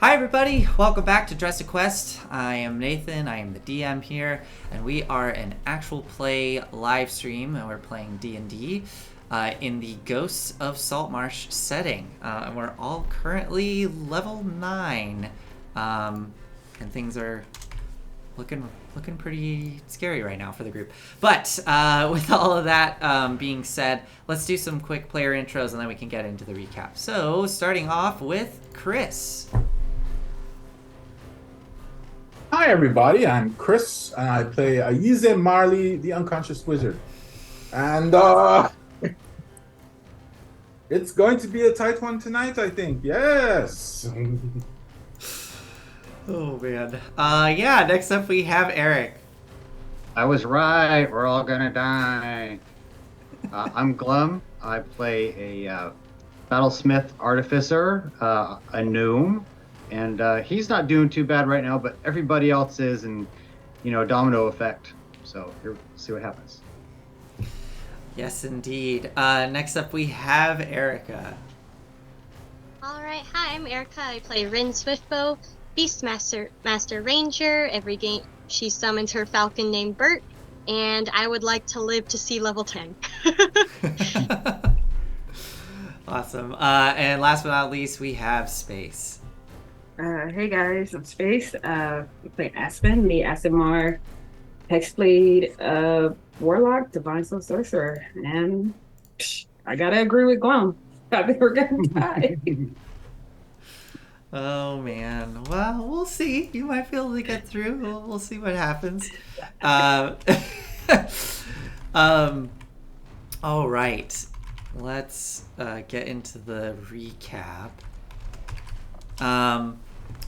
Hi everybody, welcome back to Dress a Quest. I am Nathan, I am the DM here, and we are an actual play live stream, and we're playing D&D in the Ghosts of Saltmarsh setting. And we're all currently level 9, and things are looking pretty scary right now for the group. But with all of that being said, let's do some quick player intros and then we can get into the recap. So, starting off with Chris. Hi everybody, I'm Chris and I play Ayize Marley, the unconscious wizard. And it's going to be a tight one tonight, I think. Yes. Oh man. Yeah, next up we have Eric. I was right. We're all gonna die. I'm Glum. I play a battlesmith artificer, a gnome, and he's not doing too bad right now, but everybody else is, and domino effect. So here, see what happens. Yes, indeed. Next up we have Erica. Alright, hi, I'm Erica. I play Rin Swiftbow, Beastmaster Ranger. Every game she summons her falcon named Bert, and I would like to live to see level 10. Awesome. And last but not least, we have Space. Hey guys, I'm Space. We play Aspen, the Asimar Hexblade Warlock, Divine Soul Sorcerer, and I gotta agree with Glum. I think we're gonna die. Oh man. Well, we'll see. You might be able to get through. We'll see what happens. All right. Let's get into the recap.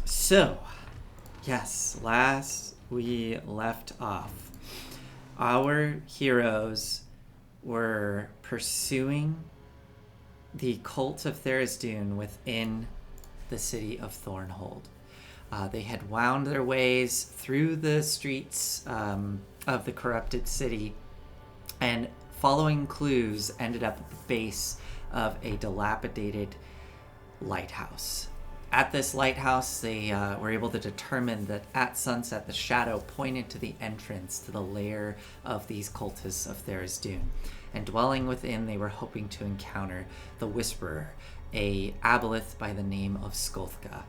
So, yes, last we left off, our heroes were pursuing the cult of Therisdune within the city of Thornhold. They had wound their ways through the streets of the corrupted city, and following clues ended up at the base of a dilapidated lighthouse. At this lighthouse, they were able to determine that at sunset, the shadow pointed to the entrance to the lair of these cultists of Therisdune. And dwelling within, they were hoping to encounter the Whisperer, a aboleth by the name of Skolthka.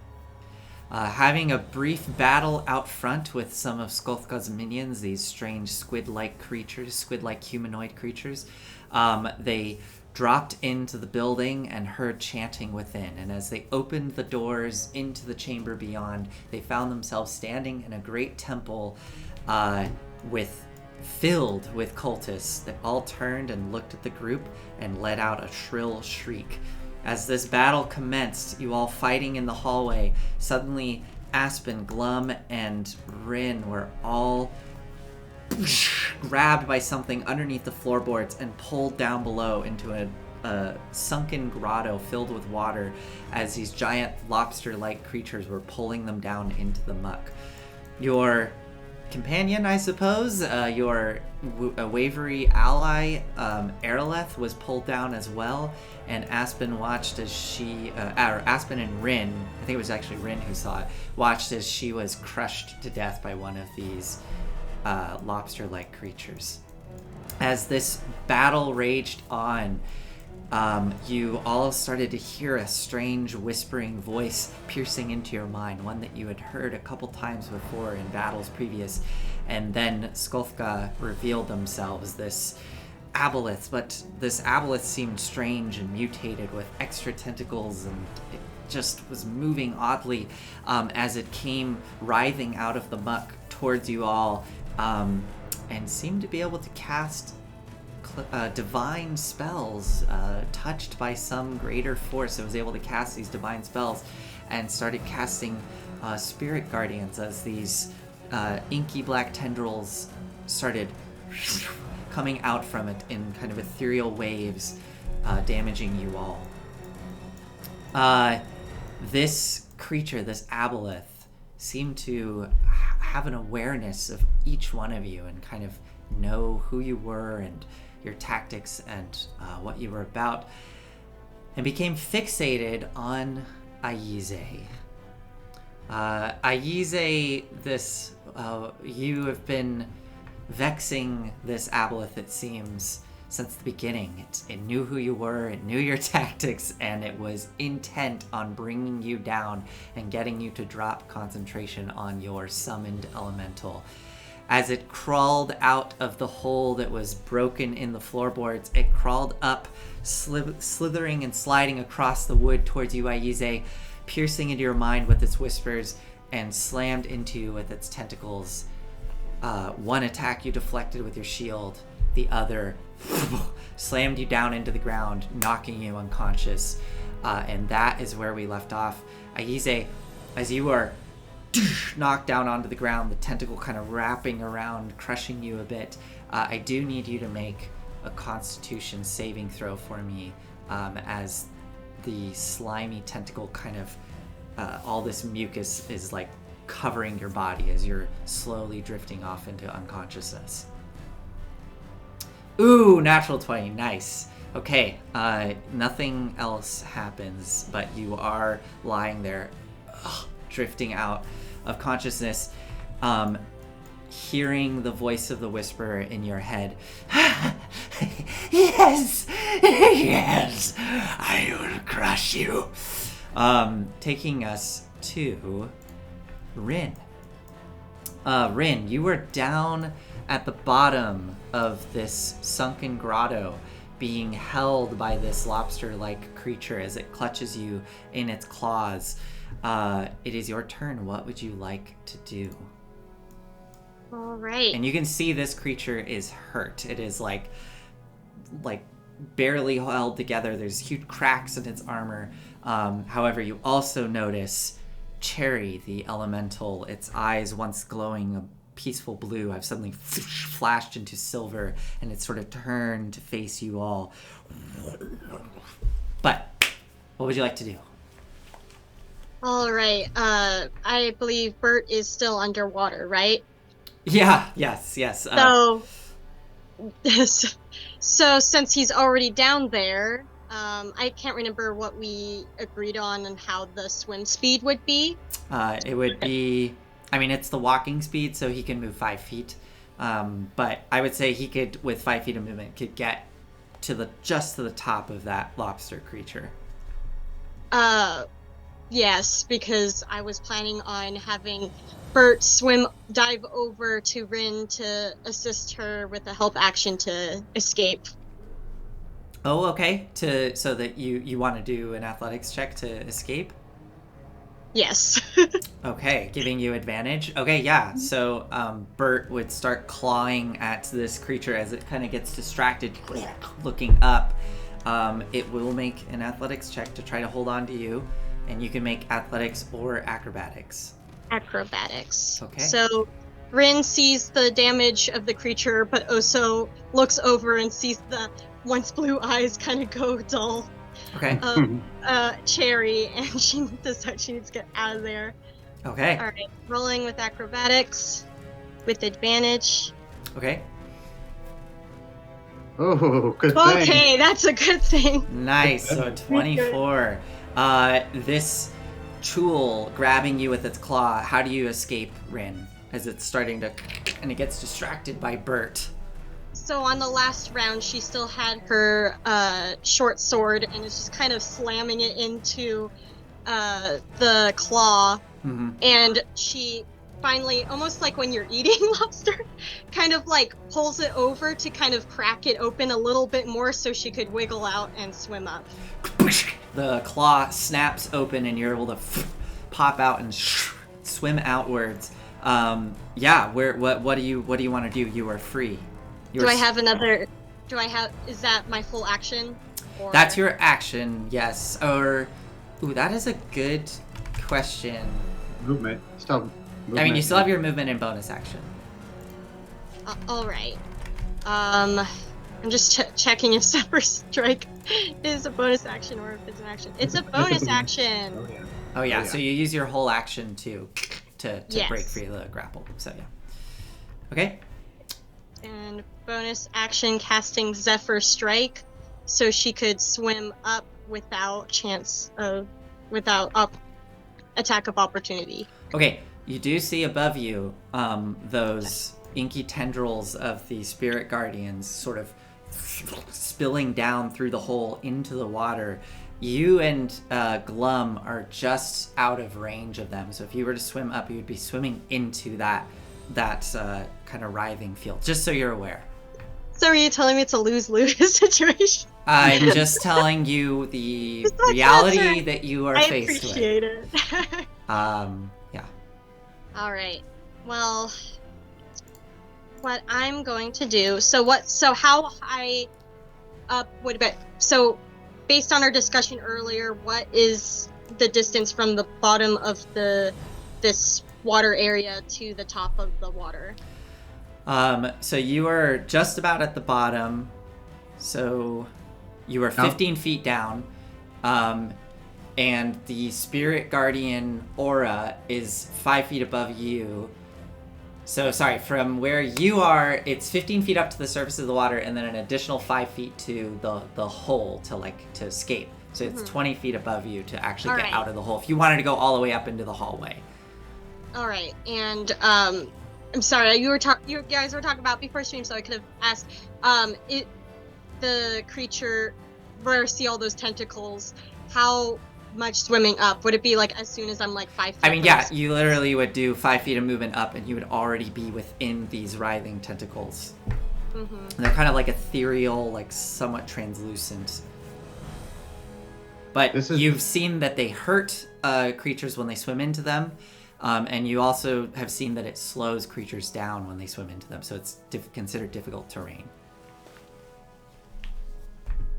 Having a brief battle out front with some of Skolthka's minions, these strange squid-like humanoid creatures, they dropped into the building and heard chanting within. And as they opened the doors into the chamber beyond, they found themselves standing in a great temple filled with cultists that all turned and looked at the group and let out a shrill shriek. As this battle commenced, you all fighting in the hallway, suddenly Aspen, Glum, and Rin were all grabbed by something underneath the floorboards and pulled down below into a sunken grotto filled with water as these giant lobster-like creatures were pulling them down into the muck. Your companion, I suppose, your wavery ally, Aeroleth, was pulled down as well, and Aspen watched as Aspen and Rin, I think it was actually Rin who saw it, watched as she was crushed to death by one of these lobster-like creatures. As this battle raged on, you all started to hear a strange whispering voice piercing into your mind, one that you had heard a couple times before in battles previous, and then Skolthka revealed themselves, this aboleth, but this aboleth seemed strange and mutated with extra tentacles, and it just was moving oddly as it came writhing out of the muck towards you all, and seemed to be able to cast divine spells, touched by some greater force. It was able to cast these divine spells and started casting spirit guardians as these inky black tendrils started coming out from it in kind of ethereal waves, damaging you all. This creature, this aboleth, seemed to have an awareness of each one of you and kind of know who you were and your tactics and what you were about, and became fixated on Ayize. Aize, you have been vexing this aboleth, it seems, since the beginning. It knew who you were, it knew your tactics, and it was intent on bringing you down and getting you to drop concentration on your summoned elemental. As it crawled out of the hole that was broken in the floorboards, it crawled up, slithering and sliding across the wood towards you, Aize, piercing into your mind with its whispers, and slammed into you with its tentacles. One attack you deflected with your shield, the other slammed you down into the ground, knocking you unconscious. And that is where we left off. Aize, as you are knocked down onto the ground, the tentacle kind of wrapping around, crushing you a bit, I do need you to make a Constitution saving throw for me, as the slimy tentacle kind of, all this mucus is like covering your body as you're slowly drifting off into unconsciousness. Ooh, natural 20, nice. Okay, nothing else happens, but you are lying there, drifting out of consciousness, hearing the voice of the whisperer in your head. Yes, yes, I will crush you. Taking us to Rin. Rin, you were down at the bottom of this sunken grotto, being held by this lobster-like creature as it clutches you in its claws. It is your turn. What would you like to do? All right. And you can see this creature is hurt. It is like barely held together. There's huge cracks in its armor. However, you also notice Cherry, the elemental, its eyes once glowing a peaceful blue, have suddenly flashed into silver, and it's sort of turned to face you all. But what would you like to do? All right. I believe Bert is still underwater, right? Yeah. Yes. So since he's already down there, I can't remember what we agreed on and how the swim speed would be. It would be, I mean, it's the walking speed, so he can move 5 feet. But I would say he could, with 5 feet of movement, could get to just to the top of that lobster creature. Yes, because I was planning on having Bert dive over to Rin to assist her with a help action to escape. Oh, okay. So that you want to do an athletics check to escape? Yes. Okay, giving you advantage. Okay, yeah. So Bert would start clawing at this creature as it kind of gets distracted, looking up. It will make an athletics check to try to hold on to you, and you can make athletics or acrobatics. Acrobatics. Okay. So Rin sees the damage of the creature, but also looks over and sees the once blue eyes kind of go dull. Okay. Cherry, and she decides she needs to get out of there. Okay. All right, rolling with acrobatics with advantage. Okay. Oh, good thing. Okay, that's a good thing. Nice. So 24. This tool grabbing you with its claw. How do you escape, Rin? As it's starting to, and it gets distracted by Bert. So on the last round, she still had her short sword and is just kind of slamming it into the claw. Mm-hmm. And she finally, almost like when you're eating lobster, kind of like pulls it over to kind of crack it open a little bit more so she could wiggle out and swim up. The claw snaps open and you're able to pop out and swim outwards. Yeah. What do you want to do? You are free. Is that my full action? Or... That's your action, yes. Or, ooh, that is a good question. Movement. Still movement. I mean, you still have your movement and bonus action. All right. I'm just checking if Zephyr Strike is a bonus action or if it's an action. It's a bonus action. Oh yeah. So you use your whole action to Yes. break free of the grapple. So yeah. Okay. And bonus action casting Zephyr Strike, so she could swim up without attack of opportunity. Okay, you do see above you those inky tendrils of the spirit guardians sort of spilling down through the hole into the water. You and Glum are just out of range of them, so if you were to swim up, you would be swimming into that kind of writhing field, just so you're aware. So are you telling me it's a lose-lose situation? I'm just telling you the reality that you are faced with. I appreciate it. Yeah. All right. Well, what I'm going to do. So how high up would it? So, based on our discussion earlier, what is the distance from the bottom of this water area to the top of the water? So you are just about at the bottom. So you are 15 feet down. And the spirit guardian aura is 5 feet above you. So sorry, from where you are, it's 15 feet up to the surface of the water, and then an additional 5 feet to the hole to escape. So it's 20 feet above you to actually get out of the hole. If you wanted to go all the way up into the hallway. All right, and I'm sorry, you guys were talking about before stream, so I could have asked. The creature, where I see all those tentacles, how much swimming up? Would it be like as soon as I'm like 5 feet? I mean, yeah, you literally would do 5 feet of movement up, and you would already be within these writhing tentacles. Mm-hmm. And they're kind of like ethereal, like somewhat translucent. But you've seen that they hurt creatures when they swim into them, and you also have seen that it slows creatures down when they swim into them, so it's considered difficult terrain.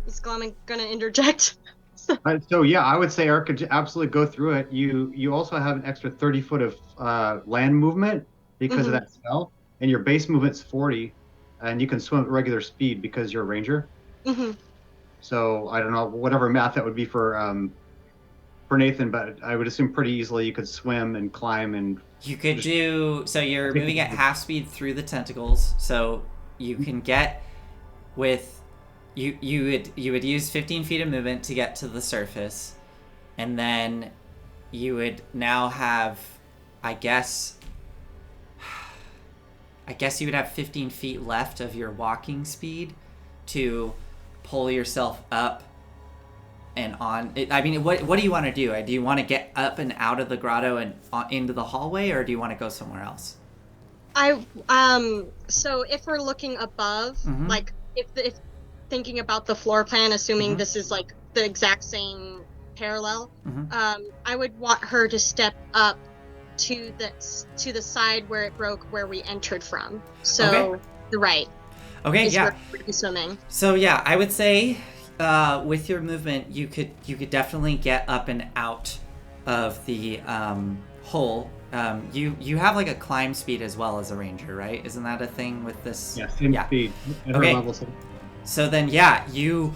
Is Glum gonna interject? So yeah, I would say Eric could absolutely go through it. You also have an extra 30 foot of land movement because of that spell, and your base movement's 40, and you can swim at regular speed because you're a ranger. Mm-hmm. So I don't know whatever math that would be for Nathan, but I would assume pretty easily you could swim and climb and. You could do so. You're moving at half speed through the tentacles, so you can get with. You would use 15 feet of movement to get to the surface, and then you would now have, I guess you would have 15 feet left of your walking speed to pull yourself up and on. I mean, what do you want to do? Do you want to get up and out of the grotto and into the hallway, or do you want to go somewhere else? So if we're looking above, like if thinking about the floor plan, assuming this is like the exact same parallel, I would want her to step up to the side where it broke, where we entered from. So the right. Okay, yeah. Where we'd be swimming. So yeah, I would say with your movement, you could definitely get up and out of the hole. You have like a climb speed as well as a ranger, right? Isn't that a thing with this? Yeah, same speed. At her level, so then, yeah, you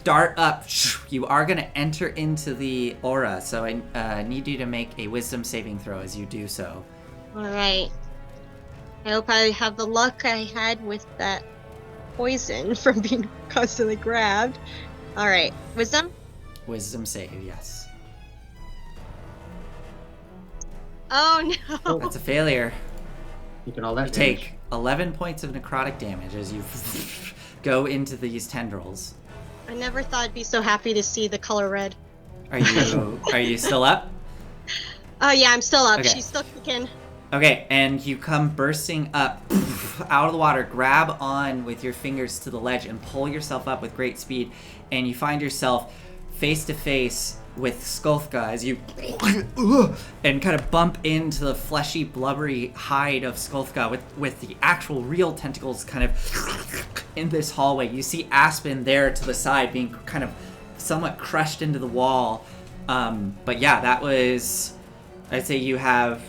dart up. You are going to enter into the aura, so I need you to make a wisdom saving throw as you do so. All right. I hope I have the luck I had with that poison from being constantly grabbed. All right. Wisdom? Wisdom save, yes. Oh, no. That's a failure. You take 11 points of necrotic damage as you go into these tendrils. I never thought I'd be so happy to see the color red. Are you still up? Oh yeah, I'm still up. Okay. She's still kicking. Okay, and you come bursting up out of the water, grab on with your fingers to the ledge and pull yourself up with great speed, and you find yourself face to face with Skolthka as you and kind of bump into the fleshy, blubbery hide of Skolthka with the actual real tentacles kind of in this hallway. You see Aspen there to the side being kind of somewhat crushed into the wall. But yeah, that was, I'd say you have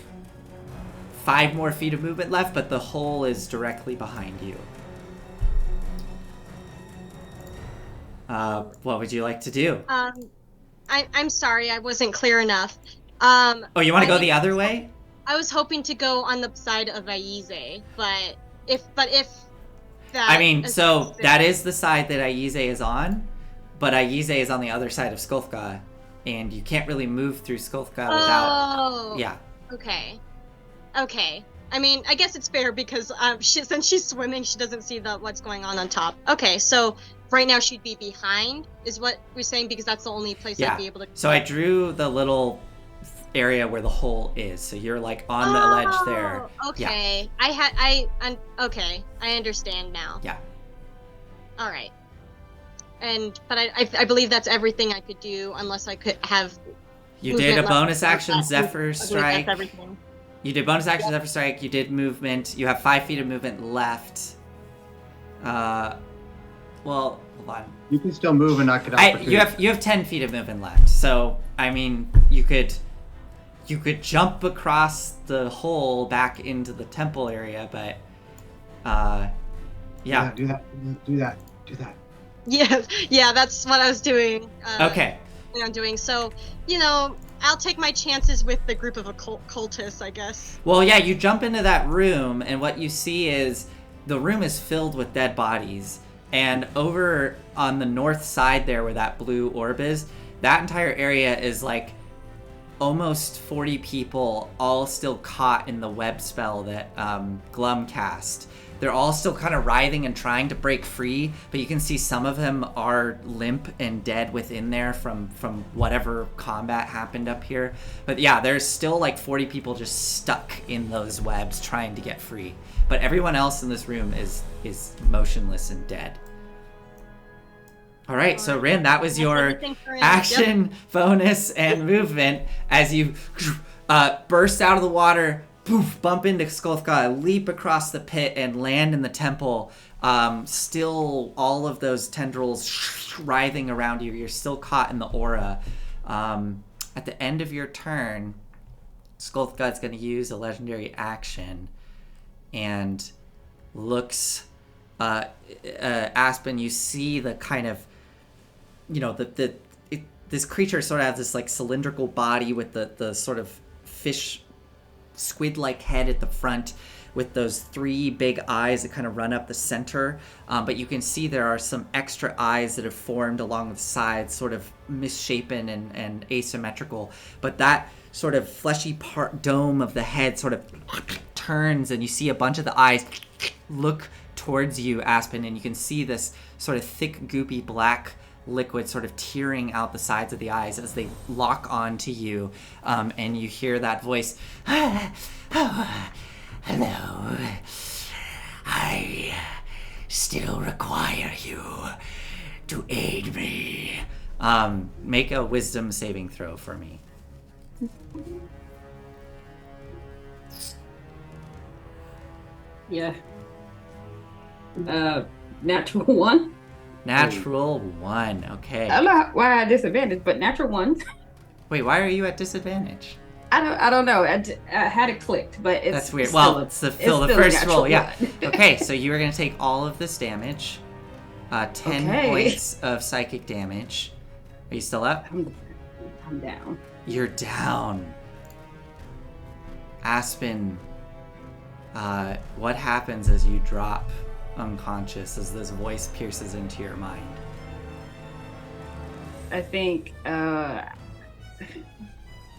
5 more feet of movement left, but the hole is directly behind you. What would you like to do? I'm sorry, I wasn't clear enough. You want to go the other way? I was hoping to go on the side of Aize, but if that... I mean, so that is the side that Aize is on, but Aize is on the other side of Skolthka. and you can't really move through Skolthka without. Oh. Yeah. Okay. Okay. I mean, I guess it's fair because since she's swimming, she doesn't see what's going on top. Okay, so right now she'd be behind, is what we're saying, because that's the only place I'd be able to. So I drew the little area where the hole is. So you're like on the ledge there. Okay. Yeah. Okay. I understand now. Yeah. All right. But I believe that's everything I could do, unless I could have. You did a bonus action left. Zephyr Strike. That's everything. You did bonus action Zephyr Strike. You did movement. You have 5 feet of movement left. Well, hold on. You can still move and not get out. You have 10 feet of movement left. So I mean, you could jump across the hole back into the temple area, but yeah. Do that. Yeah, that's what I was doing. Okay. I'm doing. So, I'll take my chances with the group of cultists, I guess. Well, yeah, you jump into that room, and what you see is the room is filled with dead bodies. And over on the north side there where that blue orb is, that entire area is like almost 40 people all still caught in the web spell that Glum cast. They're all still kind of writhing and trying to break free, but you can see some of them are limp and dead within there from whatever combat happened up here. But yeah, there's still like 40 people just stuck in those webs trying to get free. But everyone else in this room is motionless and dead. All right, so Rin, that was your action, bonus, and movement as you burst out of the water, poof, bump into Skolthka, leap across the pit, and land in the temple. Still, all of those tendrils writhing around you. You're still caught in the aura. At the end of your turn, Skolthka is going to use a legendary action and looks. Aspen, you see the kind of, this creature sort of has this like cylindrical body with the sort of fish squid-like head at the front with those 3 big eyes that kind of run up the center. But you can see there are some extra eyes that have formed along the sides, sort of misshapen and asymmetrical. But that sort of fleshy dome of the head sort of turns, and you see a bunch of the eyes look towards you, Aspen, and you can see this sort of thick, goopy black liquid sort of tearing out the sides of the eyes as they lock onto you, and you hear that voice, hello, I still require you to aid me. Make a wisdom saving throw for me. Yeah. Natural 1. Natural 1. Okay. I don't know why I had disadvantage, but natural 1. Wait, why are you at disadvantage? I don't know. I had it clicked, but it's that's weird. Still well, it's the first roll. Yeah. One. Okay, so you are going to take all of this damage. 10 points of psychic damage. Are you still up? I'm down. You're down. Aspen, what happens as you drop unconscious, as this voice pierces into your mind? I think I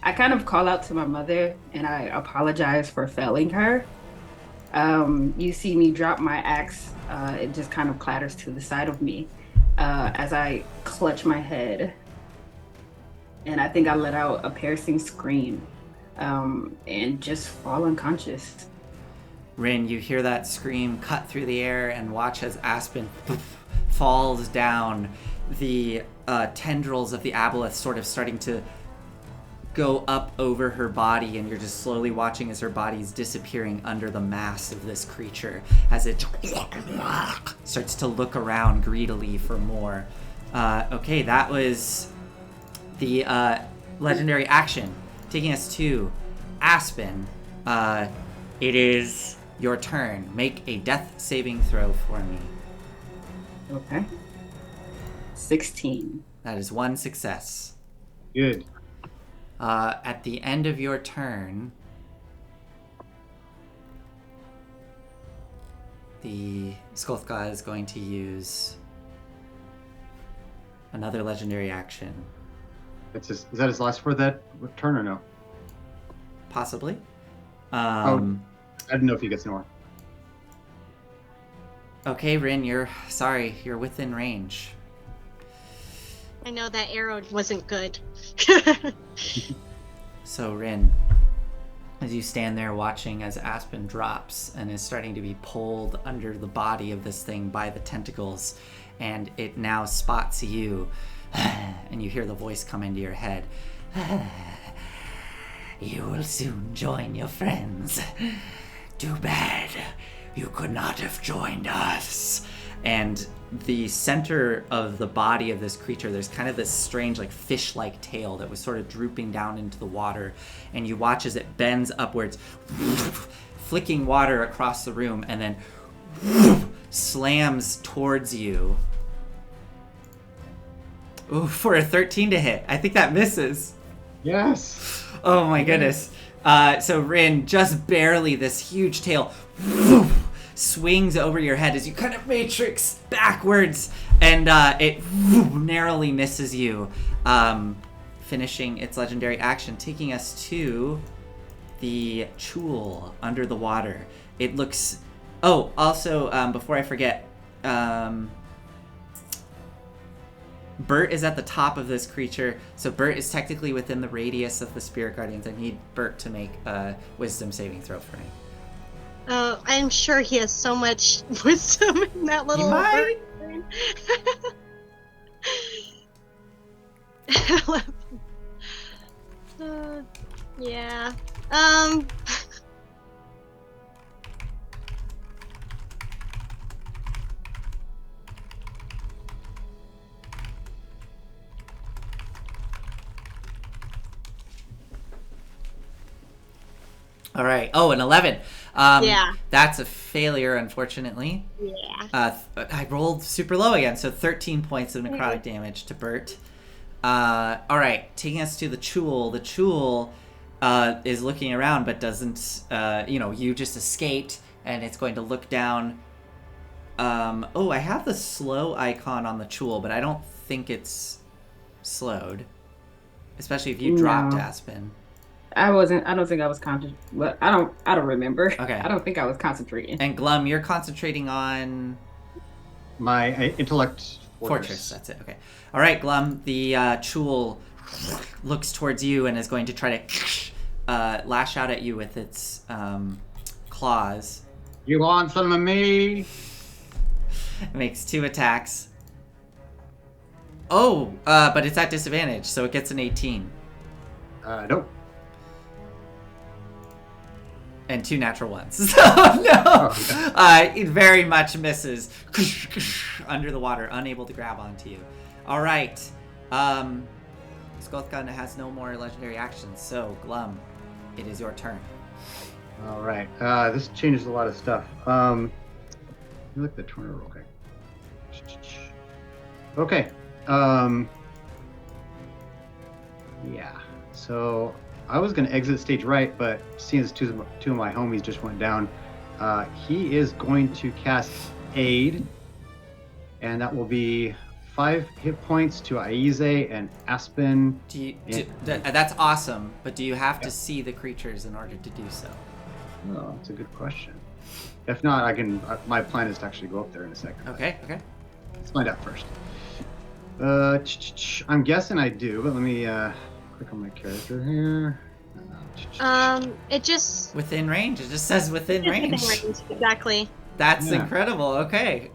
kind of call out to my mother and I apologize for failing her. You see me drop my axe. It just kind of clatters to the side of me as I clutch my head. And I think I let out a piercing scream and just fall unconscious. Rin, you hear that scream cut through the air and watch as Aspen falls down. The tendrils of the aboleth sort of starting to go up over her body, and you're just slowly watching as her body's disappearing under the mass of this creature as it starts to look around greedily for more. Okay, that was the legendary action. Taking us to Aspen. It is your turn. Make a death saving throw for me. Okay. 16. That is 1 success. Good. At the end of your turn, the Skolthka is going to use another legendary action Is that his last for that turn or no? Possibly. I didn't know if he gets more. Okay, Rin, you're within range. I know that arrow wasn't good. So, Rin, as you stand there watching as Aspen drops and is starting to be pulled under the body of this thing by the tentacles, and it now spots you, and you hear the voice come into your head. You will soon join your friends. Too bad you could not have joined us. And the center of the body of this creature, there's kind of this strange, like, fish-like tail that was sort of drooping down into the water. And you watch as it bends upwards, flicking water across the room, and then slams towards you. Ooh, for a 13 to hit. I think that misses. Yes. Oh my goodness. So Rin, just barely, this huge tail swings over your head as you kind of matrix backwards, and it narrowly misses you, finishing its legendary action, taking us to the Chul under the water. It looks... Oh, also, before I forget, Bert is at the top of this creature, so Bert is technically within the radius of the Spirit Guardians. I need Bert to make a wisdom saving throw for me. I'm sure he has so much wisdom in that little... He might. Yeah. All right. Oh, an 11. Yeah. That's a failure, unfortunately. Yeah. I rolled super low again, so 13 points of necrotic damage to Bert. All right, taking us to the Chul. The Chul is looking around, but doesn't, you just escaped, and it's going to look down. I have the slow icon on the Chul, but I don't think it's slowed. Especially if you dropped Aspen. I don't think I was concentrating. Well, I don't remember. Okay. I don't think I was concentrating. And Glum, you're concentrating on... My intellect Fortress, that's it, okay. All right, Glum, the Chul looks towards you and is going to try to lash out at you with its claws. You want some of me? It makes 2 attacks. Oh, but it's at disadvantage, so it gets an 18. Nope. And 2 natural ones. So, no! It very much misses. Under the water, unable to grab onto you. All right. Skolthgun has no more legendary actions, so Glum, it is your turn. All right. This changes a lot of stuff. Let me look at the turn real quick. Okay. Yeah. So I was going to exit stage right, but seeing as two of my homies just went down, he is going to cast Aid, and that will be 5 hit points to Aize and Aspen. That's awesome, but do you have to see the creatures in order to do so? Oh, that's a good question. If not, I can. My plan is to actually go up there in a second. Okay. Let's find out first. I'm guessing I do, but let me click on my character here. It just... Within range. It just says within range. Exactly. That's incredible. Okay.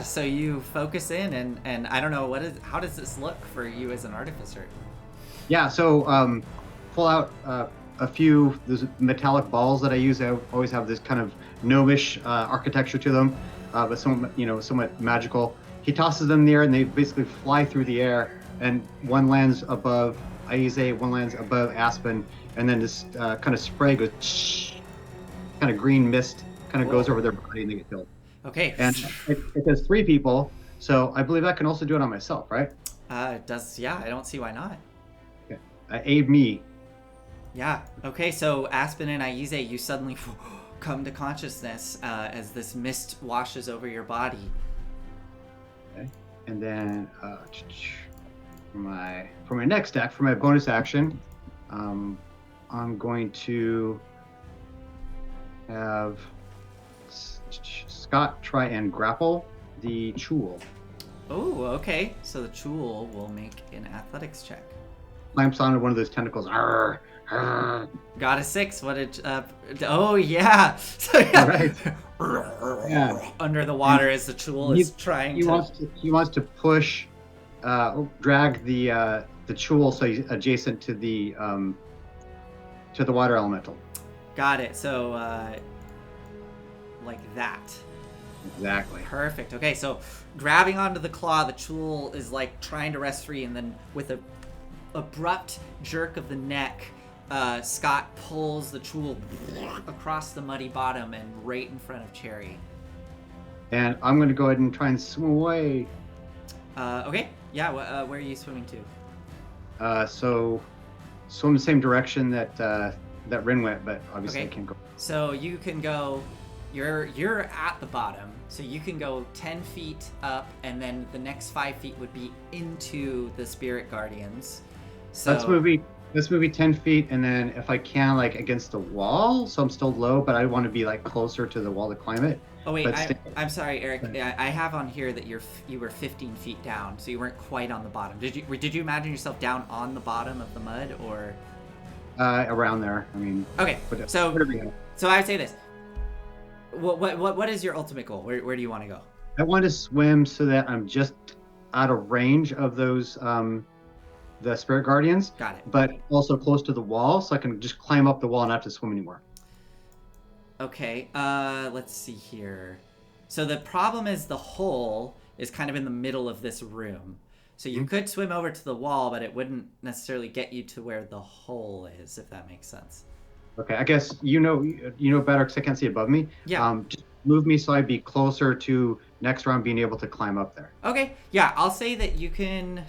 So you focus in and I don't know, how does this look for you as an artificer? Yeah, so pull out a few those metallic balls that I use. I always have this kind of gnomish architecture to them, but somewhat magical. He tosses them there, and they basically fly through the air, and one lands above Aize, one lands above Aspen, and then this kind of spray goes, kind of green mist kind of goes over their body, and they get killed. Okay. And it does 3 people, so I believe I can also do it on myself, right? It does, yeah, I don't see why not. Okay. Aid me. Yeah. Okay, so Aspen and Aize, you suddenly come to consciousness as this mist washes over your body. Okay. And then for my next act, for my bonus action, I'm going to have Scott try and grapple the Chul. Oh, okay. So the Chul will make an athletics check. Clamps onto one of those tentacles. Arr, arr. Got a 6. What did? Oh yeah. So yeah. Right. Yeah. Under the water as the Chul is trying He wants to push, drag the Chul so he's adjacent to the water elemental. Got it. So like that. Exactly. Perfect. Okay, so grabbing onto the claw, the Chul is like trying to wrest free, and then with a abrupt jerk of the neck, Scott pulls the Chul across the muddy bottom and right in front of Cherry. And I'm going to go ahead and try and swim away. Okay. Yeah. Where are you swimming to? So swim the same direction that Rin went, but obviously Okay. I can't go. So you can go. You're at the bottom, so you can go 10 feet up, and then the next 5 feet would be into the Spirit Guardians. So Let's move 10 feet, and then if I can, like against the wall, so I'm still low, but I want to be like closer to the wall to climb it. Oh wait, But I'm sorry, Eric. I have on here that you were 15 feet down, so you weren't quite on the bottom. Did you imagine yourself down on the bottom of the mud, or? Around there. I mean. Okay, so whatever you know. so I would say this. What is your ultimate goal? Where do you want to go? I want to swim so that I'm just out of range of those the Spirit Guardians, Got it. but also close to the wall, so I can just climb up the wall and not have to swim anymore. Okay, let's see here. So the problem is the hole is kind of in the middle of this room. So you could swim over to the wall, but it wouldn't necessarily get you to where the hole is, if that makes sense. Okay, I guess you know better because I can't see above me. Yeah. Just move me so I'd be closer to next round being able to climb up there. Okay, yeah, I'll say that you can...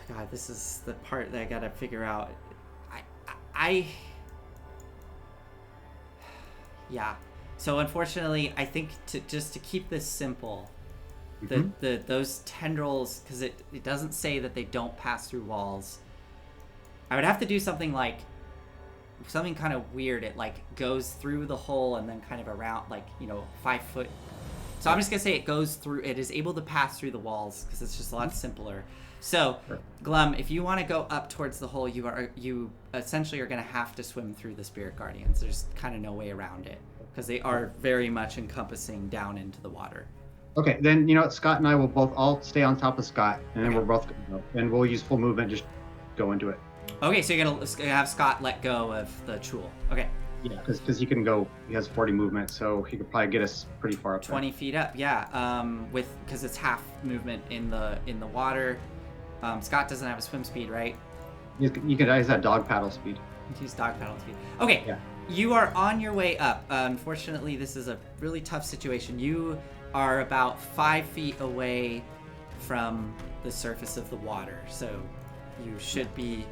God, this is the part that I gotta figure out. Yeah. So unfortunately, I think to keep this simple, those tendrils, because it doesn't say that they don't pass through walls. I would have to do something kind of weird. It like goes through the hole and then kind of around, 5 foot. So I'm just gonna say it goes through. It is able to pass through the walls because it's just a lot simpler. So, Glum, if you want to go up towards the hole, you essentially are going to have to swim through the Spirit Guardians. There's kind of no way around it because they are very much encompassing down into the water. Okay, then you know what, Scott and I will both all stay on top of Scott, and then we're both going to go, and we'll use full movement, just go into it. Okay, so you're gonna have Scott let go of the Chul. Okay. Yeah, because he can go. He has 40 movement, so he could probably get us pretty far up. 20 feet up, yeah. Because it's half movement in the water. Scott doesn't have a swim speed, right? You could use that dog paddle speed. Use dog paddle speed. Okay, Yeah. You are on your way up. Unfortunately, this is a really tough situation. You are about 5 feet away from the surface of the water, so you should be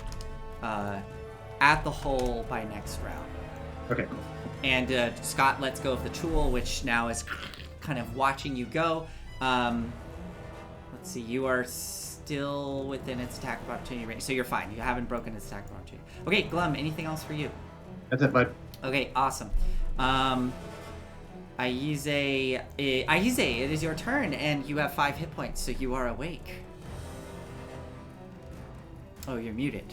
at the hole by next round. Okay. And Scott lets go of the Chul, which now is kind of watching you go. Let's see, you are still within its attack of opportunity range, so you're fine. You haven't broken its attack of opportunity. Okay, Glum, anything else for you? That's it, bud. Okay, awesome. Aize, it is your turn, and you have 5 hit points, so you are awake. Oh, you're muted.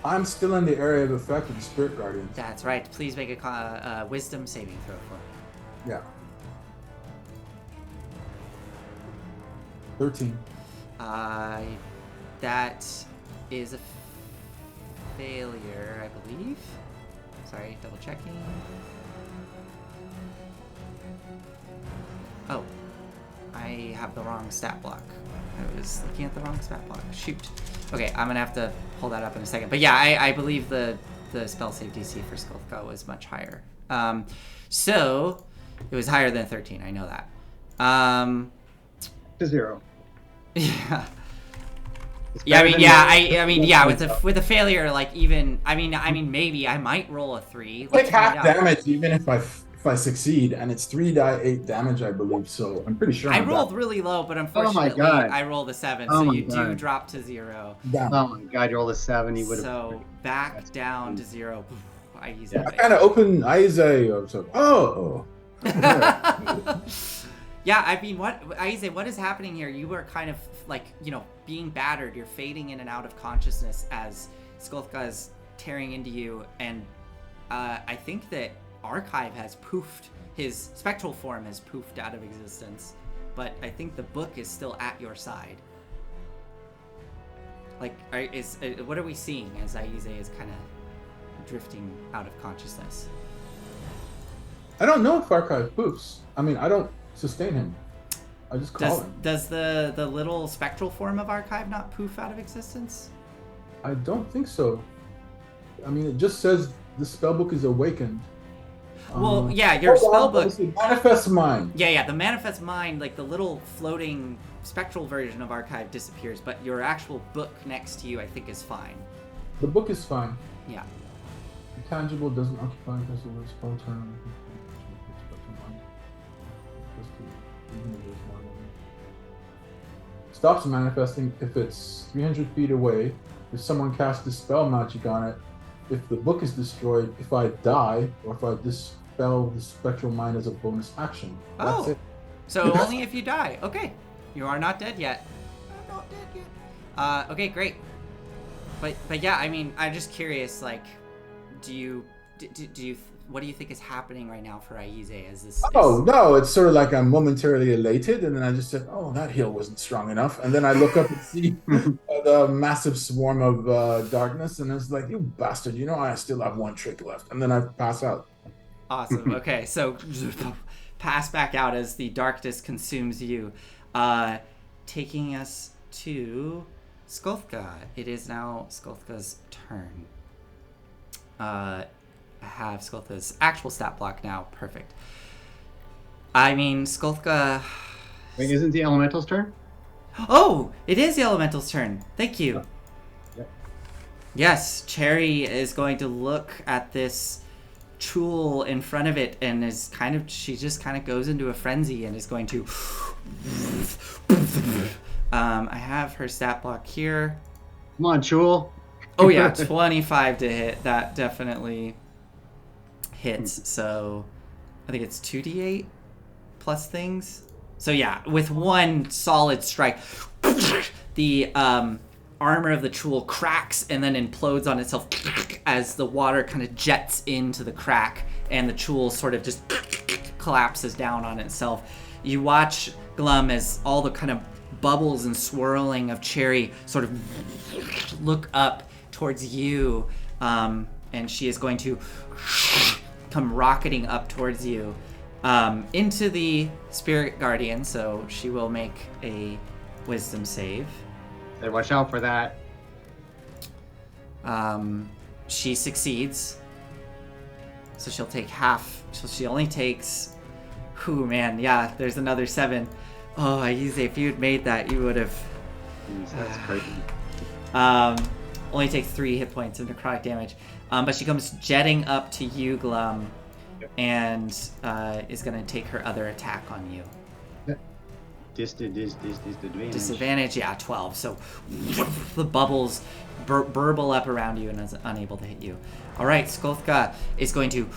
I'm still in the area of effect of the Spirit Guardians. That's right. Please make a wisdom saving throw for me. Yeah. 13. That is a failure, I believe. Sorry, double checking. Oh, I have the wrong stat block. I was looking at the wrong stat block. Shoot. Okay, I'm gonna have to pull that up in a second. But yeah, I believe the spell save DC for Skullthka was much higher. So it was higher than 13. I know that. To 0. Yeah. It's Yeah, better I than mean, yeah. With a failure, like even, I mean, maybe I might roll a 3. Like half damage, even if if I succeed, and it's 3d8 damage, I believe. So I'm pretty sure I I'm rolled really low, but Oh my unfortunately, God. I rolled a 7, Oh so my you do God. drop to 0. down. Oh my God, you rolled a 7. You would have. So back That's down to crazy. 0. I use Yeah. I kind of open eyes. Oh. Yeah, I mean, what is happening here? You are kind of like, being battered. You're fading in and out of consciousness as Skolka is tearing into you, and I think that Archive has poofed. His spectral form has poofed out of existence, but I think the book is still at your side. Like, what are we seeing as Aize is kind of drifting out of consciousness? I don't know if Archive poofs. I mean, I don't sustain him. I just call him. Does the little spectral form of Archive not poof out of existence? I don't think so. I mean, it just says the spellbook is awakened. Well, yeah, your spellbook. Manifest Mind. Yeah, the Manifest Mind, like the little floating spectral version of Archive disappears, but your actual book next to you, I think, is fine. The book is fine. Yeah. Intangible doesn't occupy the spell turn. Stops manifesting if it's 300 feet away. If someone casts dispel magic on it, if the book is destroyed, if I die, or if I dispel the spectral mind as a bonus action. That's it. So only if you die. Okay. You are not dead yet. I'm not dead yet. Okay, great. But yeah, I mean, I'm just curious, like, do you what do you think is happening right now for Aize as this? Oh, no, it's sort of like I'm momentarily elated, and then I just said, oh, that heal wasn't strong enough. And then I look up and see the massive swarm of darkness, and it's like, you bastard, I still have one trick left. And then I pass out. Awesome. Okay, so pass back out as the darkness consumes you. Taking us to Skolka. It is now Skolka's turn. I have Skolka's actual stat block now. Perfect. I mean, Skolka... Wait, isn't the elemental's turn? Oh, it is the elemental's turn. Thank you. Yep. Yes, Cherry is going to look at this tool in front of it and she just kind of goes into a frenzy and is going to... I have her stat block here. Come on, Chul. Oh yeah, 25 to hit. That definitely hits. So I think it's 2d8 plus things. So yeah, with one solid strike, the armor of the tool cracks and then implodes on itself as the water kind of jets into the crack and the tool sort of just collapses down on itself. You watch Glum as all the kind of bubbles and swirling of Cherry sort of look up towards you, and she is going to come rocketing up towards you into the Spirit Guardian, so she will make a wisdom save. Hey, watch out for that. She succeeds, so she'll take half, so she only takes, man, yeah, there's another 7. Oh, Aize, if you had made that, you would have... That's crazy. Only takes 3 hit points of necrotic damage. But she comes jetting up to you, Glum, and is going to take her other attack on you. Disadvantage. Disadvantage, yeah, 12. So the bubbles burble up around you and is unable to hit you. All right, Skolka is going to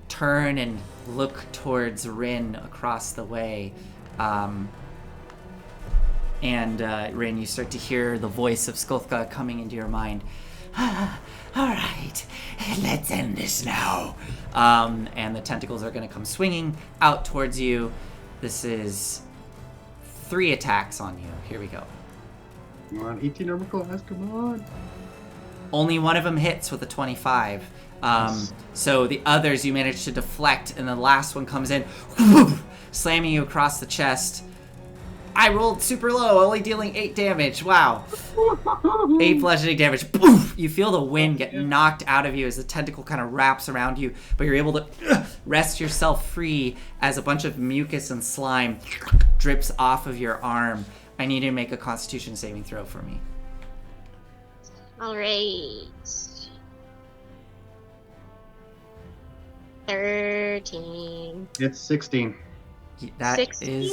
turn and look towards Rin across the way. Rin, you start to hear the voice of Skolka coming into your mind. All right, let's end this now. And the tentacles are going to come swinging out towards you. This is 3 attacks on you. Here we go. Come on, 18 armor class, come on. Only one of them hits with a 25. So the others you manage to deflect, and the last one comes in, slamming you across the chest. I rolled super low, only dealing 8 damage. Wow. 8 bludgeoning damage. Poof! You feel the wind get knocked out of you as the tentacle kind of wraps around you, but you're able to wrest yourself free as a bunch of mucus and slime drips off of your arm. I need you to make a Constitution saving throw for me. All right. 13. It's 16. That 16?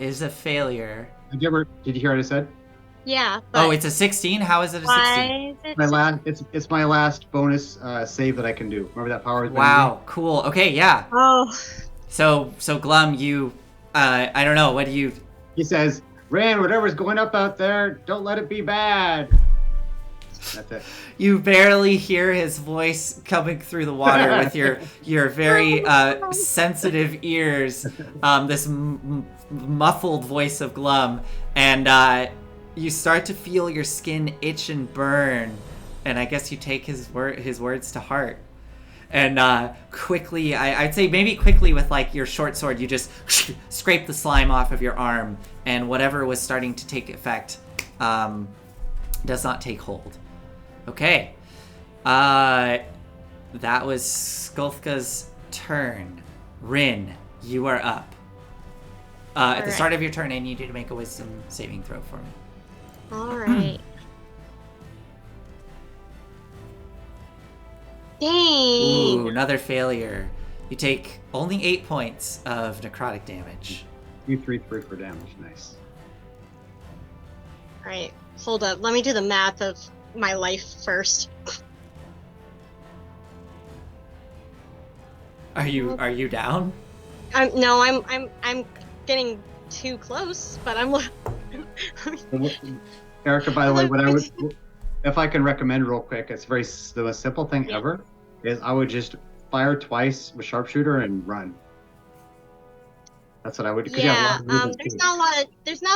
is a failure. Did you hear what I said? Yeah, but Oh, it's a 16? How is it a 16? why is it My last, it's my last bonus save that I can do. Remember that power? Wow, cool. Okay, yeah. Oh, So Glum, you, I don't know, what do you... He says, "Ran, whatever's going up out there, don't let it be bad." That's it. You barely hear his voice coming through the water with your very sensitive ears, this muffled voice of Glum, and you start to feel your skin itch and burn, and I guess you take his words to heart. And quickly, I'd say maybe quickly with like your short sword, you just scrape the slime off of your arm, and whatever was starting to take effect does not take hold. Okay. That was Skulfka's turn. Rin, you are up. At the start of your turn, I need you to make a wisdom saving throw for me. alright. Dang! Ooh, another failure. You take only 8 points of necrotic damage. 3 for damage. Nice. Alright, hold up. Let me do the math of my life first. Are you down? I'm getting too close, but I'm Erica, by the way, if I can recommend real quick, it's the most simple thing ever, is I would just fire twice with sharpshooter and run. That's what I would. Yeah, there's not a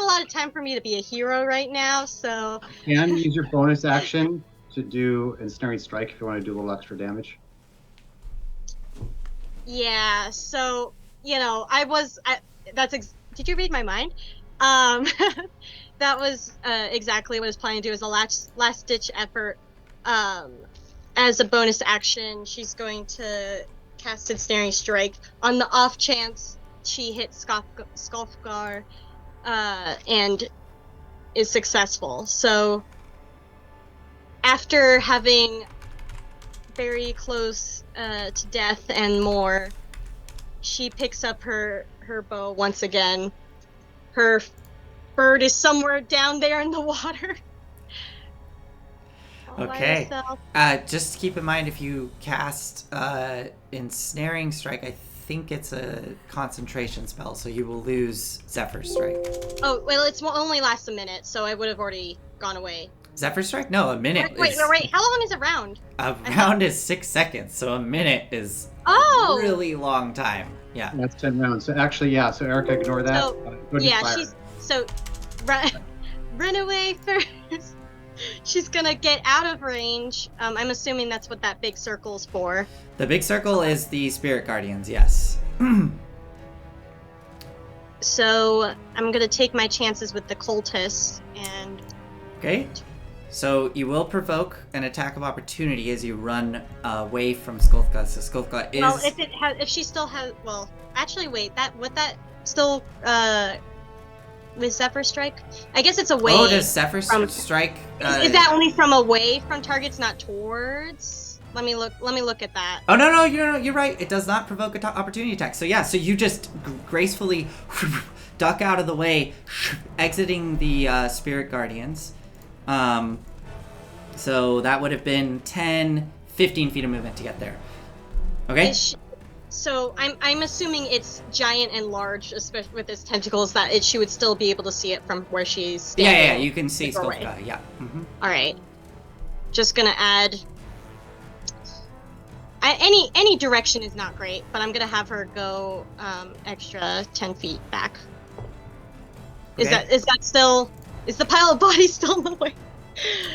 lot of time for me to be a hero right now, so You can use your bonus action to do ensnaring strike if you want to do a little extra damage. yeah. So did you read my mind? That was exactly what I was planning to do as a last ditch effort. As a bonus action, she's going to cast ensnaring strike on the off chance she hits Skulfgar and is successful. So after having very close to death and more, she picks up her bow once again. Her bird is somewhere down there in the water. All by Okay. herself. Just keep in mind, if you cast ensnaring strike, I think it's a concentration spell, so you will lose Zephyr Strike. Oh, well, it's only lasts a minute, so I would have already gone away. Zephyr Strike? No, a minute. Wait. How long is a round? A round is 6 seconds, so a minute is Oh! a really long time. Yeah. That's 10 rounds. So actually, yeah. So Erica, ignore that. So, Go ahead and yeah, fire. run away first. She's gonna get out of range. I'm assuming that's what that big circle's for. The big circle is the Spirit Guardians, yes. So I'm gonna take my chances with the cultists and. Okay. So you will provoke an attack of opportunity as you run away from Skulfka. So Skulfka is... Well, if she still has, well, actually, wait, would that still with Zephyr Strike? I guess it's away. Oh, does Zephyr Strike? Is that only from away from targets, not towards? Let me look at that. Oh no, you're right. It does not provoke an opportunity attack. So yeah, so you just gracefully duck out of the way, exiting the Spirit Guardians. So that would have been 10, 15 feet of movement to get there. Okay. So I'm assuming it's giant and large, especially with its tentacles, that she would still be able to see it from where she's standing. Yeah, you can see Skulfka. Yeah. Mm-hmm. All right. Just gonna add. Any direction is not great, but I'm gonna have her go extra 10 feet back. Okay. Is the pile of bodies still in the way?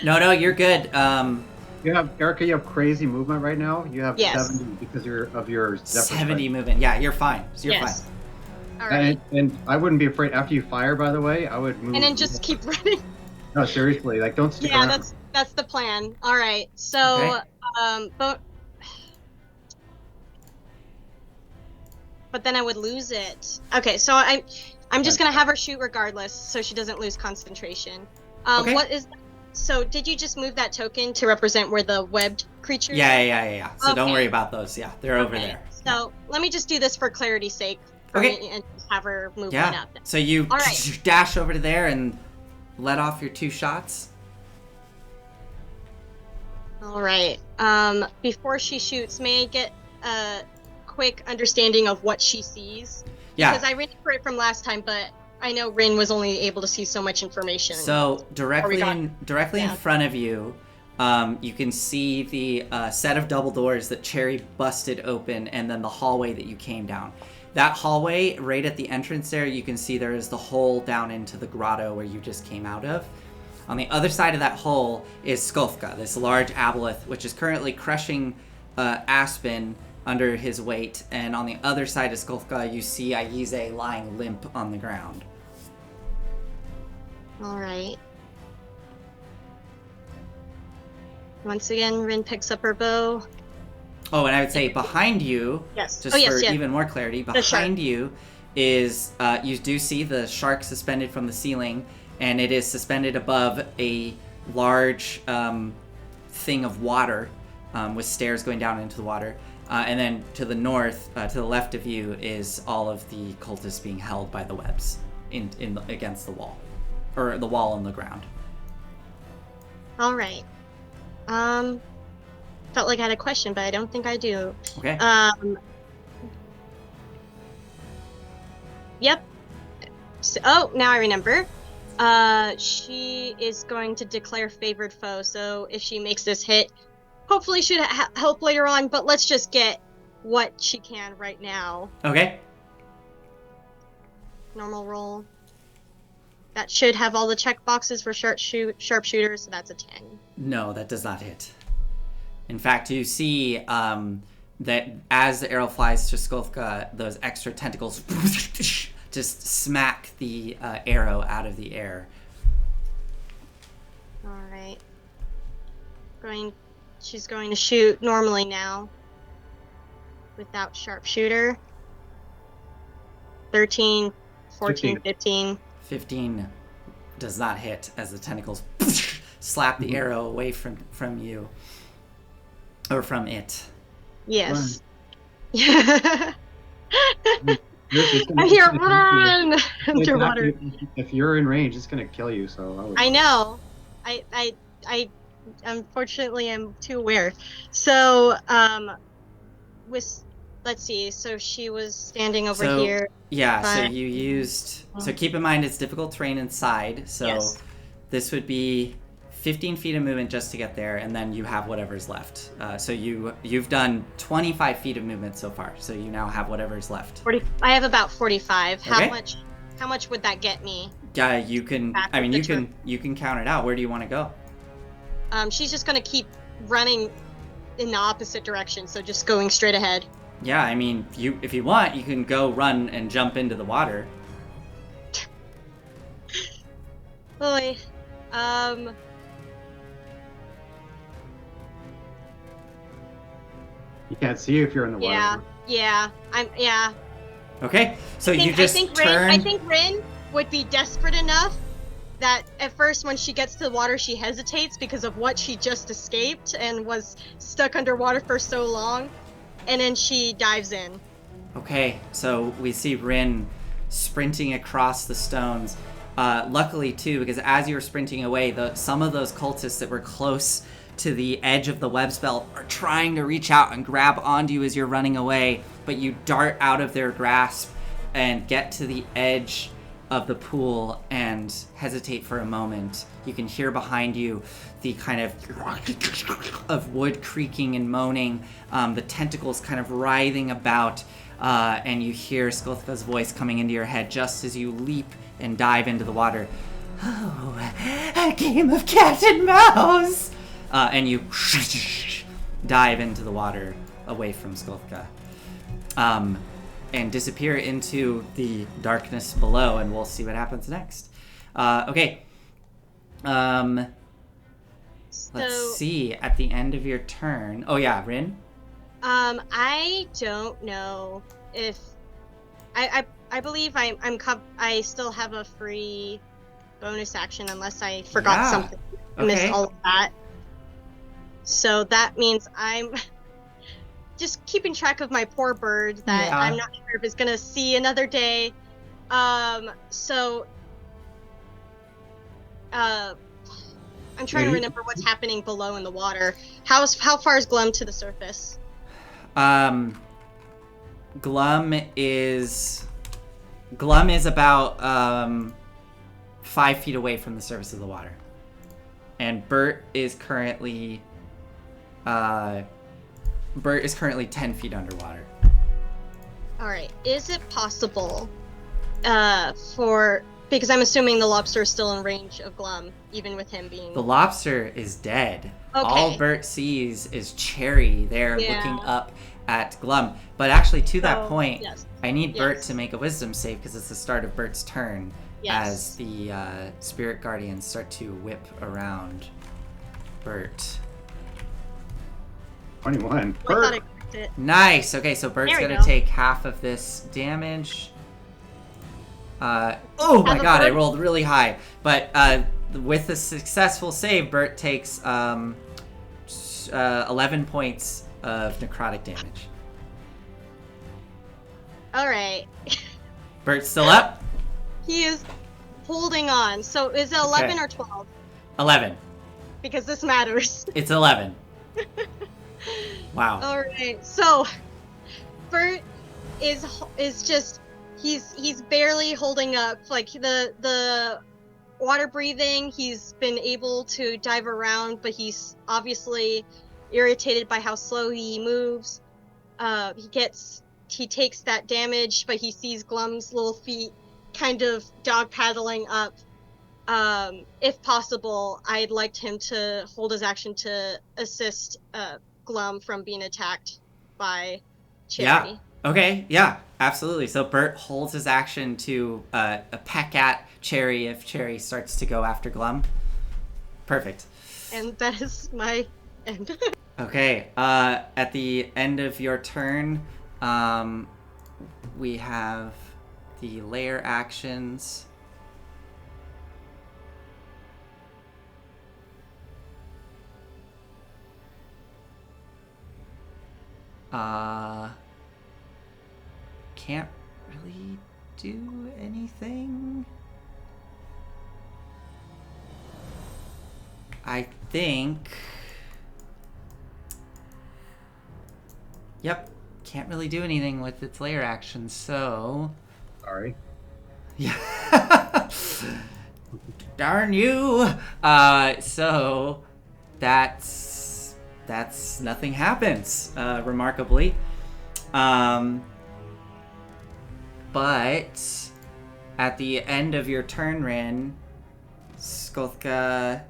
No, you're good. You have Erica. You have crazy movement right now. You have Yes. 70 because of your Zephyr 70 strike. movement. Yeah, you're fine. So you're Yes. fine. All right. And I wouldn't be afraid after you fire. By the way, I would move. And then just keep running. No, seriously, like don't stick Yeah, around. that's the plan. All right. So, but then I would lose it. Okay, so I'm just gonna have her shoot regardless, so she doesn't lose concentration. Okay. What is? So did you just move that token to represent where the webbed creature? Yeah. So don't Okay. worry about those. Yeah, they're over there. So let me just do this for clarity's sake for Okay. me and have her move Yeah. right up. So you All right. dash over to there and let off your 2 shots. All right. Before she shoots, may I get a quick understanding of what she sees? Yeah. Because I remember it from last time, but I know Rin was only able to see so much information. So directly in Yeah. front of you, you can see the set of double doors that Cherry busted open, and then the hallway that you came down. That hallway, right at the entrance there, you can see there is the hole down into the grotto where you just came out of. On the other side of that hole is Skulfka, this large aboleth, which is currently crushing Aspen under his weight. And on the other side of Skulfka, you see Aize lying limp on the ground. All right. Once again, Rin picks up her bow. Oh, and I would say behind you, Yes. just for even more clarity, behind you is, you do see the shark suspended from the ceiling, and it is suspended above a large thing of water with stairs going down into the water. And then to the north, to the left of you, is all of the cultists being held by the webs against the wall, or the wall on the ground. All right. Felt like I had a question, but I don't think I do. Okay. Yep. So, now I remember. She is going to declare favored foe, so if she makes this hit, hopefully should help later on, but let's just get what she can right now. Okay. Normal roll. That should have all the check boxes for sharpshooters, so that's a 10. No, that does not hit. In fact, you see that as the arrow flies to Skulfka, those extra tentacles just smack the arrow out of the air. All right. She's going to shoot normally now. Without sharpshooter. 13, 14, 15. 15 does not hit as the tentacles slap the arrow away from you. Or from it. Yes. Run. I hear run underwater. If you're in range, it's gonna kill you. So I know. I unfortunately am too aware. So let's see. So she was standing over here. Yeah. So you used. So keep in mind it's difficult terrain inside. So yes. This would be 15 feet of movement just to get there, and then you have whatever's left. So you've done 25 feet of movement so far. So you now have whatever's left. I have about 45. Okay. How much would that get me? Yeah, you can. I mean, you can count it out. Where do you want to go? She's just gonna keep running in the opposite direction. So just going straight ahead. Yeah, I mean, if you want, you can go run and jump into the water. Boy, you can't see if you're in the water. Yeah. Okay, so you just turn. I think Rin would be desperate enough that at first when she gets to the water she hesitates because of what she just escaped and was stuck underwater for so long, and then she dives in. Okay, so we see Rin sprinting across the stones. Luckily, too, because as you were sprinting away, some of those cultists that were close to the edge of the web spell are trying to reach out and grab onto you as you're running away, but you dart out of their grasp and get to the edge of the pool and hesitate for a moment. You can hear behind you the kind of wood creaking and moaning, the tentacles kind of writhing about, and you hear Skulfka's voice coming into your head just as you leap and dive into the water. Oh, a game of cat and mouse! And you dive into the water away from Skulfka. And disappear into the darkness below, and we'll see what happens next. Okay. Let's see. At the end of your turn... Oh, yeah, Rin? I don't know if... I believe I still have a free bonus action unless I forgot something. I missed all of that. So that means I'm just keeping track of my poor bird that Yeah. I'm not sure if it's gonna see another day. So I'm trying to remember what's happening below in the water. How far is Glum to the surface? Glum is about 5 feet away from the surface of the water, and Bert is currently 10 feet underwater. All right. Is it possible because I'm assuming the lobster is still in range of Glum, even with him being... The lobster is dead. Okay. All Bert sees is Cherry there Yeah. looking up at Glum. But actually, to that So, point, yes. I need Bert Yes. to make a wisdom save because it's the start of Bert's turn Yes. as the spirit guardians start to whip around Bert. 21. I thought I clicked it. Nice. Okay, so Bert's There we gonna go. take half of this damage. Oh my Have a god, I bird. rolled really high. But with a successful save, Bert takes 11 points of necrotic damage. All right. Bert's still up? He is holding on. So is it 11 Okay. or 12? 11. Because this matters. It's 11. Wow. All right. So Bert is just he's barely holding up. Like the water breathing, he's been able to dive around, but he's obviously irritated by how slow he moves. He takes that damage, but he sees Glum's little feet kind of dog paddling up. If possible, I'd like him to hold his action to assist Glum from being attacked by Cherry. Yeah. Okay, yeah, absolutely. So Bert holds his action to peck at Cherry if Cherry starts to go after Glum. Perfect. And that is my end. Okay, at the end of your turn, we have the layer actions. Can't really do anything. I think... Yep, can't really do anything with its layer action, so... Sorry. Yeah. Darn you! So that's nothing happens, remarkably. But at the end of your turn, Rin, Skolthka...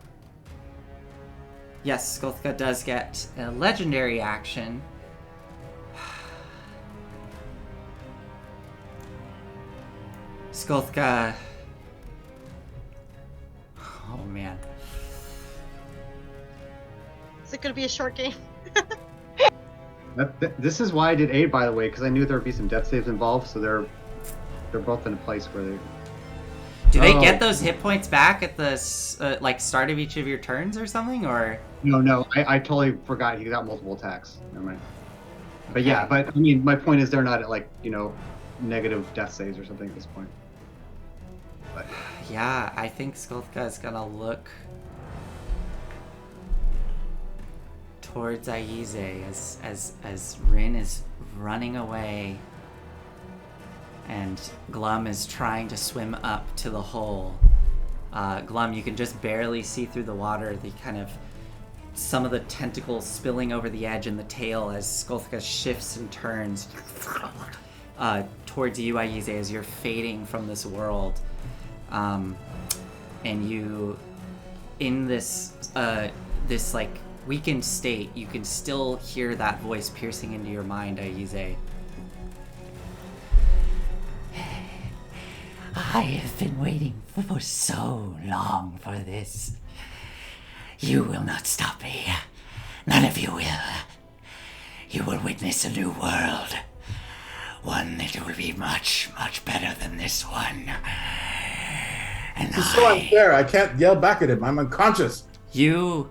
Yes, Skolthka does get a legendary action. Skolthka... Oh, man. Is it going to be a short game? This is why I did 8, by the way, because I knew there would be some death saves involved, so they're both in a place where they... Do they get those hit points back at the start of each of your turns or something, or? No, I totally forgot he got multiple attacks. Never mind. But yeah, but I mean, my point is they're not at negative death saves or something at this point. But Yeah, I think Skolthka is gonna look towards Aize as Rin is running away and Glum is trying to swim up to the hole. Glum, you can just barely see through the water, the kind of some of the tentacles spilling over the edge and the tail as Skolthka shifts and turns towards you, Aize, as you're fading from this world. And you, in this weakened state, you can still hear that voice piercing into your mind, Aize. I have been waiting for so long for this. You will not stop me. None of you will. You will witness a new world. One that will be much, much better than this one. And He's so unfair. I can't yell back at him. I'm unconscious. You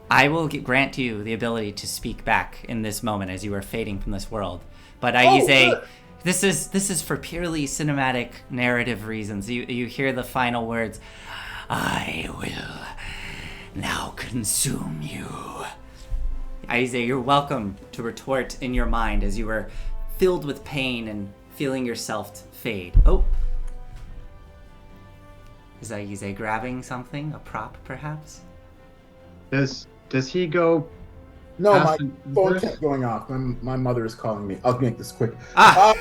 I will grant you the ability to speak back in this moment as you are fading from this world. But Aize, this is for purely cinematic narrative reasons. You hear the final words, I will now consume you. Aize, you're welcome to retort in your mind as you are filled with pain and feeling yourself fade. Oh. Is Aize grabbing something? A prop, perhaps? Does he go? No, my Aspen, phone this- kept going off. My mother is calling me. I'll make this quick. Ah!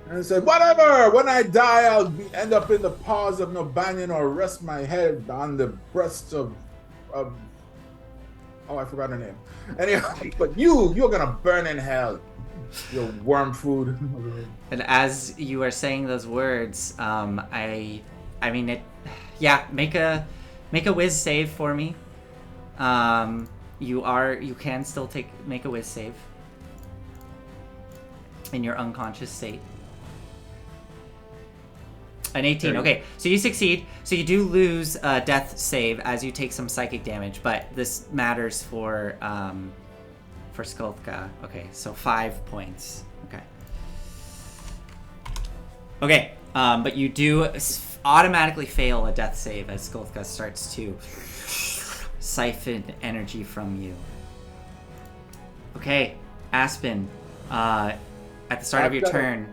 And I said, whatever. When I die, end up in the paws of Nobanian or rest my head on the breasts of oh, I forgot her name. Anyway, but you're gonna burn in hell. Your worm food. And as you are saying those words, I mean it. Yeah, make a whiz save for me. You can still make a whiz save in your unconscious state. An 18. Okay, so you succeed. So you do lose death save as you take some psychic damage, but this matters for Skulka. Okay, so 5 points. Okay, but you do automatically fail a death save as Skulka starts to siphon energy from you. Okay, Aspen, at the start of your turn.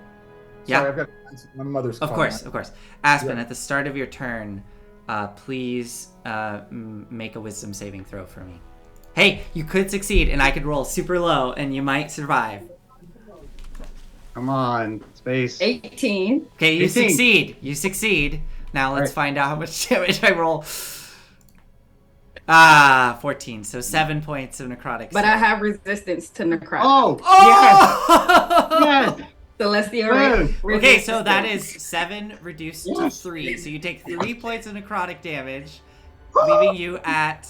Sorry, I've got my mother's calling. Of course. Aspen, Yeah. at the start of your turn, please make a wisdom saving throw for me. Hey, you could succeed, and I could roll super low, and you might survive. Come on, space. 18. Okay, you 18. succeed. You succeed. Now let's Right. find out how much damage I roll. 14. So 7 points of necrotic. But I have resistance to necrotic. Oh, Oh! yes, yes. Celestial Good. Okay, so that is 7 reduced to 3. So you take 3 points of necrotic damage, leaving you at.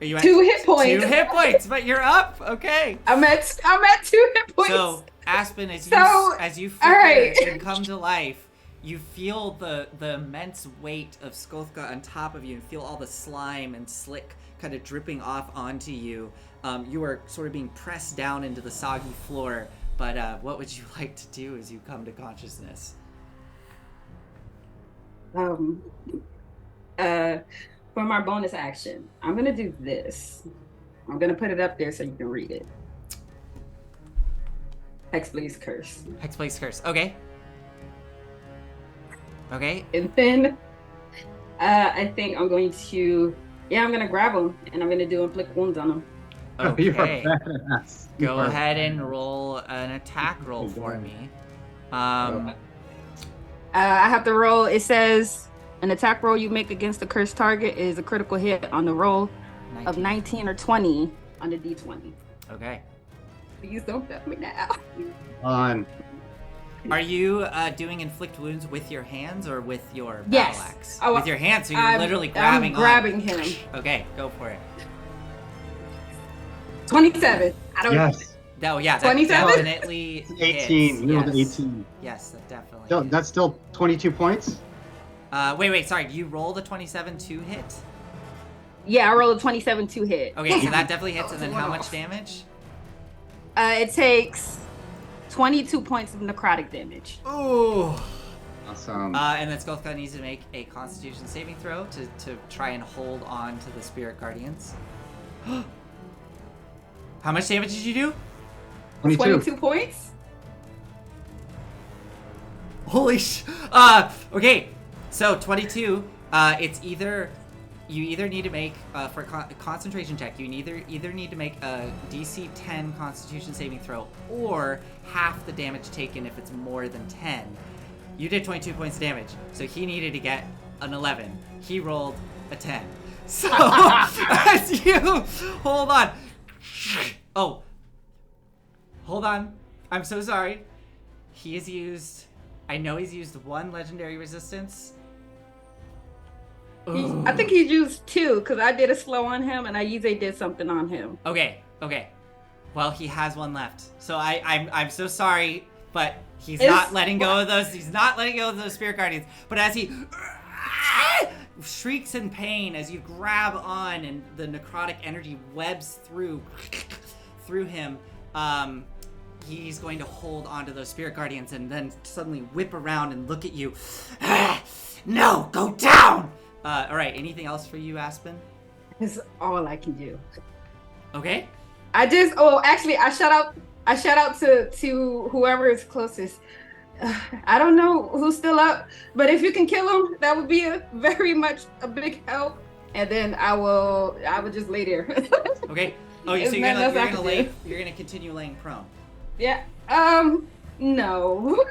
Are you at 2 hit points. 2 hit points, but you're up. Okay. I'm at 2 hit points. So Aspen, as you all right. flicker and come to life, you feel the immense weight of Skolthka on top of you, and feel all the slime and slick kind of dripping off onto you. You are sort of being pressed down into the soggy floor. But what would you like to do as you come to consciousness? For my bonus action, I'm gonna do this. I'm gonna put it up there so you can read it. Hexblade's Curse. Hexblade's Curse. Okay. Okay. And then I think I'm going to, I'm gonna grab him and I'm gonna do inflict wounds on him. You are Okay. badass. You Go are- ahead and roll an attack roll for me. I have to roll. It says an attack roll you make against the cursed target is a critical hit on the roll of 19 or 20 on the d20. Okay. Please don't death me now. on. Are you doing inflict wounds with your hands or with your Yes. battle axe? Oh, with your hands, so you're literally I'm grabbing grabbing him. Okay, go for it. 27. I don't. Yes. Oh yeah, that 27? definitely 18. hits. You rolled Yes. 18. Yes, that definitely So hits. that's still 22 points. Wait, sorry. You rolled a 27 to hit? Yeah, I rolled a 27 to hit. Okay, so that definitely hits, and then how much damage? It takes 22 points of necrotic damage. Ooh. Awesome. And then Skulthka needs to make a Constitution saving throw to try and hold on to the Spirit Guardians. How much damage did you do? 22 points? Holy okay. So 22, it's either you either need to make for a concentration check, you either need to make a DC 10 Constitution saving throw or half the damage taken if it's more than 10. You did 22 points of damage, so he needed to get an 11. He rolled a 10. So as you hold on. Oh. Hold on. I'm so sorry. He has used, I know he's used 1 legendary resistance. I think he used 2 because I did a slow on him and I usually did something on him. Okay. Well, he has 1 left. So I'm so sorry, but he's It's not letting go of those. He's not letting go of those Spirit Guardians. But as he shrieks in pain as you grab on, and the necrotic energy webs through him. He's going to hold onto those spirit guardians and then suddenly whip around and look at you. No, go down! All right, anything else for you, Aspen? That's all I can do. Okay. I shout out to whoever is closest. I don't know who's still up, but if you can kill him, that would be a big help. And then I will just lay there. Okay. Oh, so you're gonna continue laying prone. Yeah. No.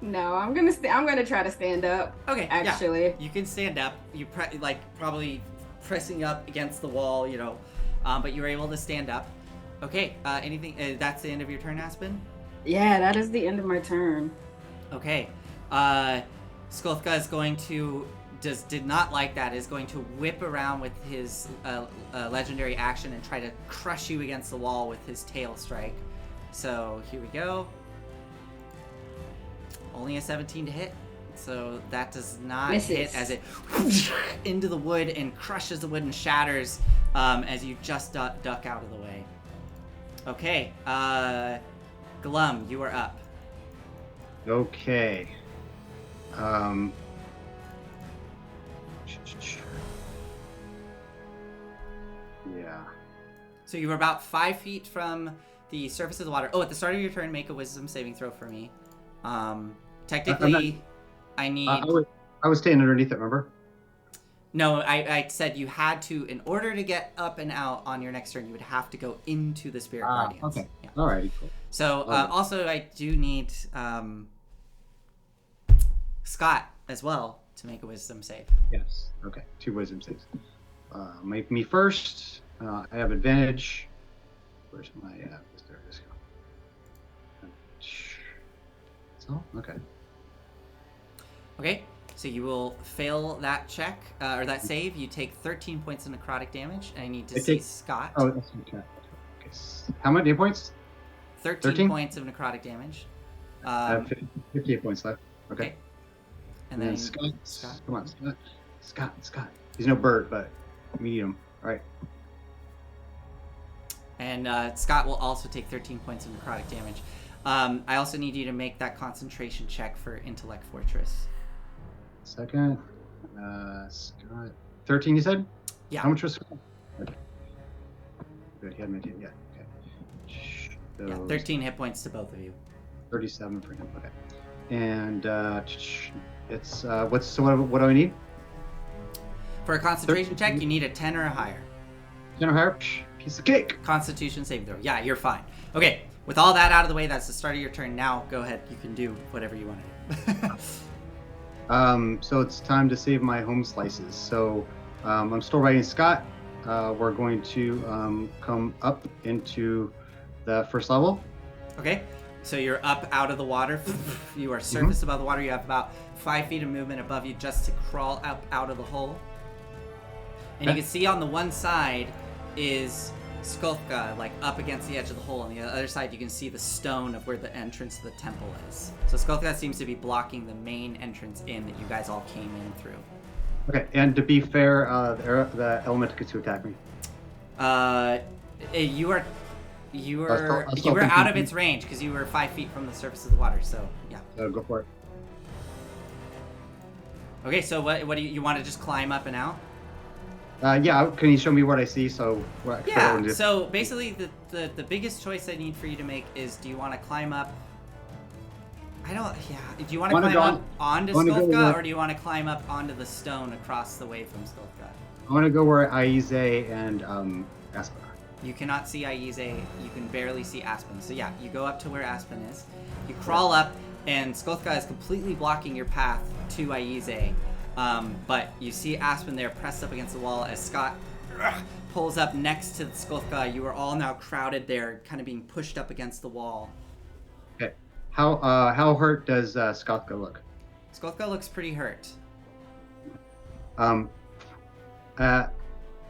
No, I'm gonna try to stand up. Okay. Actually. Yeah. You can stand up. You probably pressing up against the wall, but you were able to stand up. Okay. Anything? That's the end of your turn, Aspen? Yeah, that is the end of my turn. Okay. Skolthka is going to did not like that. Is going to whip around with his legendary action and try to crush you against the wall with his tail strike. So here we go. Only a 17 to hit. So that does not hit as it into the wood and crushes the wood and shatters as you just duck out of the way. Okay. Glum, you are up. Okay. Yeah. So you were about 5 feet from the surface of the water. Oh, at the start of your turn, make a wisdom saving throw for me. Technically, I need... I was standing underneath it, remember? No, I said you had to, in order to get up and out on your next turn, you would have to go into the Spirit Guardians. Okay. Yeah. All right. Cool. So, also, I do need Scott as well to make a wisdom save. Yes. Okay. 2 wisdom saves. Make me first. I have advantage. Where's my... there it is. So, okay. Okay, so you will fail that check, or that save. You take 13 points of necrotic damage, and I need to see Scott. Oh, that's okay. Okay. How many points? 13 points of necrotic damage. I have 58 points left. Okay. And then Scott. Come on, Scott. He's no bird, but we need him. All right. And Scott will also take 13 points of necrotic damage. I also need you to make that concentration check for Intellect Fortress. Second. Scott. 13, you said? Yeah. How much was Scott? Okay. Good. He had my yeah. Okay. Yeah, 13 hit points to both of you. 37 for him. Okay. And it's what do I need? For a concentration check, you need a 10 or a higher. 10 or higher? Piece of cake. Constitution saving throw. Yeah, you're fine. Okay, with all that out of the way, that's the start of your turn. Now, go ahead. You can do whatever you want to do. So it's time to save my home slices. So I'm still writing Scott. We're going to come up into the first level. Okay, so you're up out of the water. You are surface above the water. You have about 5 feet of movement above you just to crawl up out of the hole. And you can see on the one side is Skolthka, like up against the edge of the hole. On the other side, you can see the stone of where the entrance to the temple is. So Skolthka seems to be blocking the main entrance in that you guys all came in through. Okay, and to be fair, the element gets to attack me. You were out of its range because you were 5 feet from the surface of the water. So yeah. So go for it. Okay, so what do you want to just climb up and out? Yeah, can you show me what I see? So so basically the biggest choice I need for you to make is, do you want to climb up? Do you want to climb up onto Skolthka, or do you want to climb up onto the stone across the way from Skolthka? I want to go where Aize and Aspen are. You cannot see Aize, you can barely see Aspen. So yeah, you go up to where Aspen is, you crawl up, and Skolthka is completely blocking your path to Aize. But you see Aspen there pressed up against the wall as Scott pulls up next to Skolthka. You are all now crowded there, kind of being pushed up against the wall. Okay. How hurt does Skolthka look? Skolthka looks pretty hurt.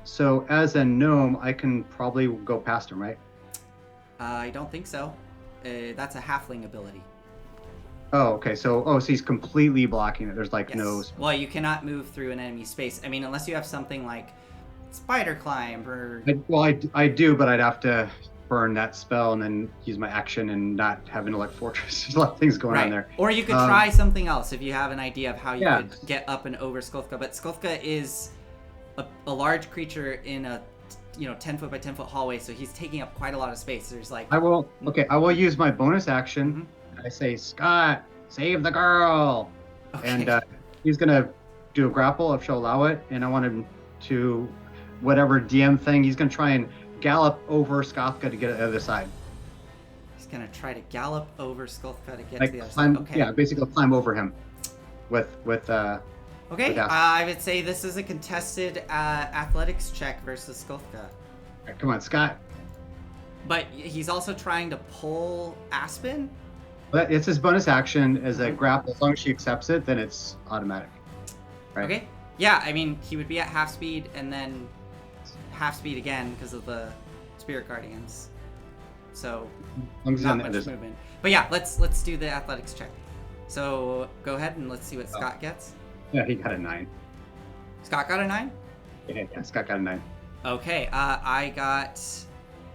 So as a gnome, I can probably go past him, right? I don't think so. That's a halfling ability. Oh, okay. So he's completely blocking it. There's like no. Yes. Well, you cannot move through an enemy space. I mean, unless you have something like spider climb or. I do, but I'd have to burn that spell and then use my action and not have intellect fortress. There's a lot of things going on there. Or you could try something else if you have an idea of how you could get up and over Skolka. But Skolka is a large creature in a 10 foot by 10 foot hallway, so he's taking up quite a lot of space. There's like. I will use my bonus action. I say, Scott, save the girl. Okay. And he's gonna do a grapple if she'll allow it, and I want him to whatever DM thing. He's gonna try and gallop over Skothka to get to the other side. He's gonna try to gallop over Skothka to get to the other side. Okay. Yeah, basically climb over him with Okay, I would say this is a contested athletics check versus Skothka. Right, come on, Scott. But he's also trying to pull Aspen? But it's his bonus action as a grapple. As long as she accepts it, then it's automatic. Right? Okay. Yeah, I mean, he would be at half speed and then half speed again because of the Spirit Guardians. So, not much movement. But yeah, let's do the athletics check. So, go ahead and let's see what Scott gets. Yeah, he got a 9. Scott got a 9? Yeah, Scott got a 9. Okay, I got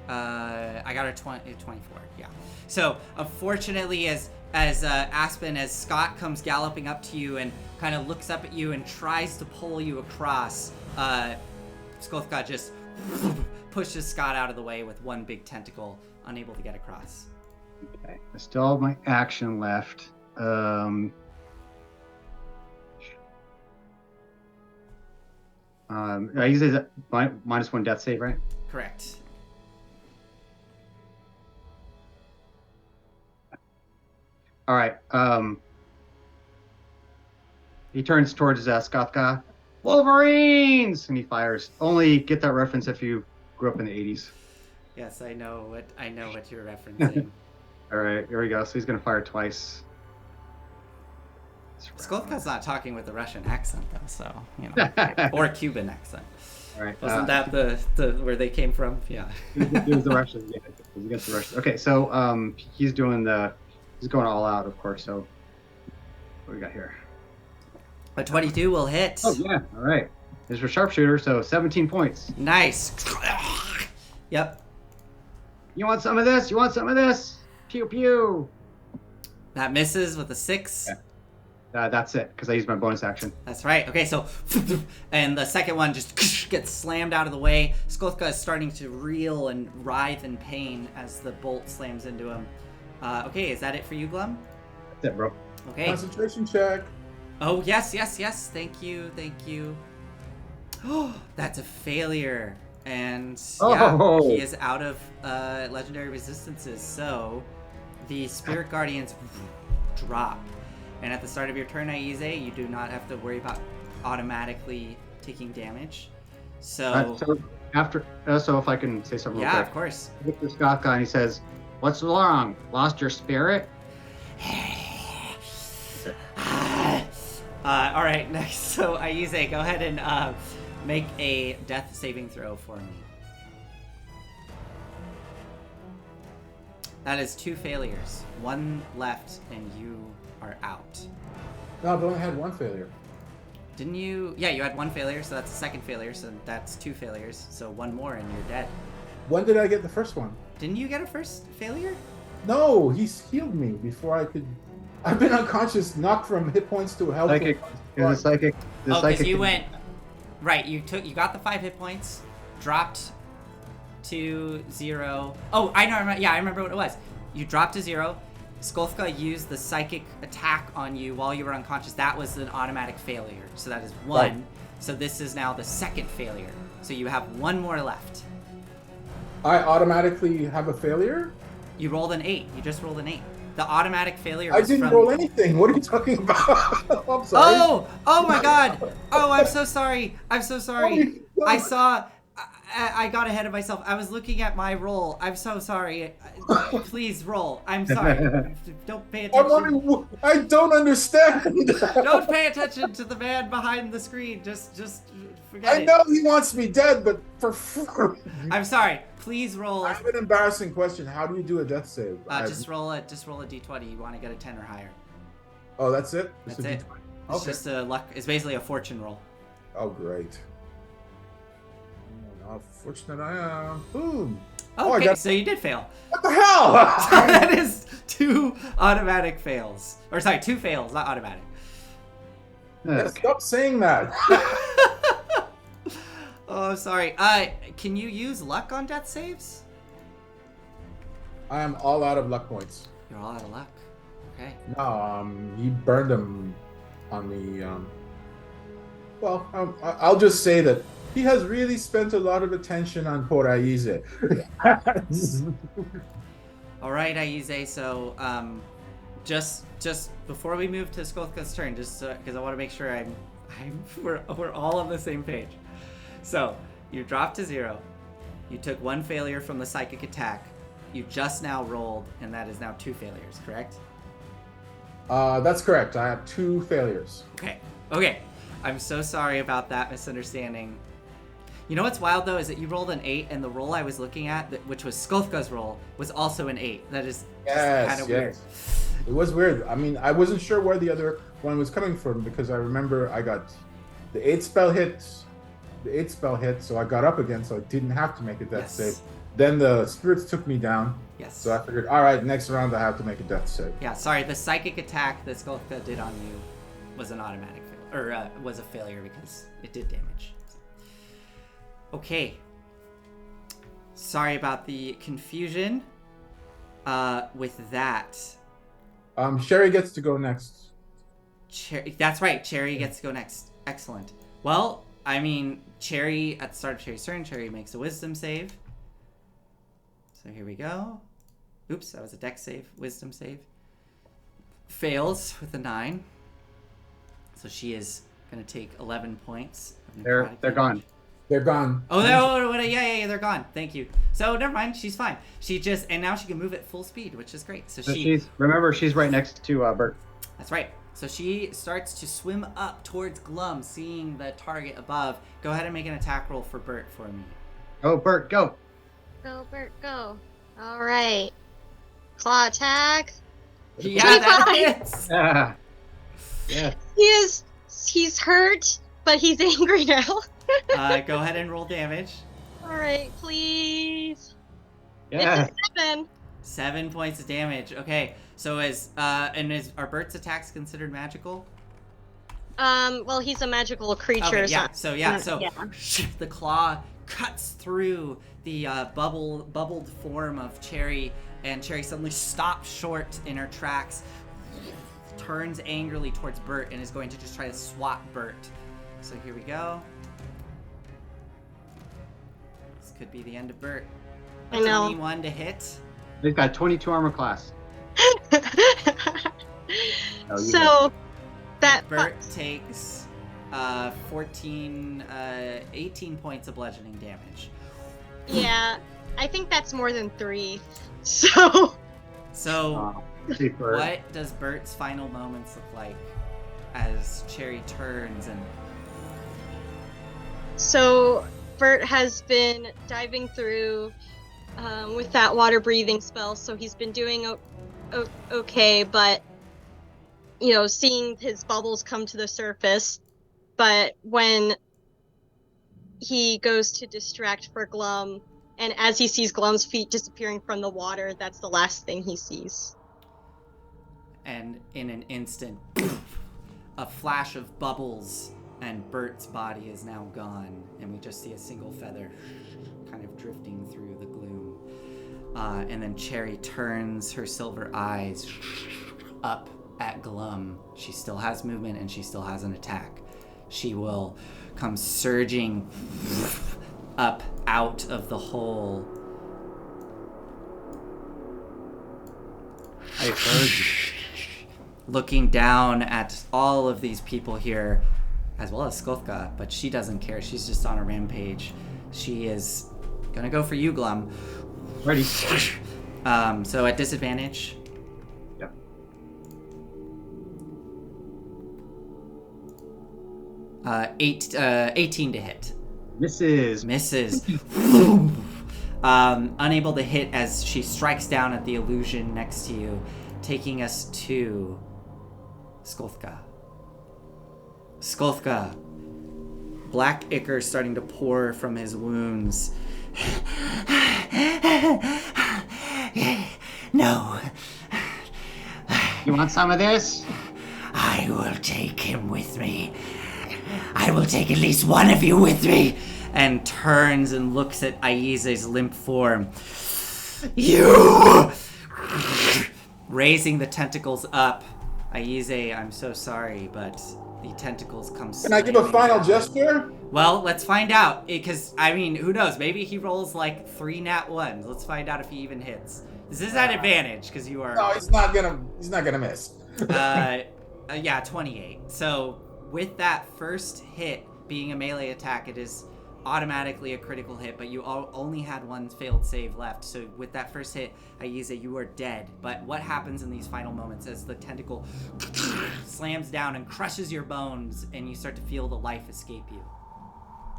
a 24. Yeah. So unfortunately, as Aspen, as Scott comes galloping up to you and kind of looks up at you and tries to pull you across, Skolthka just pushes Scott out of the way with one big tentacle, unable to get across. Okay, I still have my action left. I usually that -1 death save, right? Correct. All right. He turns towards Skothka. Wolverines, and he fires. Only get that reference if you grew up in the 80s. Yes, I know what you're referencing. All right, here we go. So he's gonna fire twice. Skolthka's not talking with a Russian accent though, so or Cuban accent. All right. Wasn't that the where they came from? Yeah. It was the Russians. Yeah, it was against the Russians. Okay, so he's going all out, of course. So what do we got here? A 22 will hit. Oh yeah. All right. This is a sharpshooter, so 17 points. Nice. Yep. You want some of this? You want some of this? Pew pew. That misses with a 6. Yeah. That's it, because I used my bonus action. That's right. Okay, so and the second one just gets slammed out of the way. Skolthka is starting to reel and writhe in pain as the bolt slams into him. Okay, is that it for you, Glum? That's it, bro. Okay. Concentration check. Oh, yes. Thank you. Oh, that's a failure. And he is out of legendary resistances. So the Spirit Guardians drop. And at the start of your turn, Aize, you do not have to worry about automatically taking damage. So so if I can say something real quick. Yeah, of course. Look at the Scott guy and he says, "What's wrong? Lost your spirit?" All right, next. So Aize, go ahead and make a death saving throw for me. That is 2 failures. 1 left, and you are out. No, I've only had 1 failure. Didn't you? Yeah, you had 1 failure, so that's the 2nd failure, so that's 2 failures. So 1 more, and you're dead. When did I get the first one? Didn't you get a first failure? No, he's healed me before I could. I've been unconscious, knocked from hit points to health. Psychic. The psychic. Because you went. Right, you got the 5 hit points, dropped to 0. Oh, I know. I remember what it was. You dropped to 0. Skolthka used the psychic attack on you while you were unconscious. That was an automatic failure. So that is 1. Right. So this is now the 2nd failure. So you have 1 more left. I automatically have a failure? You rolled an 8. You just rolled an 8. The automatic failure I was didn't roll anything. What are you talking about? I'm sorry. Oh my god. Oh, I'm so sorry. I got ahead of myself. I was looking at my roll. I'm so sorry. Please roll. I'm sorry. Don't pay attention. I don't understand. Don't pay attention to the man behind the screen. Just forget it. I know he wants me dead, but for I'm sorry. Please roll. I have an embarrassing question. How do you do a death save? Just roll a d20. You want to get a 10 or higher. Oh, that's it? That's Just a it. D20. It's Okay. just a luck. It's basically a fortune roll. Oh, great. Oh, how fortunate I am. Boom. Oh, I okay, got... so you did fail. What the hell? That is 2 automatic fails. Or sorry, 2 fails, not automatic. Yeah, Okay. stop saying that. Oh, sorry. Can you use luck on death saves? I am all out of luck points. You're all out of luck. Okay. No, he burned them on me. Well, I'll just say that he has really spent a lot of attention on Por Aize. All right, Aize. So, just before we move to Skolka's turn, just because I want to make sure we're all on the same page. So, you dropped to 0. You took 1 failure from the psychic attack. You just now rolled, and that is now 2 failures, correct? That's correct. I have 2 failures. Okay. I'm so sorry about that misunderstanding. You know what's wild, though, is that you rolled an 8, and the roll I was looking at, which was Skolka's roll, was also an 8. That is kind of weird. It was weird. I mean, I wasn't sure where the other one was coming from because I remember I got the 8 spell hit, so I got up again, so I didn't have to make a death save. Then the spirits took me down. Yes. So I figured, all right, next round I have to make a death save. Yeah, sorry. The psychic attack that Skolka did on you was an automatic failure, or was a failure because it did damage. Okay. Sorry about the confusion. With that, Sherry gets to go next. That's right. Cherry gets to go next. Excellent. Well, I mean, Cherry at the start of Cherry's turn, Cherry makes a Wisdom save. So here we go. Oops, that was a Dex save. Wisdom save. Fails with a 9. So she is going to take 11 points. They're gone. They're gone. Oh, yeah, they're gone. Thank you. So never mind, she's fine. And now she can move at full speed, which is great. So she's right next to Bert. That's right. So she starts to swim up towards Glum, seeing the target above. Go ahead and make an attack roll for Bert for me. Oh, Bert, go. Go, Bert, go. All right. Claw attack. Yeah, that 25. hits. Yeah. He's hurt, but he's angry now. Go ahead and roll damage. All right, please. Yeah. It's a 7. 7 points of damage. Okay. So are Bert's attacks considered magical? Well, he's a magical creature. Okay, yeah. So yeah. The claw cuts through the bubbled form of Cherry, and Cherry suddenly stops short in her tracks, turns angrily towards Bert, and is going to just try to swat Bert. So here we go. This could be the end of Bert. I know. 21 to hit. They've got 22 armor class. So that Bert takes 18 points of bludgeoning damage. Yeah, I think that's more than 3. So what does Bert's final moments look like as Cherry turns and... So Bert has been diving through with that water breathing spell, so he's been doing okay, but seeing his bubbles come to the surface. But when he goes to distract for Glum, and as he sees Glum's feet disappearing from the water, that's the last thing he sees. And in an instant, a flash of bubbles, and Bert's body is now gone, and we just see a single feather kind of drifting through the gloom. And then Cherry turns her silver eyes up at Glum. She still has movement, and she still has an attack. She will come surging up out of the hole. I heard you. Looking down at all of these people here, as well as Skolka, but she doesn't care. She's just on a rampage. She is gonna go for you, Glum. Ready. So at disadvantage. Yep. Uh, 18 to hit. Misses. Unable to hit as she strikes down at the illusion next to you, taking us to Skolthka. Skolthka. Black ichor starting to pour from his wounds. No. You want some of this? I will take him with me. I will take at least one of you with me. And turns and looks at Aize's limp form. You! Raising the tentacles up. Aize, I'm so sorry, but the tentacles come Can I give a final down. gesture? Well, let's find out. Because, I mean, who knows? Maybe he rolls like 3 nat 1s. Let's find out if he even hits. This is at advantage, because you are... No, he's not gonna miss. Yeah, 28. So, with that first hit being a melee attack, it is automatically a critical hit, but you only had one failed save left. So with that first hit, Aize, you are dead. But what happens in these final moments as the tentacle slams down and crushes your bones and you start to feel the life escape you?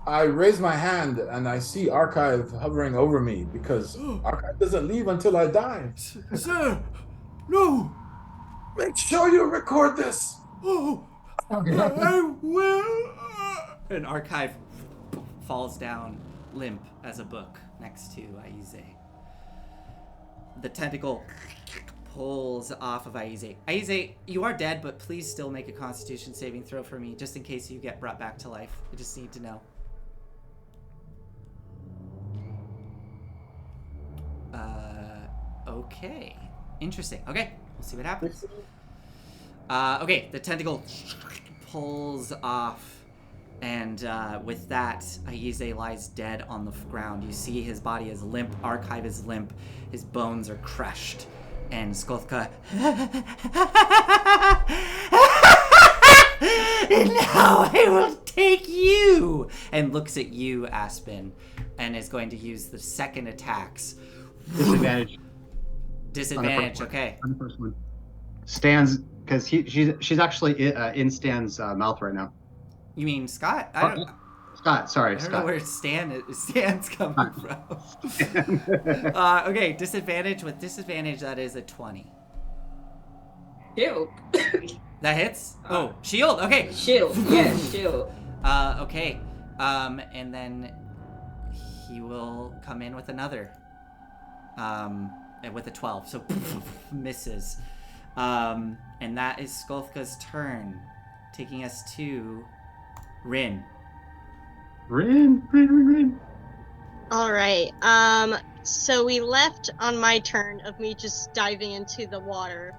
I raise my hand and I see Archive hovering over me because Archive doesn't leave until I die. Sir, no. Make sure you record this. Oh, I will. And Archive falls down limp as a book next to Aize. The tentacle pulls off of Aize. Aize, you are dead, but please still make a Constitution saving throw for me, just in case you get brought back to life. I just need to know. Okay. Interesting. Okay, we'll see what happens. Okay, the tentacle pulls off, and with that, Aize lies dead on the ground. You see his body is limp, Archive is limp, his bones are crushed, and Skolthka... And now I will take you! And looks at you, Aspen, and is going to use the second attacks. Disadvantage. Disadvantage, okay. On the first one. Stan's, because she's actually in Stan's mouth right now. You mean Scott? I don't Scott. know where Stan's coming from. Okay, disadvantage. With disadvantage, that is a 20. Shield. That hits? Oh, shield. Okay. Shield. Yeah, shield. Okay. And then he will come in with another. With a 12. So misses. And that is Skolthka's turn, taking us to Rin. Rin. All right. So we left on my turn of me just diving into the water.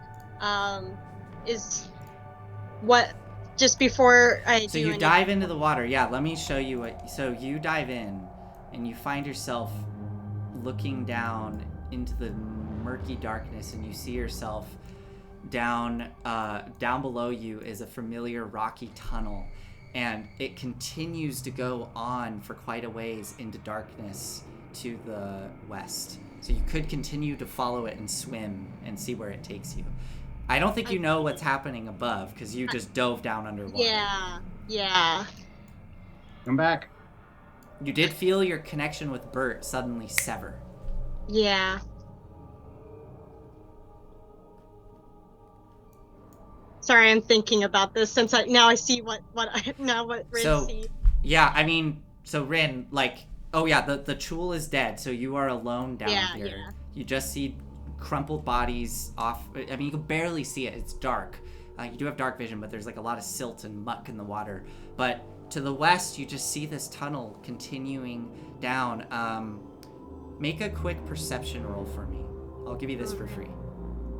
Is what just before I So do you dive into the water. Yeah, let me show you what. So you dive in, and you find yourself looking down into the murky darkness, and you see yourself down below you is a familiar rocky tunnel, and it continues to go on for quite a ways into darkness to the west. So you could continue to follow it and swim and see where it takes you. I don't think you know what's happening above because you just dove down underwater. Yeah. Come back. You did feel your connection with Bert suddenly sever. Yeah. Sorry, I'm thinking about this since I see what Rin sees. Yeah, I mean, so Rin, the Chul is dead, so you are alone down here. Yeah. You just see crumpled bodies off. I mean, you can barely see it. It's dark. You do have dark vision, but there's a lot of silt and muck in the water. But to the west, you just see this tunnel continuing down. Make a quick perception roll for me. I'll give you this for free.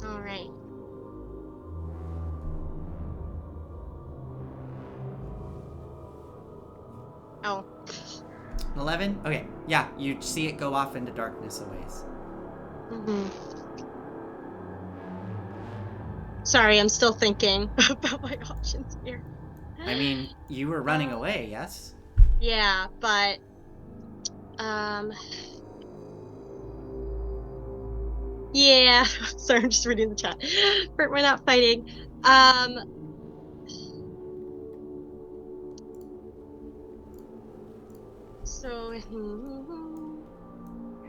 All right. Oh. 11? Okay. Yeah, you see it go off into darkness a ways. Mm-hmm. Sorry, I'm still thinking about my options here. I mean, you were running away, yes? Yeah, but yeah. Sorry, I'm just reading the chat. Bert, we're not fighting. So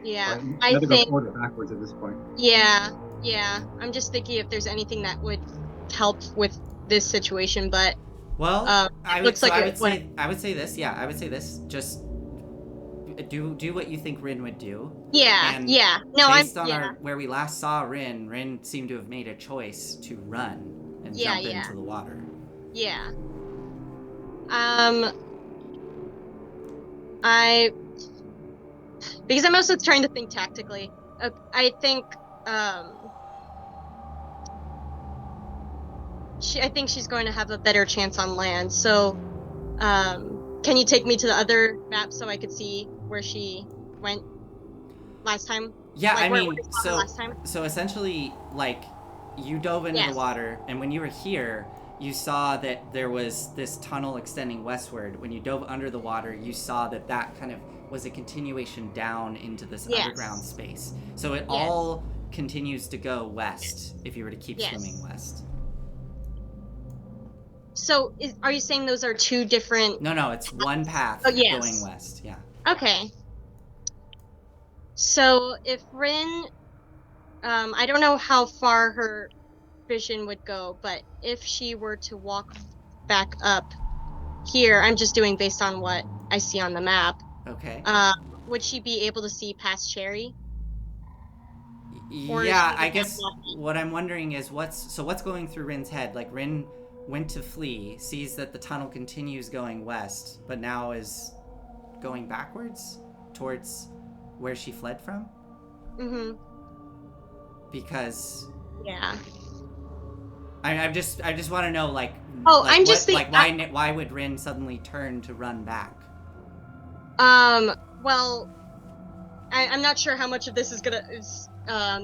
yeah, I think go forward or backwards at this point. Yeah. I'm just thinking if there's anything that would help with this situation, but Well, I it would looks so like I it would went. say I would say this. Yeah, I would say this. Just do what you think Rin would do. Yeah, And yeah. No, I'm. based on Yeah, where we last saw Rin seemed to have made a choice to run and Yeah, jump yeah. into the water. yeah. I because I'm also trying to think tactically. I think I think she's going to have a better chance on land. So, can you take me to the other map so I could see where she went last time? Yeah, Like I where mean, we saw her last time? so essentially, like, you dove into the Yes. water, and when you were here, you saw that there was this tunnel extending westward. When you dove under the water, you saw that kind of was a continuation down into this Yes. underground space. So it Yes. all continues to go west if you were to keep Yes. swimming west. So, are you saying those are two different? No, it's one path Oh, yes. going west. Yeah. Okay. So if Rin, I don't know how far her vision would go, but if she were to walk back up here, I'm just doing based on what I see on the map. Okay. Would she be able to see past Cherry? Or Yeah, she I just guess not lucky? what I'm wondering is what's going through Rin's head. Like Rin went to flee, sees that the tunnel continues going west, but now is going backwards towards where she fled from. Mm-hmm. Because Yeah. I just want to know like. Oh, like I'm just what, thinking. like why would Rin suddenly turn to run back? Well, I'm not sure how much of this is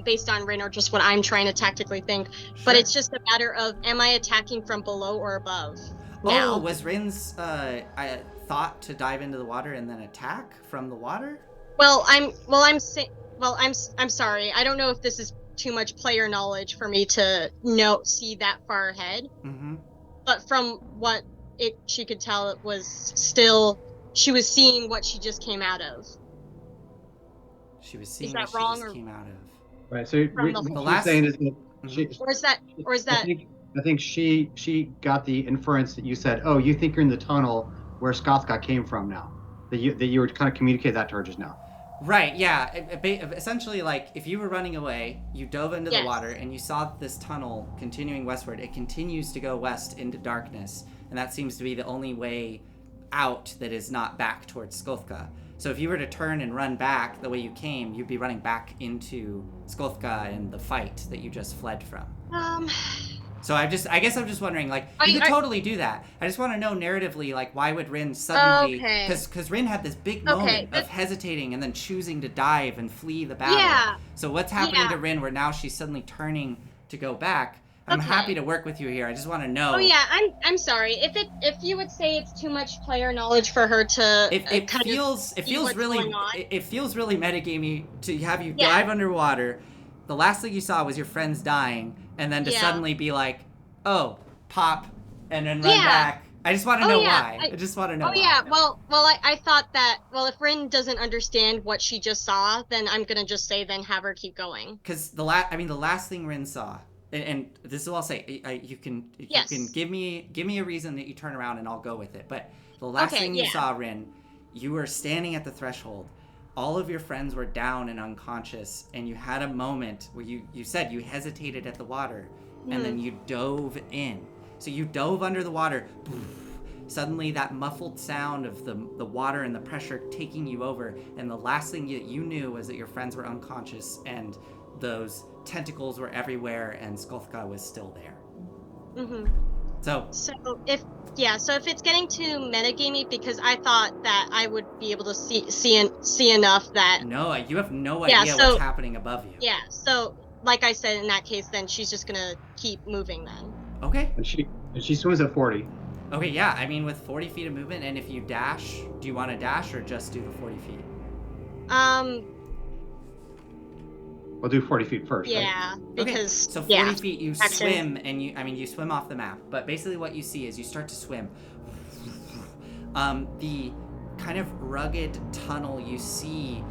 based on Rin or just what I'm trying to tactically think, but Sure. it's just a matter of am I attacking from below or above now? Oh, was Rin's thought to dive into the water and then attack from the water? I'm sorry. I don't know if this is too much player knowledge for me to see that far ahead. Mm-hmm. But from what she could tell, it was she was seeing what she just came out of. She was seeing Is that what she wrong just or came out of. Right. So From the what whole- she's saying is that she, or is that I think she got the inference that you said, oh, you think you're in the tunnel where Skothka came from now. That you were kind of communicating that to her just now. Right, yeah. Essentially, like, if you were running away, you dove into the Yes. water, and you saw this tunnel continuing westward. It continues to go west into darkness, and that seems to be the only way out that is not back towards Skolthka. So if you were to turn and run back the way you came, you'd be running back into Skolthka and the fight that you just fled from. So I guess I'm just wondering, like, you could totally do that. I just want to know narratively, like, why would Rin suddenly, Okay. because Rin had this big Okay, moment but- of hesitating and then choosing to dive and flee the battle. Yeah. So what's happening Yeah. to Rin where now she's suddenly turning to go back? I'm Okay. happy to work with you here. I just want to know. Oh yeah, I'm sorry. If you would say it's too much player knowledge for her to It kind feels see what's really going on. it feels really metagamey to have you Yeah. dive underwater. The last thing you saw was your friends dying, and then to Yeah. suddenly be like, oh, pop, and then run Yeah. back. I just want to Oh, know yeah. why. I just want to know. Oh why. yeah, well, I thought that if Rin doesn't understand what she just saw, then I'm gonna just say then have her keep going. Because the last thing Rin saw, and this is what I'll say. You can give me a reason that you turn around and I'll go with it. But the last thing you saw, Rin, you were standing at the threshold. All of your friends were down and unconscious, and you had a moment where you said you hesitated at the water, and then you dove in. So you dove under the water. Suddenly, that muffled sound of the water and the pressure taking you over, and the last thing you knew was that your friends were unconscious, and those tentacles were everywhere, and Skolthka was still there. Mm-hmm. So if it's getting too metagamey, because I thought that I would be able to see enough that no, you have no idea what's happening above you. Yeah, so like I said, in that case, then she's just gonna keep moving then. Okay. And she swims at 40. Okay, yeah. I mean, with 40 feet of movement, and if you dash, do you want to dash or just do the 40 feet? We'll do 40 feet first. Yeah, Right? because So 40 yeah. feet, you swim, and you swim off the map. But basically, what you see is you start to swim. The kind of rugged tunnel you see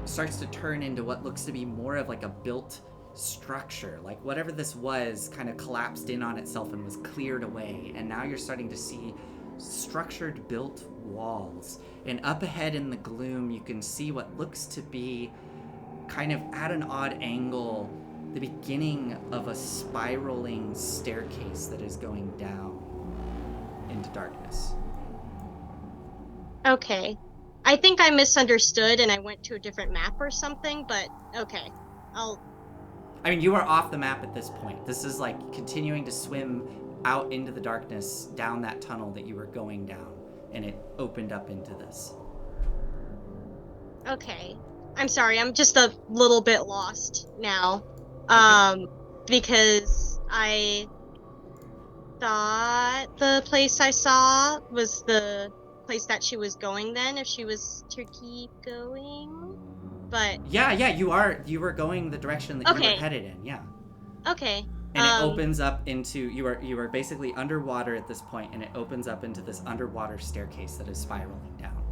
starts to turn into what looks to be more of like a built structure, like whatever this was kind of collapsed in on itself and was cleared away, and now you're starting to see structured built walls. And up ahead in the gloom you can see what looks to be, kind of at an odd angle, the beginning of a spiraling staircase that is going down into darkness. Okay. I think I misunderstood and I went to a different map or something, but okay. I mean, you are off the map at this point. This is like continuing to swim out into the darkness down that tunnel that you were going down, and it opened up into this. Okay. I'm sorry, I'm just a little bit lost now. Okay. Because I thought the place I saw was the place that she was going then, if she was to keep going. But Yeah, you were going the direction that you were headed in, yeah. Okay. And it opens up into, you are basically underwater at this point, and it opens up into this underwater staircase that is spiraling down.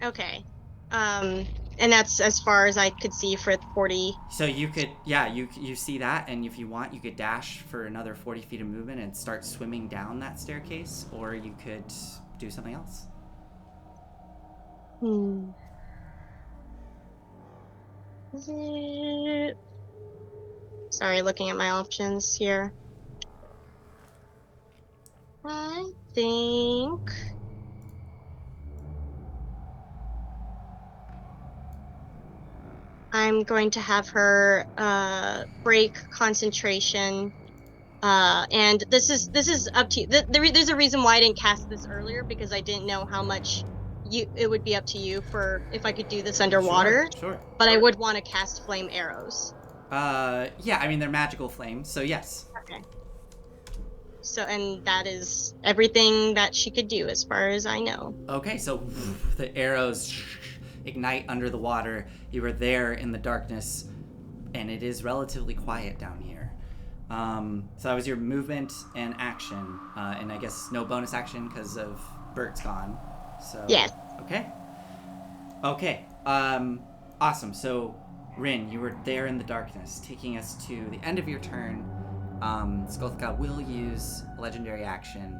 Okay. And that's as far as I could see for 40. So you could, you see that, and if you want, you could dash for another 40 feet of movement and start swimming down that staircase, or you could do something else. Sorry, looking at my options here. I think I'm going to have her break concentration. And this is up to you. There's a reason why I didn't cast this earlier, because I didn't know how much it would be up to you for if I could do this underwater. Sure. But I would want to cast flame arrows. Yeah, I mean, they're magical flames, so yes. Okay. So, and that is everything that she could do as far as I know. Okay, so the arrows ignite under the water. You are there in the darkness, and it is relatively quiet down here. So that was your movement and action, and I guess no bonus action because of Bert's gone. So yes. Okay. Awesome. So, Rin, you were there in the darkness, taking us to the end of your turn. Skolthka will use a legendary action,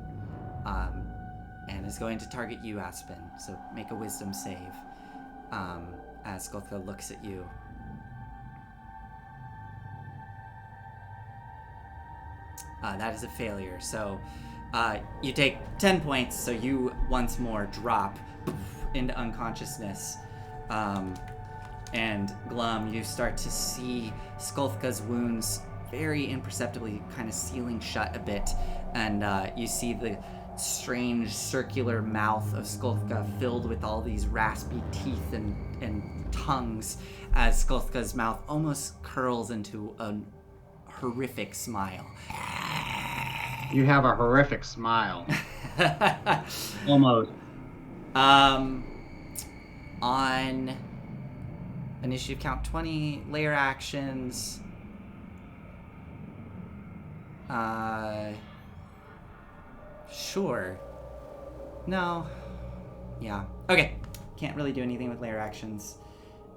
and is going to target you, Aspen. So make a wisdom save, as Skolthka looks at you. That is a failure. So you take 10 points, so you once more drop into unconsciousness. And Glum, you start to see Skolthka's wounds very imperceptibly kind of sealing shut a bit, and you see the strange circular mouth of Skolthka filled with all these raspy teeth and tongues, as Skolthka's mouth almost curls into a horrific smile. You have a horrific smile. Almost. On initiative count 20, layer actions. Sure. No. Yeah. Okay. Can't really do anything with layer actions.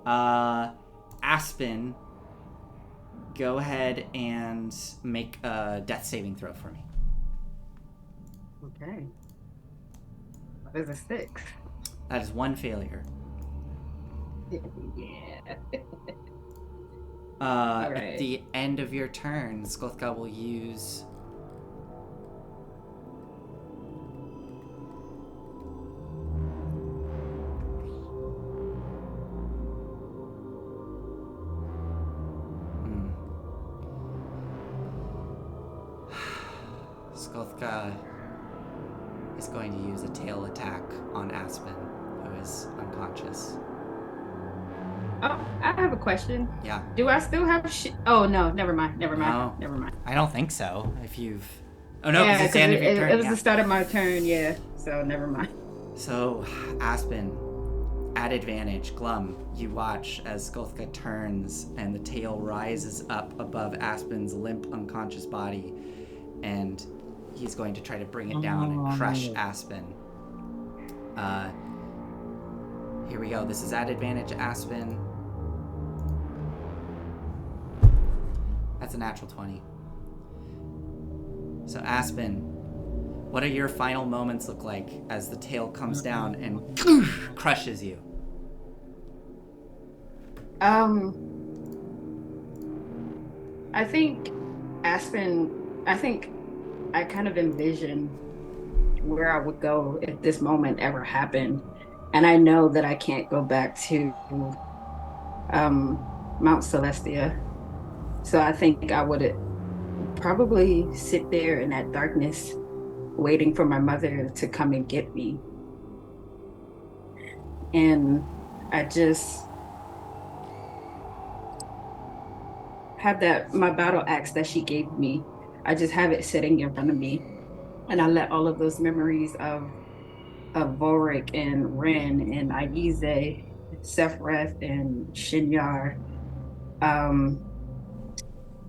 Aspen, go ahead and make a death saving throw for me. Okay. There's a 6. That is one failure. Yeah. At right. the end of your turn, Skolthka will use... Skolthka is going to use a tail attack on Aspen, who is unconscious. Oh, I have a question. Yeah. Do I still have Oh, no, never mind. No. Never mind. I don't think so. If you've... Oh, no, because Yeah, it's the end of your turn. it was yeah. the start of my turn, yeah. So, never mind. So, Aspen, at advantage, Glum, you watch as Skolthka turns and the tail rises up above Aspen's limp, unconscious body, and he's going to try to bring it down and crush Aspen. Here we go. This is at advantage, Aspen. That's a natural 20. So Aspen, what do your final moments look like as the tail comes down and crushes you? I think I kind of envision where I would go if this moment ever happened. And I know that I can't go back to Mount Celestia. So I think I would probably sit there in that darkness, waiting for my mother to come and get me. And I just have my battle axe that she gave me. I just have it sitting in front of me. And I let all of those memories of Vorik and Ren and Aize, Sephrith and Shinyar,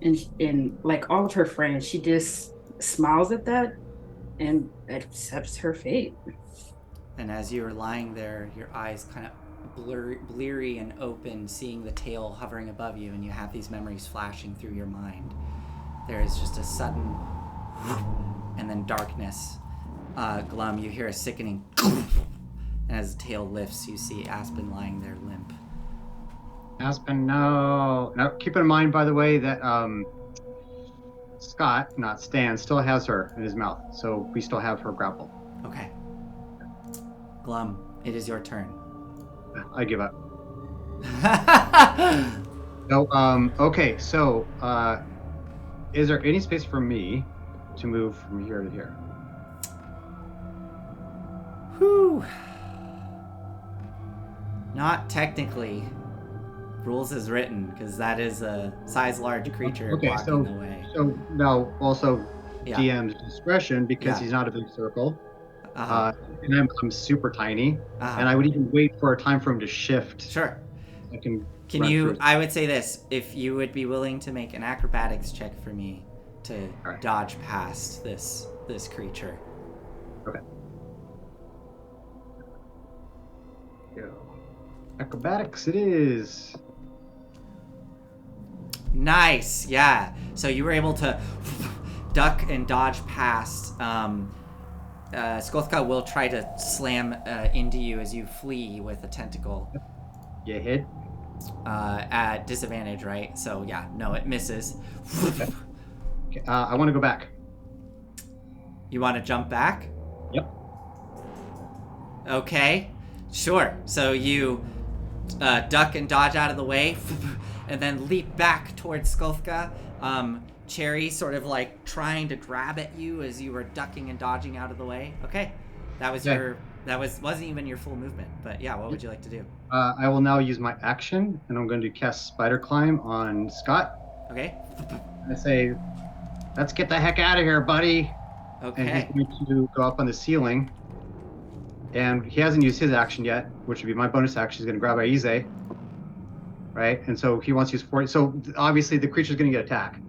and like all of her friends, she just smiles at that and accepts her fate. And as you're lying there, your eyes kind of bleary and open, seeing the tail hovering above you, and you have these memories flashing through your mind. There is just a sudden and then darkness. Glum, you hear a sickening and as the tail lifts, you see Aspen lying there limp. Aspen, no. Now, keep in mind, by the way, that Scott, not Stan, still has her in his mouth, so we still have her grapple. Okay. Glum, it is your turn. I give up. No, okay, so, is there any space for me to move from here to here? Whew. Not technically. Rules as written, because that is a size large creature blocking the way. So now also Yeah. DM's discretion, because he's not a big circle. And I'm super tiny, and I would even wait for a time for him to shift. Sure. Can you? I would say this: if you would be willing to make an acrobatics check for me to dodge past this creature. Okay. Go. Acrobatics, it is. Nice, yeah. So you were able to duck and dodge past. Skolthka will try to slam into you as you flee with a tentacle. You hit? At disadvantage, right? So yeah, no, it misses. Okay. I want to go back. You want to jump back? Yep. Okay, sure. So you duck and dodge out of the way, and then leap back towards Skolthka. Cherry sort of like trying to grab at you as you were ducking and dodging out of the way. Okay, that was wasn't even your full movement, but yeah, what would you like to do? I will now use my action, and I'm going to cast Spider Climb on Scott. Okay. I say, let's get the heck out of here, buddy. Okay. And he's going to go up on the ceiling, and he hasn't used his action yet, which would be my bonus action. He's going to grab Aize, right? And so he wants to use 40. So obviously the creature's going to get attacked.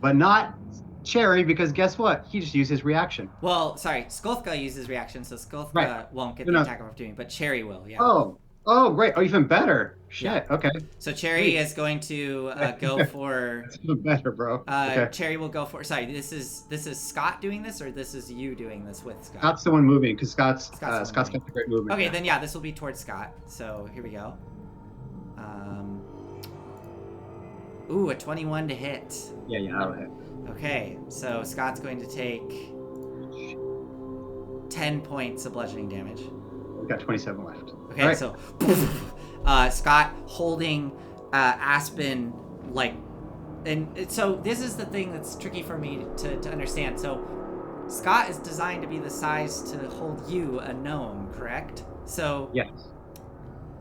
But not Cherry, because guess what? He just used his reaction. Well, sorry, Skolthka uses reaction, so Skolthka won't get the attack of opportunity, but Cherry will, yeah. Oh, great. Oh, even better. Shit, okay. So Cherry is going to go for... That's even better, bro. Okay. Cherry will go for... Sorry, this is Scott doing this, or this is you doing this with Scott? Scott's the one moving, because Scott's got the great movement. Okay, then yeah, this will be towards Scott. So here we go. Ooh, a 21 to hit. Yeah, that'll hit. Okay, so Scott's going to take 10 points of bludgeoning damage. We've got 27 left. Okay, right. So Scott holding Aspen, like, and so this is the thing that's tricky for me to understand. So Scott is designed to be the size to hold you, a gnome, correct? So yes.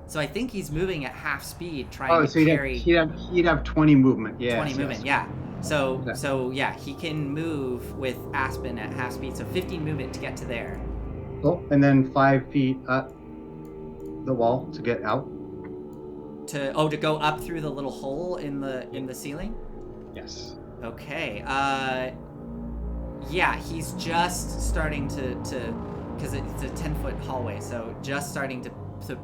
So I think he's moving at half speed, trying to carry. He'd have 20 movement. Yeah. 20 movement. Yeah. So yeah, he can move with Aspen at half speed, so 15 movement to get to there. Cool. And then 5 feet up the wall to get out. To go up through the little hole in the ceiling? Yes. Okay. Yeah, he's just starting to because it's a 10-foot hallway, so just starting to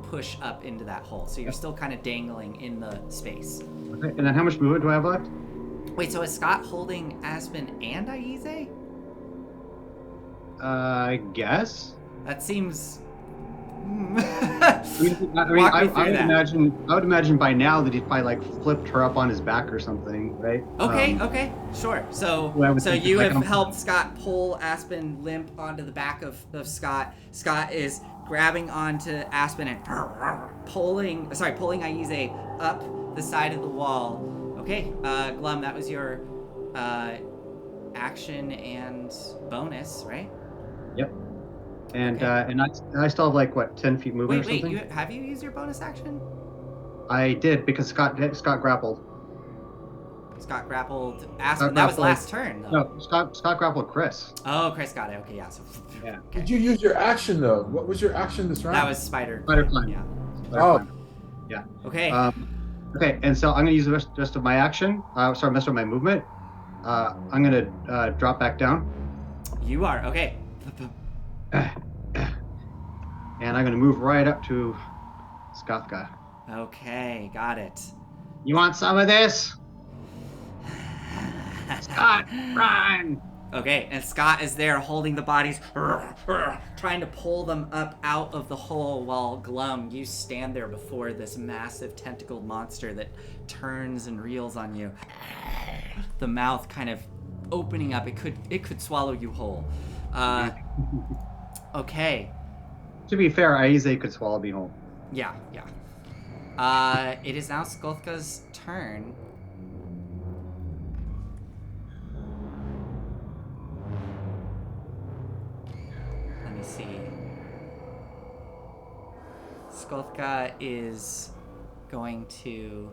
push up into that hole. So you're still kind of dangling in the space. Okay. And then how much movement do I have left? Wait, so is Scott holding Aspen and Aize? I guess. That seems. I Walk me through that. I would imagine by now that he's probably like flipped her up on his back or something, right? Okay, sure. So Well, I would so think you it's like have I'm- helped Scott pull Aspen limp onto the back of Scott. Scott is grabbing onto Aspen and pulling Aize up the side of the wall. Okay, Glum, that was your action and bonus, right? Yep. And Okay. and I still have like what 10 feet movement or Wait, something. have you used your bonus action? I did because Scott grappled. Scott grappled Aspen. That was last turn, though. No, Scott grappled Chris. Oh, Chris got it. Okay, yeah. So Yeah. okay. Did you use your action though? What was your action this round? That was spider. Spider climb. Yeah. Spider Oh. climb. Yeah. Okay. Okay, and so I'm gonna use the rest of my action. Rest of my movement. I'm gonna drop back down, You are okay. and I'm gonna move right up to Skothka. Okay, got it. You want some of this? Scott, run! Okay, and Scott is there holding the bodies, trying to pull them up out of the hole while Glum, you stand there before this massive tentacled monster that turns and reels on you. The mouth kind of opening up. It could swallow you whole. Okay. To be fair, Aize could swallow me whole. Yeah. It is now Skolthka's turn. Let me see. Skolthka is going to...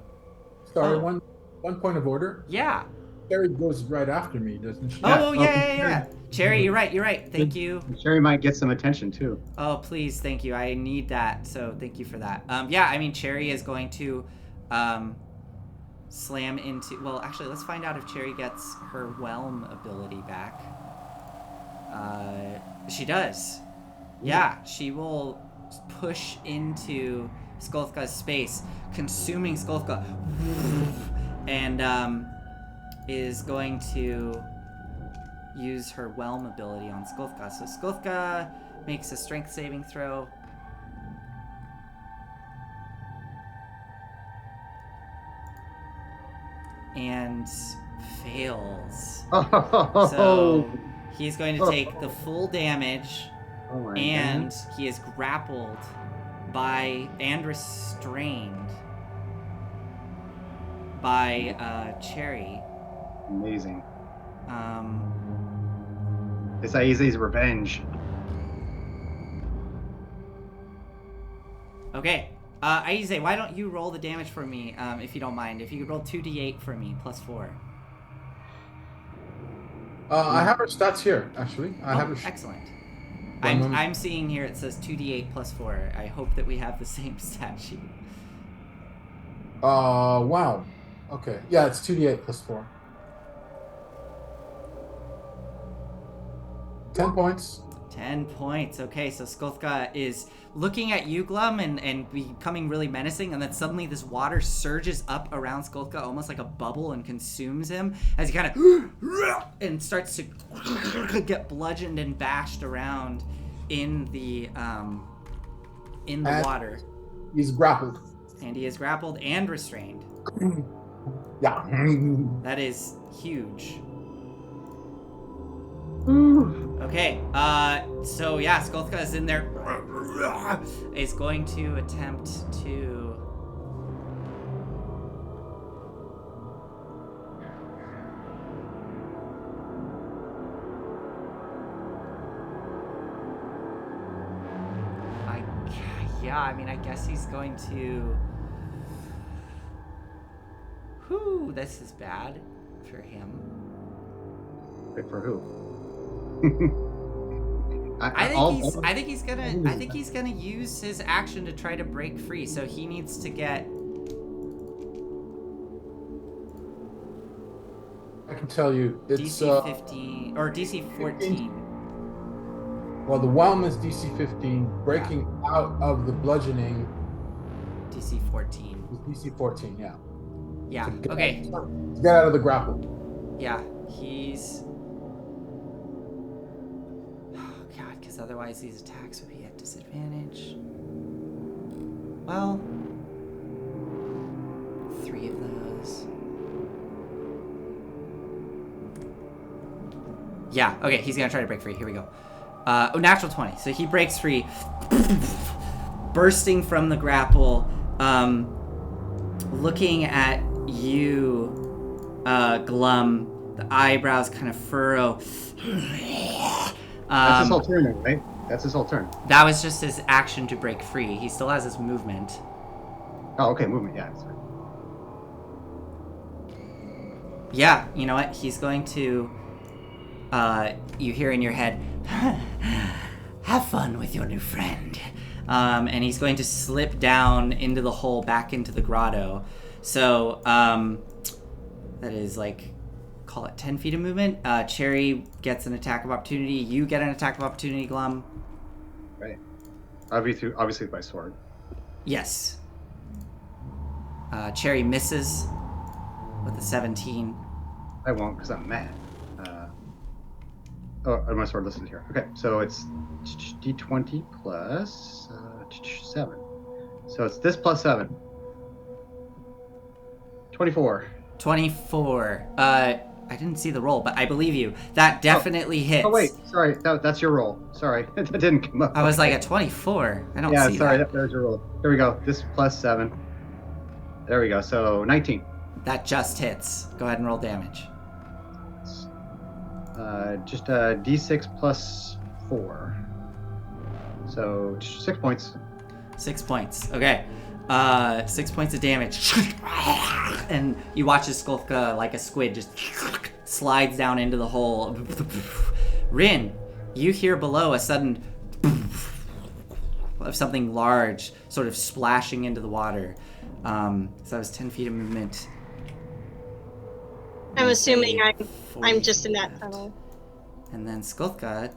Sorry, Oh. one point of order. Yeah. Cherry goes right after me, doesn't she? Oh, yeah. Cherry, you're right. Thank you. Cherry might get some attention too. Oh, please, thank you. I need that, so thank you for that. Yeah, I mean, Cherry is going to slam into... Well, actually, let's find out if Cherry gets her Whelm ability back. She does. Yeah, she will push into Skolthka's space, consuming Skolthka, and is going to use her Whelm ability on Skolthka. So Skolthka makes a strength saving throw. And fails. So he's going to take the full damage, Oh my and goodness. he is grappled by and restrained by Cherry. Amazing. Um, It's Aize's revenge. okay. Aize, why don't you roll the damage for me, if you don't mind? If you could roll 2d8 for me, plus 4. I have her stats here, actually. I have her. Excellent. One moment. I'm seeing here it says 2d8 plus 4. I hope that we have the same stat sheet. Wow. Okay. Yeah, it's 2d8 plus 4. 10 points. 10 points. Okay, so Skolthka is looking at you, Glum, and becoming really menacing, and then suddenly this water surges up around Skolthka almost like a bubble and consumes him as he kind of and starts to get bludgeoned and bashed around in the And water. He's grappled. And he is grappled and restrained. Yeah. That is huge. Okay, so yeah, Skolthka is in there. Is going to attempt to... I guess he's going to... Whew, this is bad for him. Wait, for who? I think he's gonna use his action to try to break free. So he needs to get... I can tell you, it's DC 15 or DC 14. Well, the Whelm is DC 15. Breaking out of the bludgeoning DC 14. is DC 14. Yeah. Yeah. To Okay. get out of the grapple. Yeah. He's. Oh God, because otherwise these attacks would be at disadvantage. Well, 3 of those. Yeah. Okay. He's gonna try to break free. Here we go. Natural 20. So he breaks free, bursting from the grapple, looking at you, Glum. The eyebrows kind of furrow. That's his whole turn, right? That's his whole turn. That was just his action to break free. He still has his movement. Oh, okay, movement. Yeah, that's right. Yeah, you know what? He's going to. You hear in your head, have fun with your new friend. And he's going to slip down into the hole, back into the grotto. So, that is like, call it 10 feet of movement. Cherry gets an attack of opportunity. You get an attack of opportunity, Glum. Right. Obviously by sword. Yes. Cherry misses with a 17. I won't because I'm mad. My sword listed here. Okay, so it's d20 plus 7. So it's this plus 7. 24. 24. I didn't see the roll, but I believe you. That definitely hits. Oh wait, sorry. That's your roll. Sorry, that didn't come up. I was like a 24. I don't see Yeah, sorry. that. There's your roll. Here we go. This plus 7. There we go. So 19. That just hits. Go ahead and roll damage. Just a d6 plus 4. So 6 points. 6 points. Okay. 6 points of damage. And you watch as Skulka, like a squid, just slides down into the hole. Rin, you hear below a sudden of something large sort of splashing into the water. So that was 10 feet of movement. I'm assuming I'm 40 just in that left. tunnel. And then Skulka,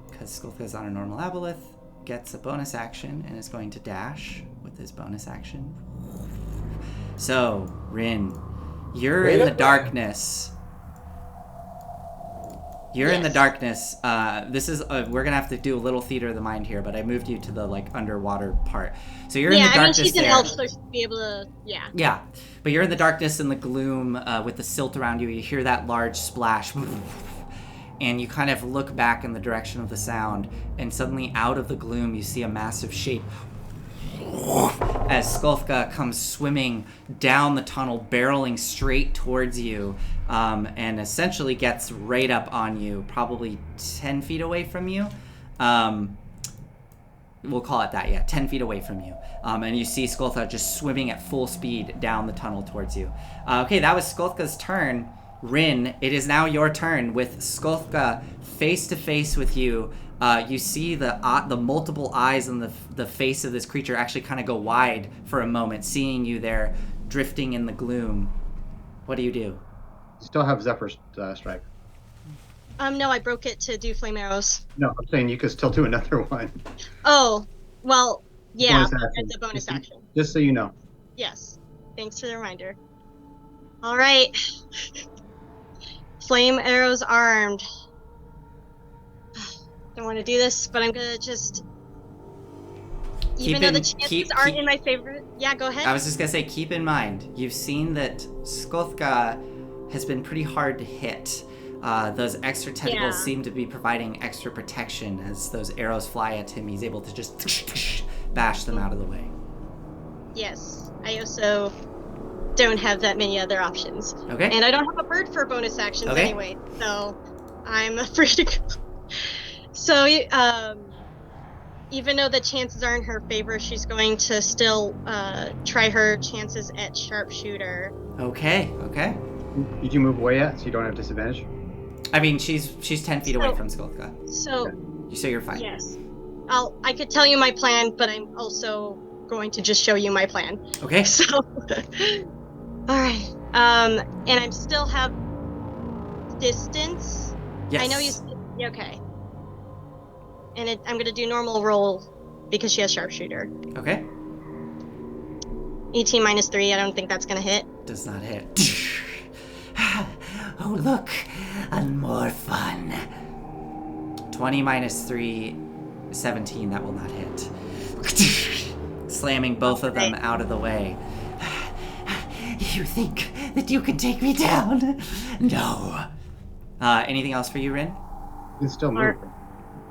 because Skulka is on a normal aboleth, gets a bonus action and is going to dash with his bonus action. So, Rin, you're in the darkness. You're in the darkness. This is we're gonna have to do a little theater of the mind here, but I moved you to the like underwater part. So you're in the darkness. She's there. an elf, so she'd be able to. Yeah. Yeah, but you're in the darkness and the gloom with the silt around you. You hear that large splash, and you kind of look back in the direction of the sound, and suddenly out of the gloom you see a massive shape as Skulka comes swimming down the tunnel, barreling straight towards you, and essentially gets right up on you, probably 10 feet away from you. We'll call it that, yeah, 10 feet away from you. And you see Skulka just swimming at full speed down the tunnel towards you. Okay, that was Skulka's turn. Rin, it is now your turn with Skulka face to face with you. You see the multiple eyes on the face of this creature actually kind of go wide for a moment, seeing you there drifting in the gloom. What do? You still have Zephyr Strike. No, I broke it to do flame arrows. No, I'm saying you could still do another one. Oh, well, yeah, Bonus action. it's a bonus action. Just so you know. Yes. Thanks for the reminder. All right. Flame arrows armed. Don't want to do this, but I'm gonna just. Even though the chances aren't in my favor. Yeah, go ahead. I was just gonna say, keep in mind, you've seen that Skothka has been pretty hard to hit. Those extra tentacles seem to be providing extra protection as those arrows fly at him. He's able to just bash them out of the way. Yes, I also don't have that many other options. Okay. And I don't have a bird for bonus actions anyway, so I'm free to go. So, even though the chances are in her favor, she's going to still try her chances at sharpshooter. Okay. Did you move away yet, so you don't have disadvantage? I mean, she's 10 feet away from Skulka. So you're fine. Yes. I could tell you my plan, but I'm also going to just show you my plan. Okay. So, all right. And I still have distance. Yes. I know you. Okay. And I'm going to do normal roll because she has sharpshooter. Okay. 18 minus 3. I don't think that's going to hit. Does not hit. Oh, look. And more fun. 20 minus 3, 17. That will not hit. Slamming both of them out of the way. You think that you can take me down? No. Anything else for you, Rin? It's still moving.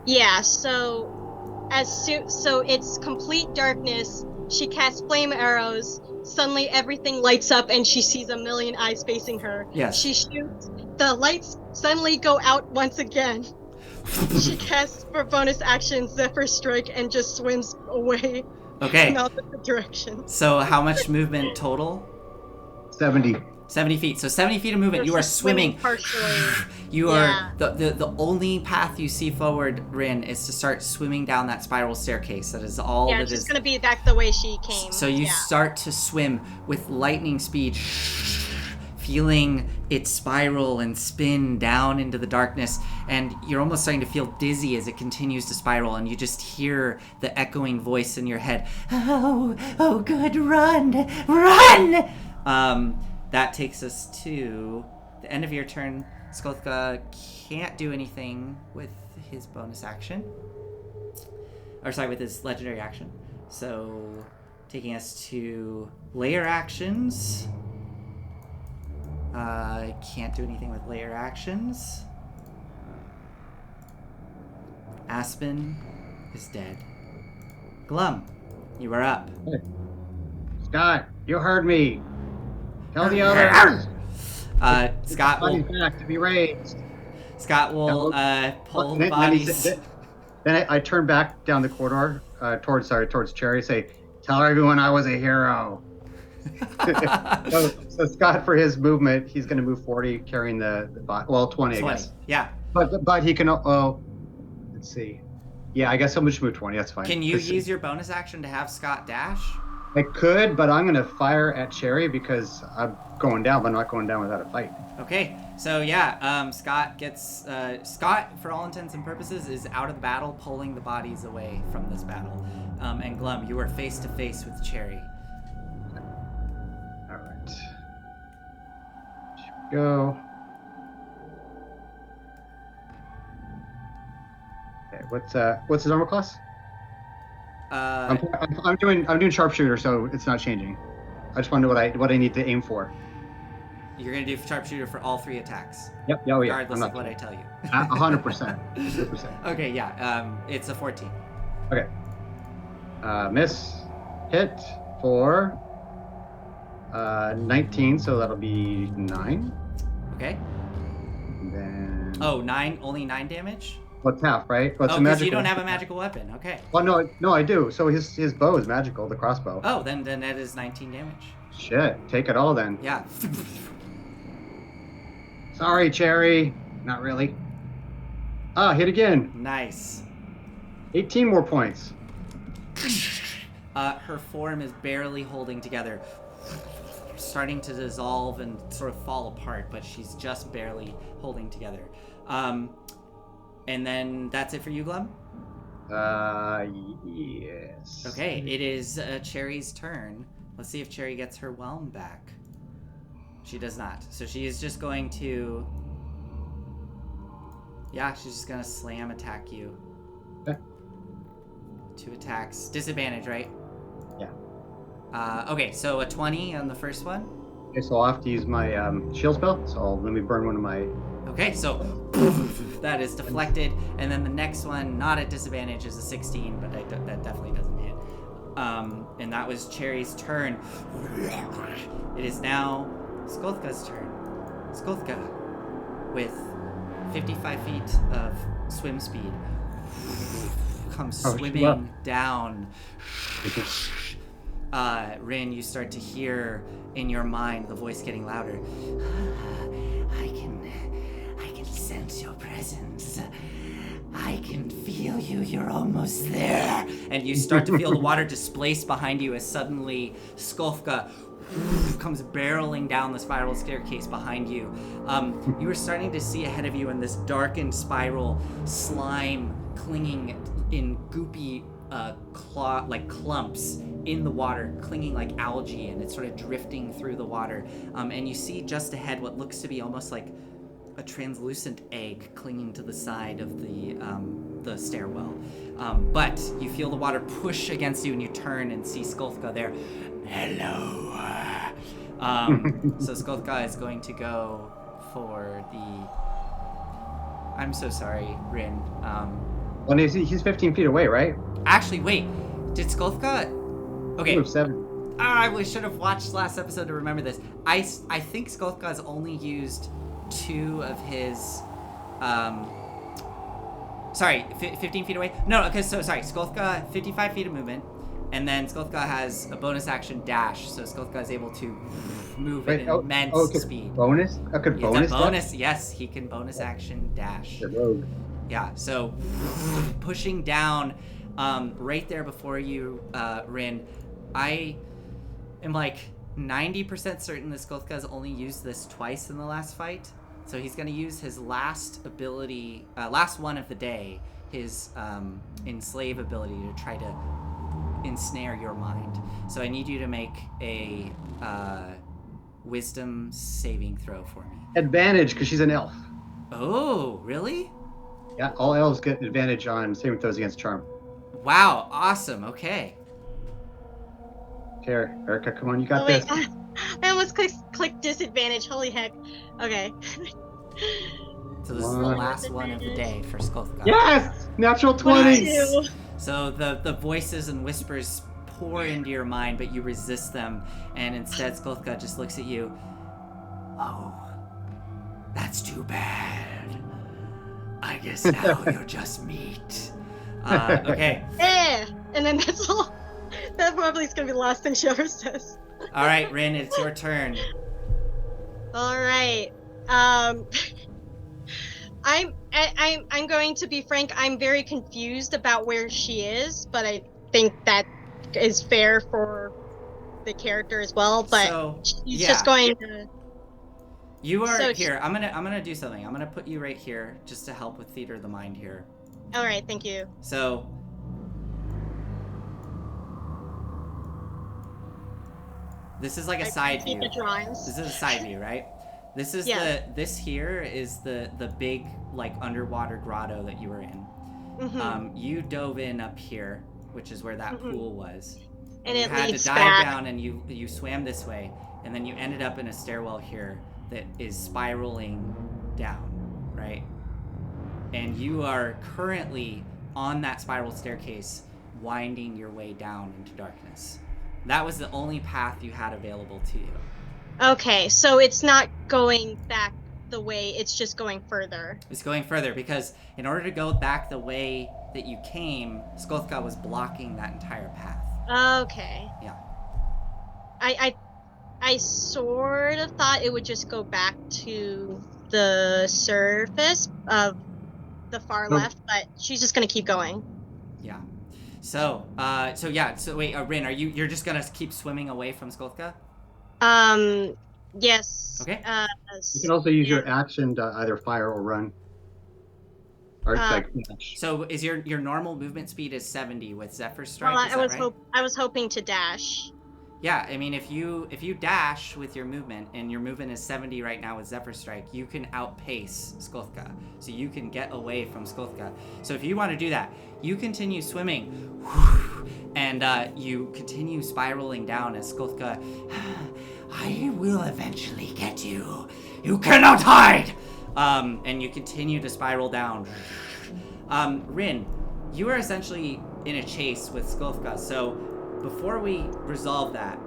Yeah, so it's complete darkness. She casts flame arrows. Suddenly everything lights up and she sees a million eyes facing her. Yes. She shoots. The lights suddenly go out once again. She casts for bonus action Zephyr Strike and just swims away. Okay. In opposite direction. So how much movement total? 70. 70 feet. So 70 feet of movement. You are swimming. Partially. You are the only path you see forward, Rin, is to start swimming down that spiral staircase. That is all Yeah, that it's just is. gonna be back the way she came. So you start to swim with lightning speed, feeling it spiral and spin down into the darkness, and you're almost starting to feel dizzy as it continues to spiral, and you just hear the echoing voice in your head, oh good, run! That takes us to the end of your turn. Skolka can't do anything with his bonus action. With his legendary action. So, taking us to layer actions. Can't do anything with layer actions. Aspen is dead. Glum, you are up. Scott, you heard me. Tell the others. Scott will back to be raised. Scott will pull the bodies. Then I turn back down the corridor towards Cherry. Say, tell everyone I was a hero. so Scott, for his movement, he's going to move 40, carrying the body. Well, 20, I guess. Yeah. But he can. Oh, let's see. Yeah, I guess I'll just move 20. That's fine. Can you use your bonus action to have Scott dash? I could, but I'm going to fire at Cherry because I'm going down, but I'm not going down without a fight. Okay, so yeah, Scott gets... Scott, for all intents and purposes, is out of the battle, pulling the bodies away from this battle. And Glum, you are face to face with Cherry. All right. Here we go. Okay, what's his armor class? I'm doing sharpshooter, so it's not changing. I just want to know what I need to aim for. You're gonna do sharpshooter for all 3 attacks. Yep. Oh, yeah. Regardless of what I tell you. 100%. 100%. Okay. Yeah. It's a 14. Okay. Miss, hit for 19, so that'll be 9. Okay. And then. Oh, 9. Only 9 damage. What's half, right? Well, because you don't have a magical weapon. Okay. Well, no, I do. So his bow is magical, the crossbow. Oh, then that is 19 damage. Shit, take it all then. Yeah. Sorry, Cherry. Not really. Hit again. Nice. 18 more points. Her form is barely holding together, starting to dissolve and sort of fall apart, but she's just barely holding together. And then that's it for you, Glum? Yes. Okay, it is Cherry's turn. Let's see if Cherry gets her whelm back. She does not. So she is just going to... Yeah, she's just going to slam attack you. Okay. 2 attacks. Disadvantage, right? Yeah. Okay, so a 20 on the first one. Okay, so I'll have to use my shield spell. So let me burn one of my... Okay, so that is deflected, and then the next one, not at disadvantage, is a 16, but that definitely doesn't hit. And that was Cherry's turn. It is now Skolka's turn. Skolka, with 55 feet of swim speed, comes swimming down. Rin, you start to hear in your mind the voice getting louder. I can sense your presence. I can feel you. You're almost there. And you start to feel the water displace behind you as suddenly Skolka comes barreling down the spiral staircase behind you. You are starting to see ahead of you in this darkened spiral slime clinging in goopy clumps in the water, clinging like algae, and it's sort of drifting through the water. And you see just ahead what looks to be almost like a translucent egg clinging to the side of the stairwell. But you feel the water push against you, and you turn and see Skolthka there. Hello. So Skolthka is going to go for the... I'm so sorry, Rin. Well, he's 15 feet away, right? Actually, wait. Did Skolthka... Okay. Move 7. I should have watched last episode to remember this. I think Skolthka has only used 2 of his... Sorry, 15 feet away? No, okay, so sorry. Skolthka, 55 feet of movement. And then Skolthka has a bonus action dash, so Skolthka is able to move at immense speed. Bonus? I could bonus It's a bonus, yes, he can bonus action dash. The rogue. Yeah, so pushing down right there before you, Rin, I am like 90% certain that Skolthka has only used this twice in the last fight. So he's going to use his last ability, last one of the day, his enslave ability to try to ensnare your mind. So I need you to make a wisdom saving throw for me. Advantage, because she's an elf. Oh, really? Yeah, all elves get advantage on saving throws against charm. Wow, awesome, okay. Here, Erica, come on, you got wait, this. I almost clicked disadvantage. Holy heck. Okay. So this is the last one of the day for Skolthka. Yes! Natural 20! Nice. So the voices and whispers pour into your mind, but you resist them, and instead Skolthka just looks at you. Oh, that's too bad. I guess now you're just meat. Okay. Yeah. And then that's all. That probably is gonna be the last thing she ever says. All right, Rin, it's your turn. All right. I'm going to be frank. I'm very confused about where she is, but I think that is fair for the character as well. But So, she's yeah. just going to. You are So here. I'm gonna do something. I'm gonna put you right here just to help with theater of the mind here. All right. Thank you. So. This is like a side view. The drawings. This is a side view, right? This is Yeah. this here is the big like underwater grotto that you were in. Mm-hmm. You dove in up here, which is where that pool was. And you it had to leads dive back. down, and you swam this way, and then you ended up in a stairwell here that is spiraling down, right? And you are currently on that spiral staircase, winding your way down into darkness. That was the only path you had available to you. Okay, so it's not going back the way, it's just going further. It's going further because in order to go back the way that you came, Skolthka was blocking that entire path. Okay. Yeah. I sort of thought it would just go back to the surface of the far left, but she's just gonna keep going. Yeah. So wait, Rin, you're just gonna keep swimming away from Skolthka? Yes. Okay. You can also use your action to either fire or run. Or like dash. So is your normal movement speed is 70 with Zephyr Strike? Well, is that right? I was hoping to dash. Yeah, I mean if you dash with your movement, and your movement is 70 right now with Zephyr Strike, you can outpace Skolthka. So you can get away from Skolthka. So if you want to do that, you continue swimming, and you continue spiraling down as Skolthka. I will eventually get you. You cannot hide. And you continue to spiral down. Rin, you are essentially in a chase with Skolthka. So before we resolve that,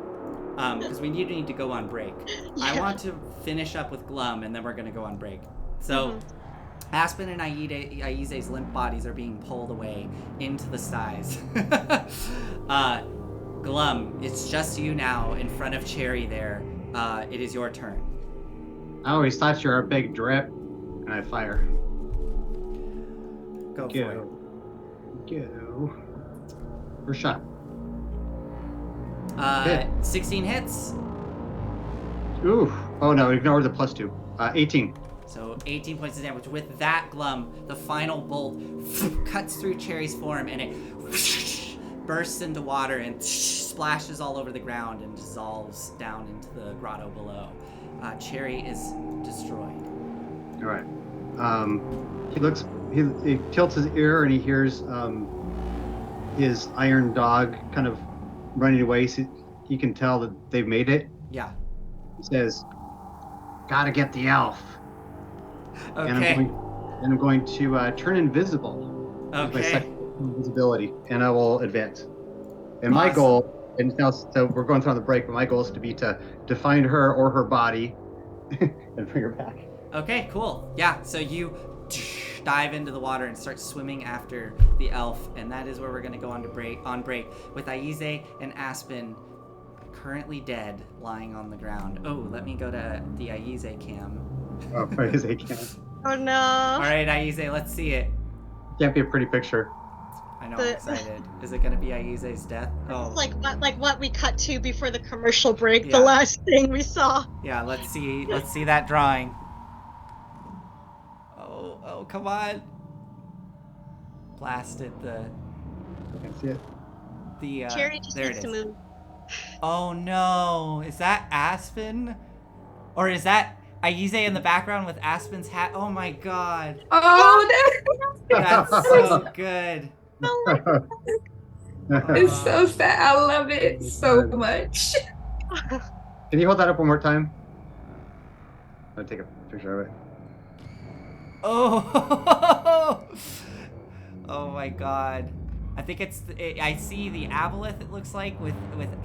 because we need to go on break, I want to finish up with Glum, and then we're going to go on break. So Aspen and Aize's limp bodies are being pulled away into the skies. Glum, it's just you now in front of Cherry there. It is your turn. I always thought you were a big drip, and I fire. Go for it. Go. First shot. 16 hits. Ooh. Oh no, ignore the +2. 18. So 18 points of damage. With that, Glum, the final bolt cuts through Cherry's form, and it bursts into water and splashes all over the ground and dissolves down into the grotto below. Cherry is destroyed. All right. He tilts his ear and he hears his iron dog kind of running away. So he can tell that they've made it. Yeah. He says, "Gotta get the elf." Okay. And I'm going to turn invisible. Use my Okay. second invisibility, and I will advance. And my Awesome. goal, and now so we're going through on the break, but my goal is to find her or her body and bring her back. Okay, cool. Yeah, so you dive into the water and start swimming after the elf, and that is where we're going to go on break with Aize and Aspen currently dead, lying on the ground. Oh, let me go to the Aize cam. Oh, because they can't. Oh no. All right, Aize, let's see it. Can't be a pretty picture. I know, I'm excited. Is it going to be Aize's death? Oh, It's like what we cut to before the commercial break, Yeah. the last thing we saw. yeah. Let's see that drawing. Oh, come on. Blasted the I can see it. Cherry just there needs it to is. move. Oh no, is that Aspen? Or is that Aize in the background with Aspen's hat? Oh my god. Oh, That's so good. it's so sad. I love it so much. Can you hold that up one more time? I'll take a picture of it. Oh. Oh my god. I think I see the aboleth, it looks like, with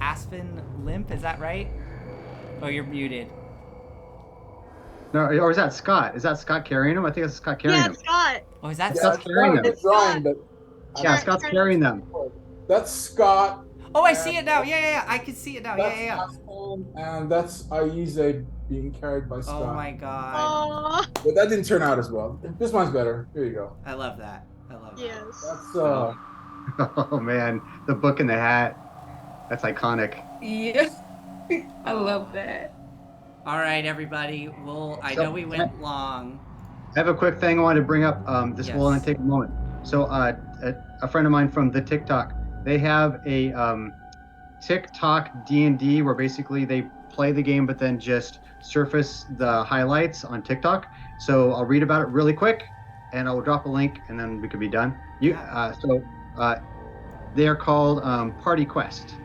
Aspen limp. Is that right? Oh, you're muted. No, or is that Scott? Is that Scott carrying him? I think that's Scott carrying Yeah, him. Scott. Oh, is that? Yeah, Scott's it's carrying not a them. good drawing, but Yeah, Scott's carrying them. that's Scott. Oh, I see it now. Yeah. I can see it now. That's Yeah. Aspen, and that's Aize being carried by Scott. Oh my god. Oh, But that didn't turn out as well. This one's better. Here you go. I love that. yes. That's Oh man, the book in the hat. That's iconic. Yeah. I love that. All right, everybody. I know we went long. I have a quick thing I wanted to bring up. This will only Yes. take a moment. So, a friend of mine from the TikTok, they have a TikTok D&D where basically they play the game, but then just surface the highlights on TikTok. So I'll read about it really quick, and I will drop a link, and then we could be done. They are called Party Quest.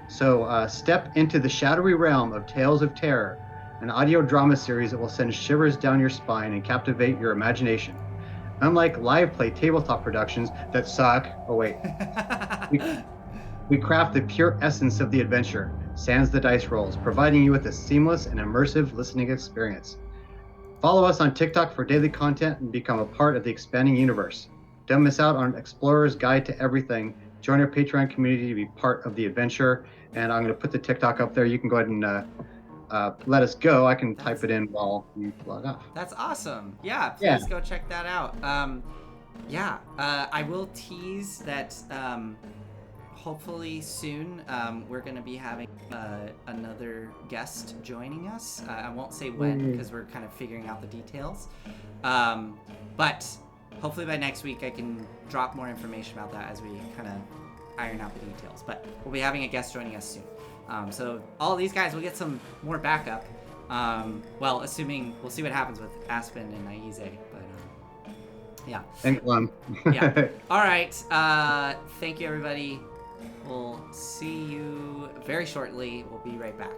So step into the shadowy realm of Tales of Terror, an audio drama series that will send shivers down your spine and captivate your imagination. Unlike live play tabletop productions that suck, we craft the pure essence of the adventure, sans the dice rolls, providing you with a seamless and immersive listening experience. Follow us on TikTok for daily content and become a part of the expanding universe. Don't miss out on Explorer's Guide to Everything. Join our Patreon community to be part of the adventure. And I'm going to put the TikTok up there. You can go ahead and let us go. I can type it in while you log off. That's awesome. Yeah, please go check that out. I will tease that hopefully soon we're going to be having another guest joining us. I won't say when because we're kind of figuring out the details. But hopefully by next week I can drop more information about that as we kind of iron out the details. But we'll be having a guest joining us soon. So all these guys will get some more backup. Well, assuming we'll see what happens with Aspen and Aize. But yeah. And Glum. Yeah. All right. Thank you, everybody. We'll see you very shortly. We'll be right back.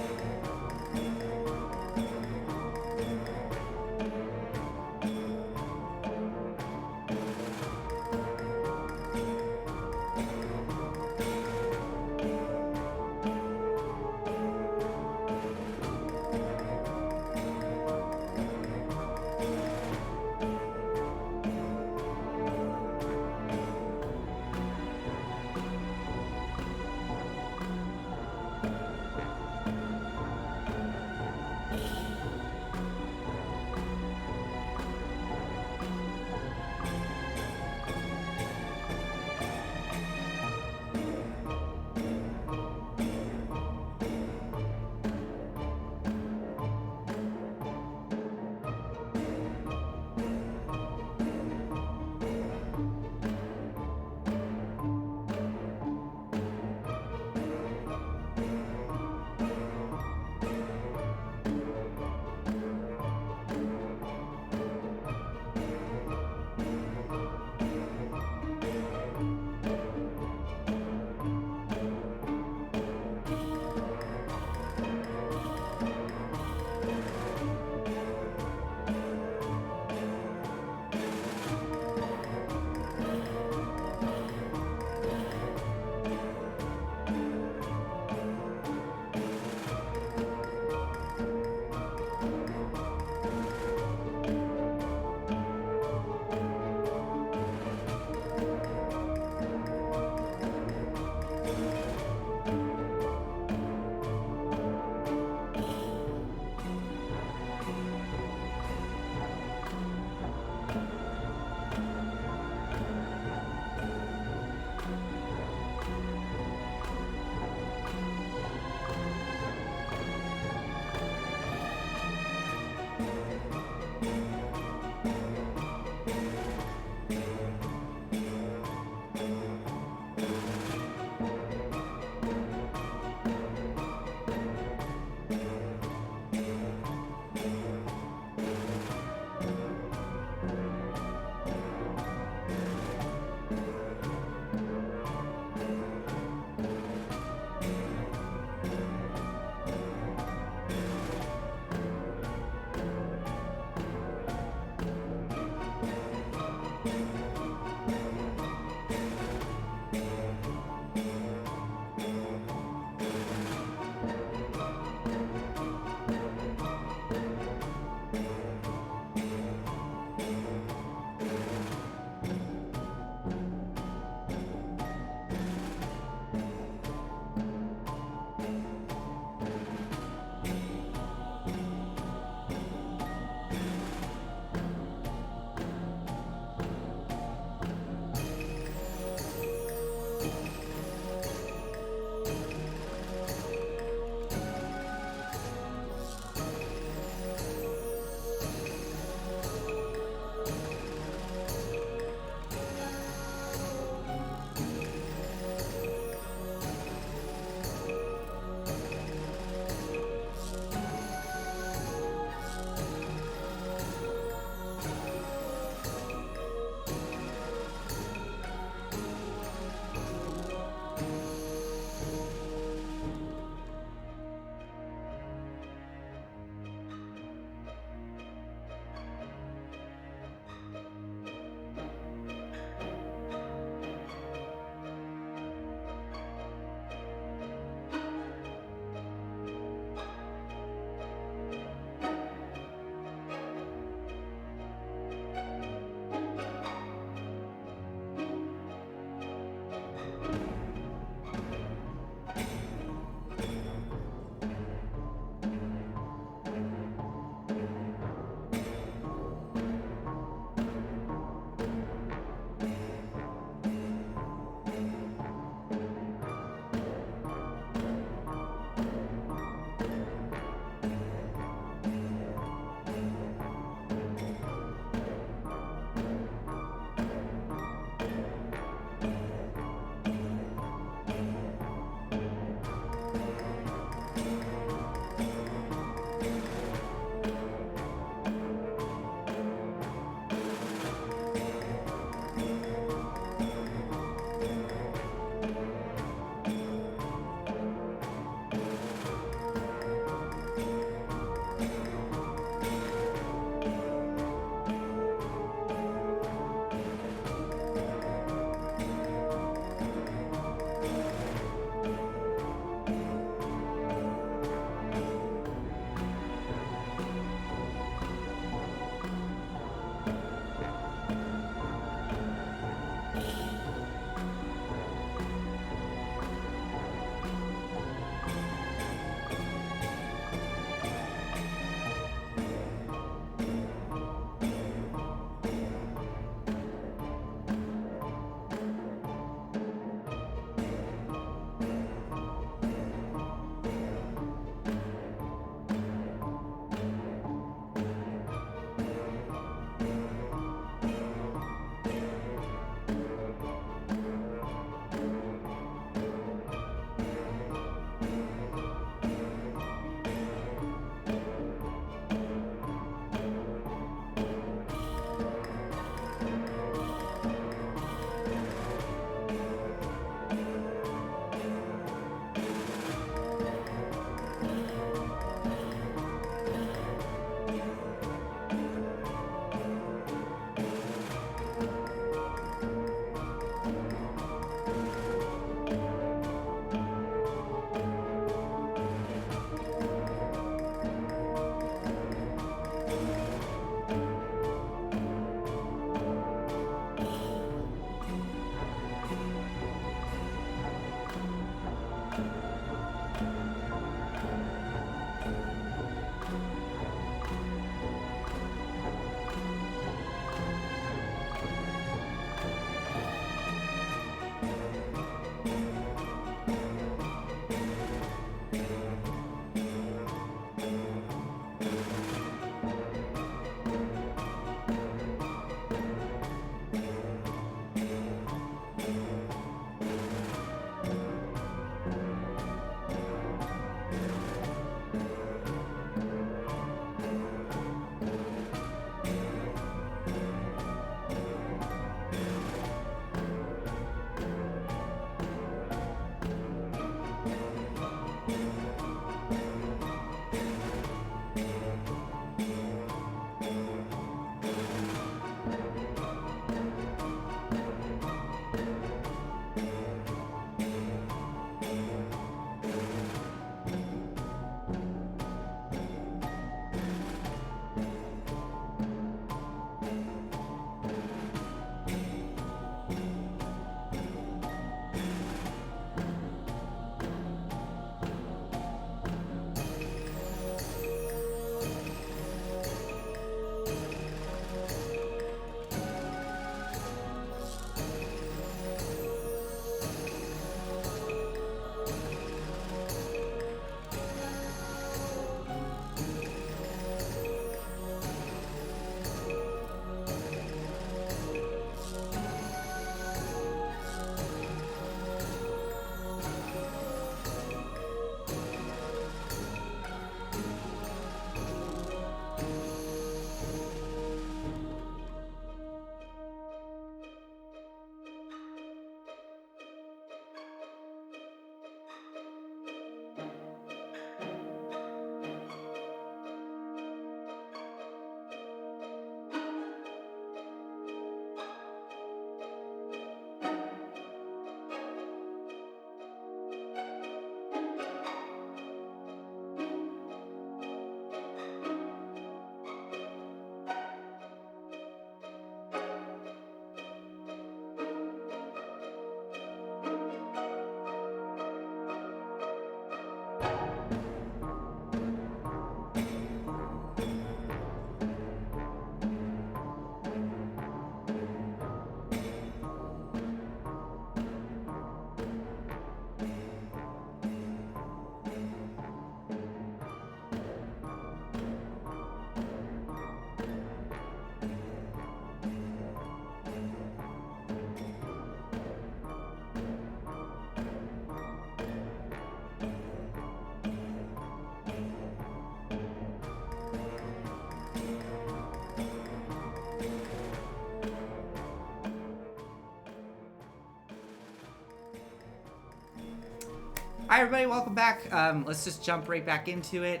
Hi, everybody. Welcome back. Let's just jump right back into it.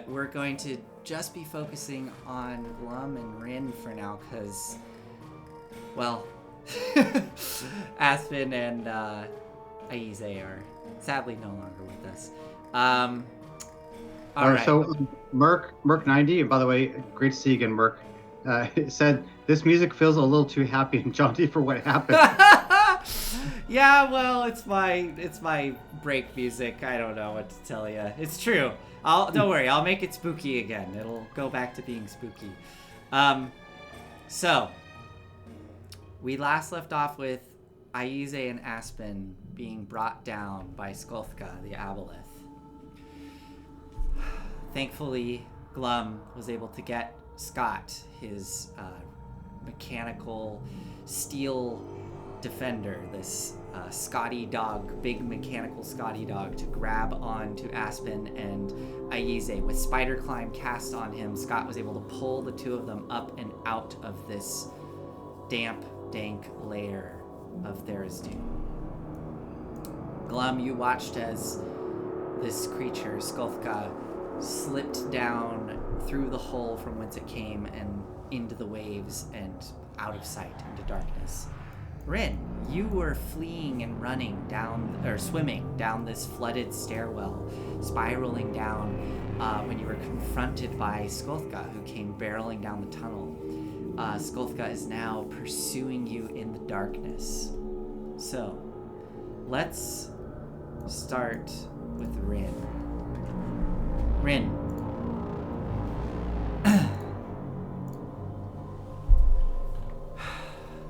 We're going to just be focusing on Glum and Rin for now because, well, Aspen and Aize are sadly no longer with us. All right. So Merc 90, by the way, great to see you again, Merc. Said this music feels a little too happy and jaunty for what happened. Yeah, well, it's my break music. I don't know what to tell you. It's true. Don't worry. I'll make it spooky again. It'll go back to being spooky. So we last left off with Aize and Aspen being brought down by Skulthka, the Aboleth. Thankfully, Glum was able to get Scott, his mechanical steel defender, this Scotty dog, big mechanical Scotty dog, to grab onto Aspen and Aize. With Spider Climb cast on him, Scott was able to pull the two of them up and out of this damp, dank lair of Tharizdun. Glum, you watched as this creature, Skulthka, slipped down through the hole from whence it came and into the waves and out of sight into darkness. Rin, you were fleeing and running down, or swimming down this flooded stairwell, spiraling down when you were confronted by Skulthka, who came barreling down the tunnel. Skulthka is now pursuing you in the darkness. So, let's start with Rin. Rin.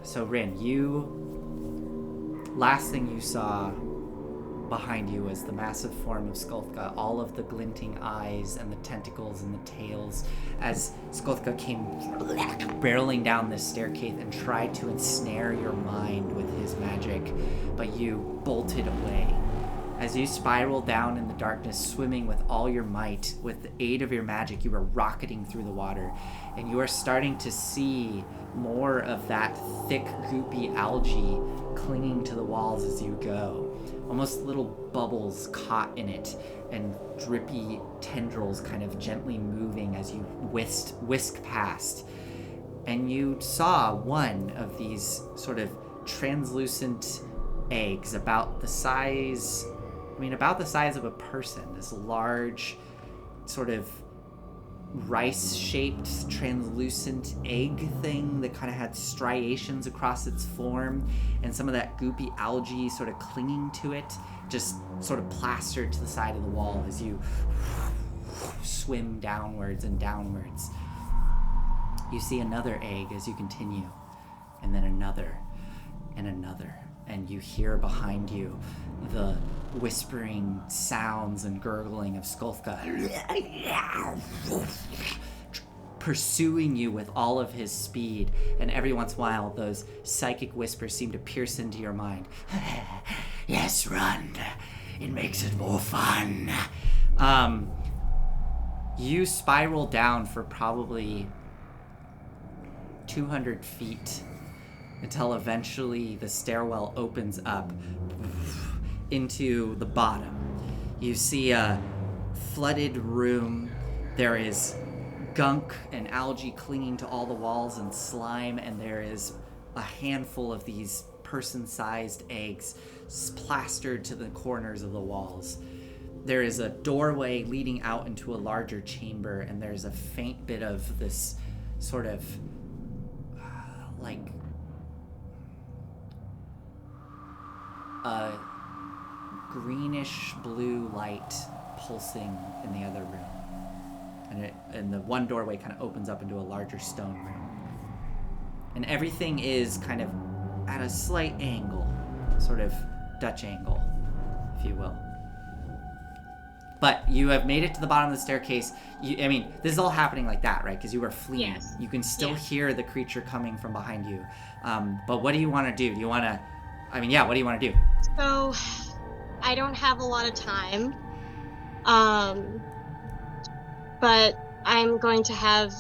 So Rin, last thing you saw behind you was the massive form of Skulthka, all of the glinting eyes and the tentacles and the tails, as Skulthka came barreling down this staircase and tried to ensnare your mind with his magic, but you bolted away. As you spiraled down in the darkness, swimming with all your might, with the aid of your magic, you were rocketing through the water, and you are starting to see more of that thick, goopy algae clinging to the walls as you go. Almost little bubbles caught in it, and drippy tendrils kind of gently moving as you whisk past. And you saw one of these sort of translucent eggs about the size of a person, this large sort of rice-shaped translucent egg thing that kind of had striations across its form, and some of that goopy algae sort of clinging to it, just sort of plastered to the side of the wall as you swim downwards and downwards. You see another egg as you continue, and then another and another, and you hear behind you the whispering sounds and gurgling of Skulthka pursuing you with all of his speed, and every once in a while those psychic whispers seem to pierce into your mind. Yes, run. It makes it more fun. You spiral down for probably 200 feet until eventually the stairwell opens up into the bottom. You see a flooded room. There is gunk and algae clinging to all the walls and slime, and there is a handful of these person-sized eggs plastered to the corners of the walls. There is a doorway leading out into a larger chamber, and there's a faint bit of this sort of like a greenish blue light pulsing in the other room, and the one doorway kind of opens up into a larger stone room, and everything is kind of at a slight angle, sort of Dutch angle, if you will. But you have made it to the bottom of the staircase. This is all happening like that, right? Because you were fleeing. Yes. You can still hear the creature coming from behind you. But what do you want to do? Do you want to... what do you want to do? So, I don't have a lot of time. But I'm going to have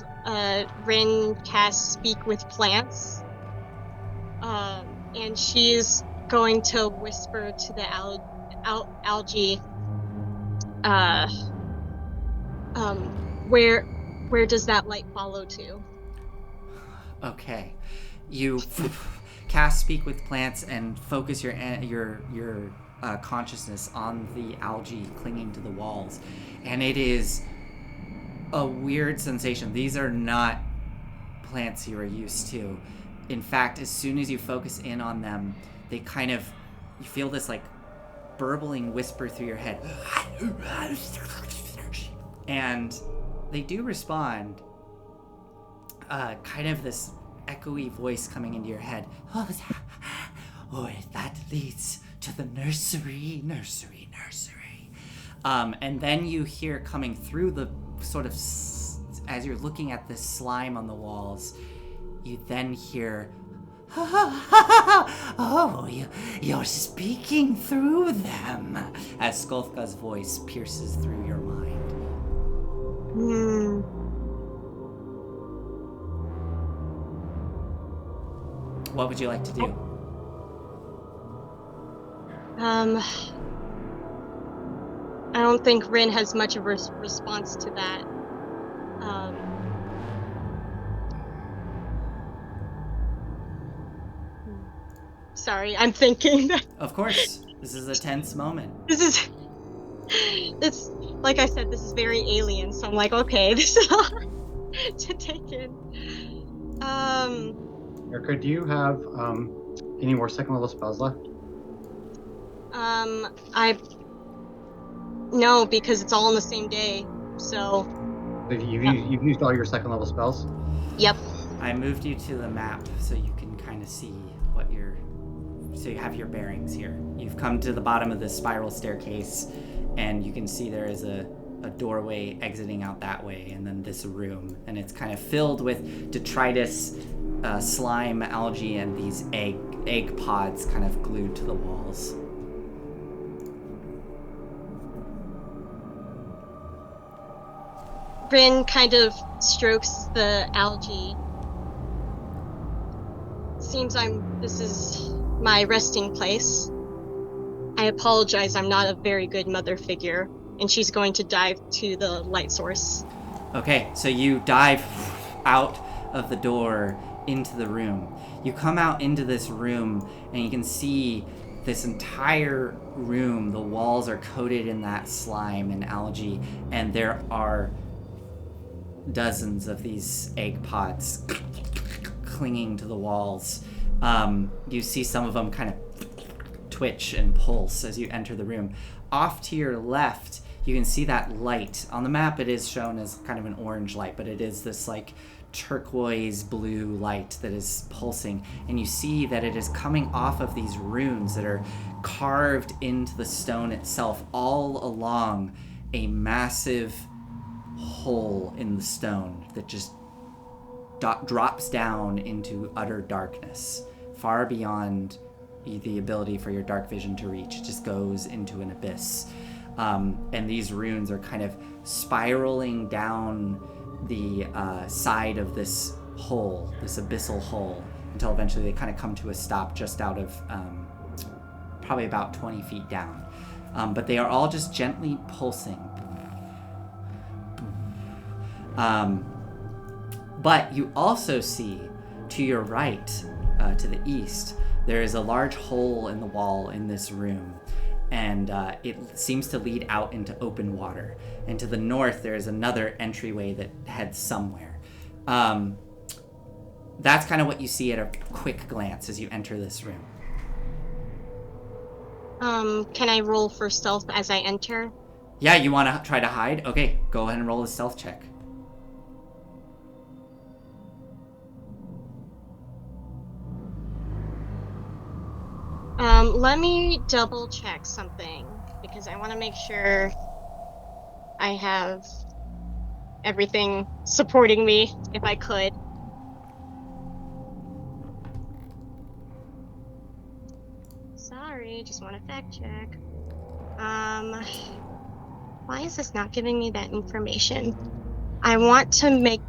Rin cast Speak with Plants. And she's going to whisper to the algae, uh, where does that light follow to? Okay, you cast Speak with Plants and focus your consciousness on the algae clinging to the walls, and it is a weird sensation. These are not plants you are used to. In fact, as soon as you focus in on them, they kind of, you feel this like burbling whisper through your head, and they do respond. Kind of this echoey voice coming into your head. Oh, that leads to the nursery. And then you hear coming through the sort of, as you're looking at this slime on the walls, you then hear, oh, you're speaking through them, as Skulthka's voice pierces through your mind. What would you like to do? I don't think Rin has much of a response to that. Sorry, I'm thinking that. Of course, this is a tense moment. It's like I said, this is very alien, so I'm like, okay, this is all to take in. Erica, do you have any more second level spells left? No, because it's all on the same day. So You've used all your second level spells? Yep. I moved you to the map so you can kind of see so you have your bearings here. You've come to the bottom of this spiral staircase, and you can see there is a doorway exiting out that way, and then this room, and it's kind of filled with detritus, slime, algae, and these egg pods kind of glued to the walls. Rin kind of strokes the algae. Seems this is my resting place. I apologize, I'm not a very good mother figure. And she's going to dive to the light source. Okay, so you dive out of the door into the room. You come out into this room, and you can see this entire room. The walls are coated in that slime and algae, and there are dozens of these egg pods clinging to the walls. You see some of them kind of twitch and pulse as you enter the room. Off to your left, you can see that light. On the map, it is shown as kind of an orange light, but it is this like turquoise blue light that is pulsing. And you see that it is coming off of these runes that are carved into the stone itself, all along a massive hole in the stone that just drops down into utter darkness, far beyond the ability for your dark vision to reach. It just goes into an abyss. And these runes are kind of spiraling down the side of this hole, this abyssal hole, until eventually they kind of come to a stop just out of probably about 20 feet down. But they are all just gently pulsing. But you also see to your right, to the east, there is a large hole in the wall in this room, and it seems to lead out into open water. And to the north, there is another entryway that heads somewhere. That's kind of what you see at a quick glance as you enter this room. Can I roll for stealth as I enter? Yeah, you want to try to hide? Okay, go ahead and roll a stealth check. Let me double check something, because I want to make sure I have everything supporting me, if I could. Sorry, just want to fact check. Why is this not giving me that information? I want to make,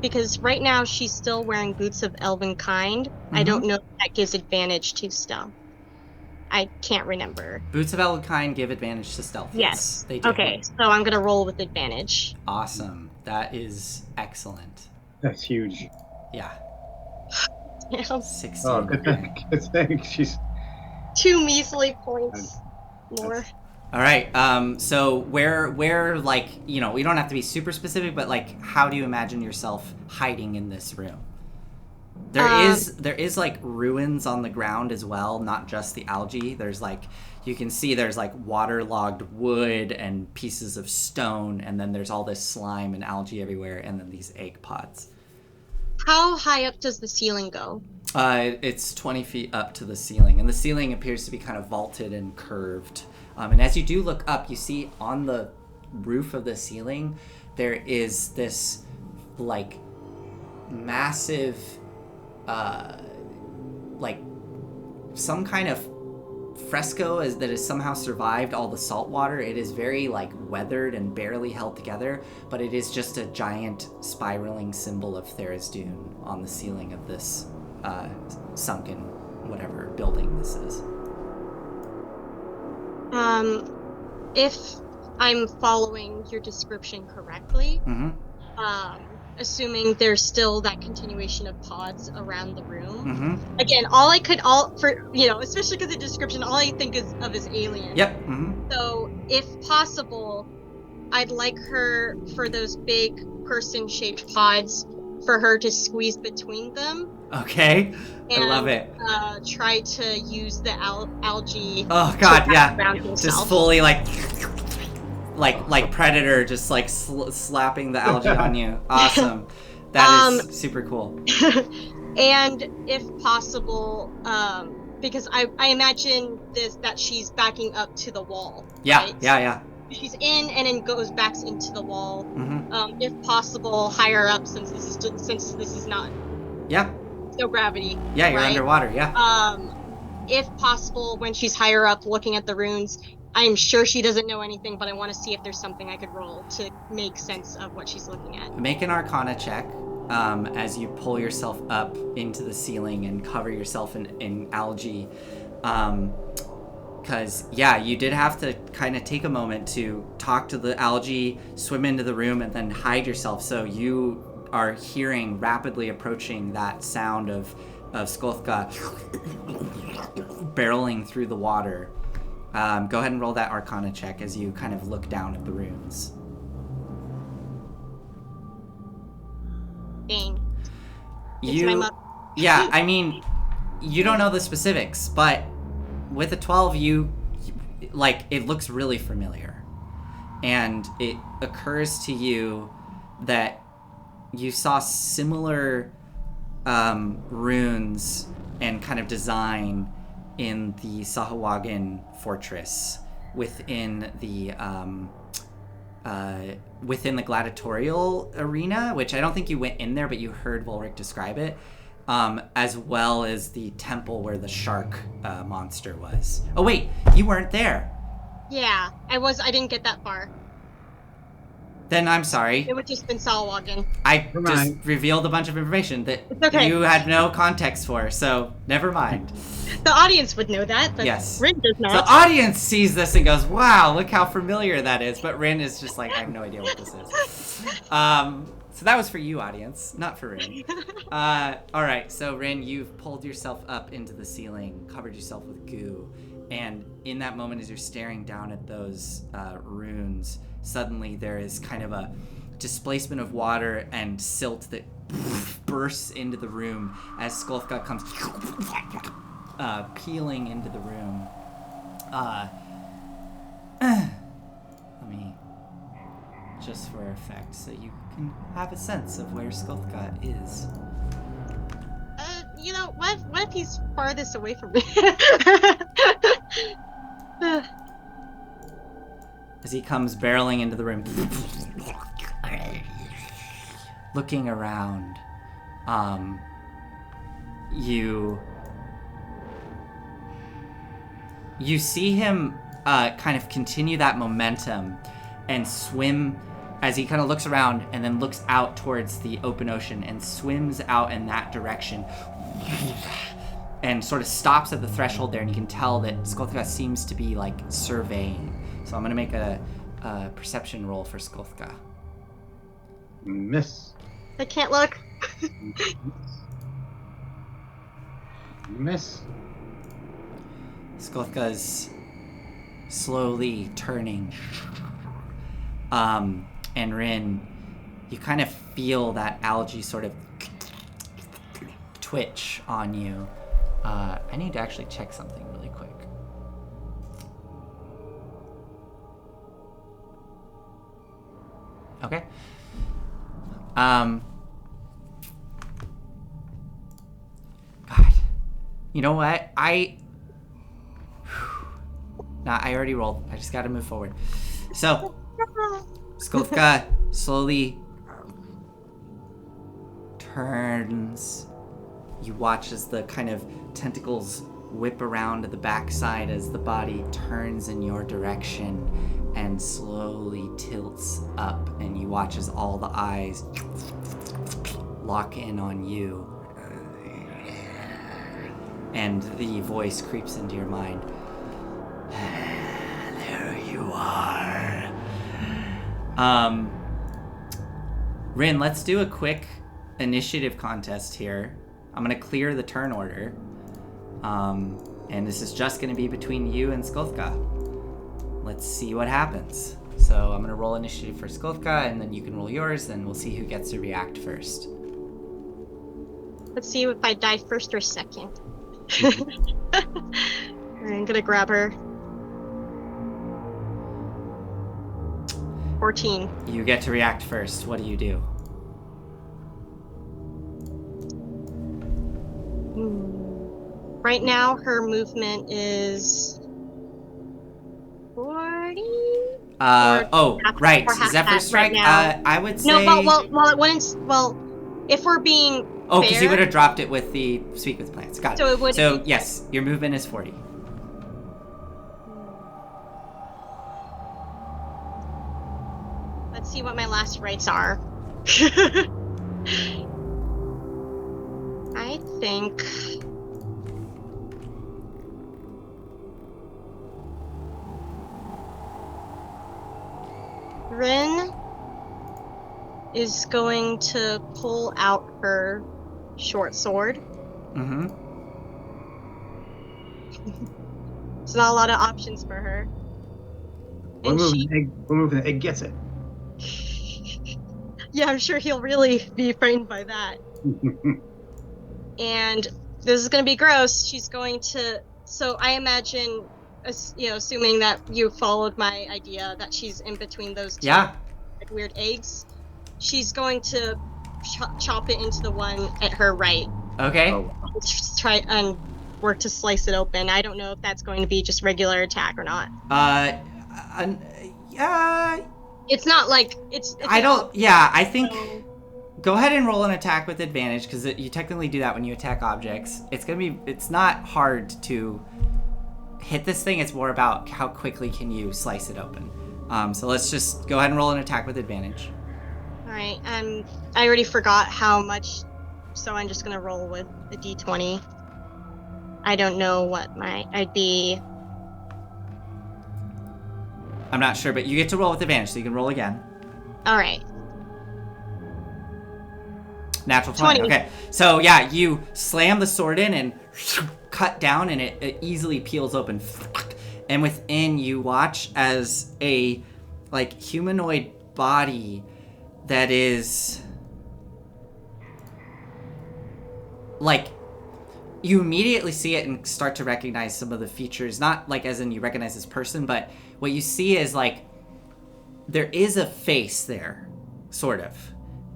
because right now she's still wearing boots of elven kind. I don't know if that gives advantage to stealth. I can't remember. Boots of Elkine give advantage to stealth. Yes. They do. Okay, so I'm gonna roll with advantage. Awesome. That is excellent. That's huge. Yeah. Yeah. 16. Oh, good thing. Good thing. She's 2 measly points more. All right. So where like, you know, we don't have to be super specific, but like, how do you imagine yourself hiding in this room? There is like ruins on the ground as well, not just the algae. There's like, you can see there's like waterlogged wood and pieces of stone, and then there's all this slime and algae everywhere, and then these egg pods. How high up does the ceiling go? It's 20 feet up to the ceiling, and the ceiling appears to be kind of vaulted and curved. And as you do look up, you see on the roof of the ceiling, there is this like massive, like some kind of fresco that has somehow survived all the salt water. It is very like weathered and barely held together, but it is just a giant spiraling symbol of Tharizdun on the ceiling of this sunken whatever building this is. If I'm following your description correctly, assuming there's still that continuation of pods around the room. Again, especially because the description, all I think of is alien. Yep. So, if possible, I'd like her, for those big person-shaped pods, for her to squeeze between them. Okay. And, I love it. Try to use the algae. Oh God, yeah. Around himself. Just fully like Predator, just like slapping the algae on you. Awesome. That is super cool. And if possible, because I imagine that she's backing up to the wall. Yeah, right? yeah. She's in and then goes back into the wall. If possible, higher up, since this is not. Yeah. No gravity. Yeah, you're right? underwater. Yeah. If possible, when she's higher up, looking at the runes, I'm sure she doesn't know anything, but I want to see if there's something I could roll to make sense of what she's looking at. Make an Arcana check as you pull yourself up into the ceiling and cover yourself in algae. Because, you did have to kind of take a moment to talk to the algae, swim into the room, and then hide yourself. So you are hearing rapidly approaching that sound of Skolthka barreling through the water. Go ahead and roll that Arcana check as you kind of look down at the runes. Dang. I mean, you don't know the specifics, but with a 12, it looks really familiar. And it occurs to you that you saw similar runes and kind of design in the Sahuagin fortress within the gladiatorial arena, which I don't think you went in there, but you heard Volric describe it, as well as the temple where the shark monster was. Oh wait, you weren't there. Yeah, I didn't get that far. Then I'm sorry. It would just been Sahuagin. I just revealed a bunch of information that you had no context for, so never mind. The audience would know that, but yes. Rin does not. The audience sees this and goes, wow, look how familiar that is. But Rin is just like, I have no idea what this is. So that was for you, audience, not for Rin. All right, so Rin, you've pulled yourself up into the ceiling, covered yourself with goo. And in that moment, as you're staring down at those runes, suddenly there is kind of a displacement of water and silt that bursts into the room as Skolthka comes peeling into the room. Let me, just for effect, so you can have a sense of where Skolthka is. What if he's farthest away from me? As he comes barreling into the room, looking around, you see him kind of continue that momentum and swim as he kind of looks around and then looks out towards the open ocean and swims out in that direction and sort of stops at the threshold there, and you can tell that Skolthka seems to be like surveying. So I'm gonna make a perception roll for Skolthka. Miss. I can't look. Miss. Skolthka's slowly turning. And Rin, you kind of feel that algae sort of twitch on you. I need to actually check something really quick. Okay. God. You know what? I already rolled. I just gotta move forward. So, Skolthka slowly turns. You watch as the kind of tentacles whip around to the backside as the body turns in your direction and slowly tilts up, and you watch as all the eyes lock in on you. And the voice creeps into your mind. There you are. Rin, let's do a quick initiative contest here. I'm going to clear the turn order. And this is just going to be between you and Skolthka. Let's see what happens. So I'm going to roll initiative for Skolthka, and then you can roll yours, and we'll see who gets to react first. Let's see if I die first or second. I'm gonna grab her. 14. You get to react first. What do you do? Right now, her movement is 40. Right. half Zephyr that Strike. right now. I would say. No, well, it wouldn't. Well, if we're being Oh, because fair, you would have dropped it with the Speak with Plants. Got it. So it would. So yes, your movement is 40. Let's see what my last rights are. I think. Rin is going to pull out her short sword. Mm-hmm. There's not a lot of options for her. We're moving the egg gets it. Yeah, I'm sure he'll really be frightened by that. And this is going to be gross. She's going to. So I imagine, assuming that you followed my idea that she's in between those two weird eggs, she's going to chop it into the one at her right. Okay. Just try and work to slice it open. I don't know if that's going to be just regular attack or not. It's not like it's I don't. Yeah, I think. So, go ahead and roll an attack with advantage, because you technically do that when you attack objects. It's not hard to hit this thing. It's more about how quickly can you slice it open. So let's just go ahead and roll an attack with advantage. All right. I already forgot how much, so I'm just gonna roll with a d20. I don't know what I'd be. I'm not sure, but you get to roll with advantage, so you can roll again. All right. Natural 20. Okay. So, yeah, you slam the sword in and cut down, and it easily peels open. And within, you watch as a, humanoid body that is, you immediately see it and start to recognize some of the features. Not, as in you recognize this person, but what you see is, there is a face there, sort of.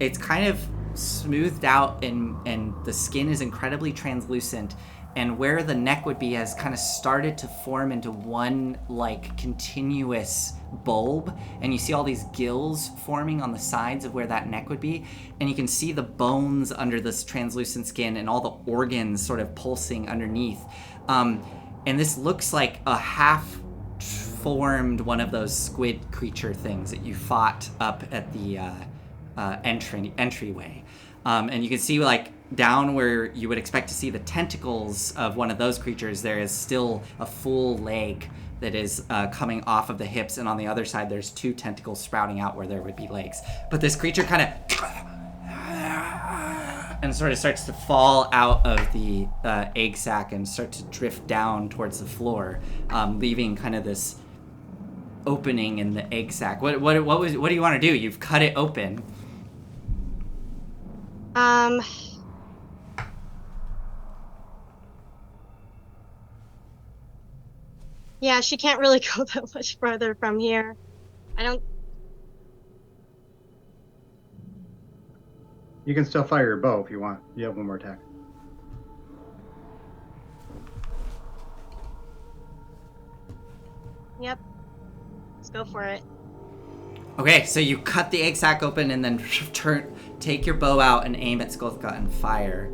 It's kind of smoothed out, and the skin is incredibly translucent, and where the neck would be has kind of started to form into one continuous bulb, and you see all these gills forming on the sides of where that neck would be, and you can see the bones under this translucent skin and all the organs sort of pulsing underneath, and this looks like a half formed one of those squid creature things that you fought up at the entryway. And you can see down where you would expect to see the tentacles of one of those creatures, there is still a full leg that is coming off of the hips, and on the other side there's 2 tentacles sprouting out where there would be legs. But this creature kind of and sort of starts to fall out of the egg sac and start to drift down towards the floor, leaving kind of this opening in the egg sac. What do you want to do? You've cut it open. Yeah, she can't really go that much further from here. I don't. You can still fire your bow if you want. You have 1 more attack. Yep. Let's go for it. Okay, so you cut the egg sac open and then take your bow out and aim at Skolthka and fire.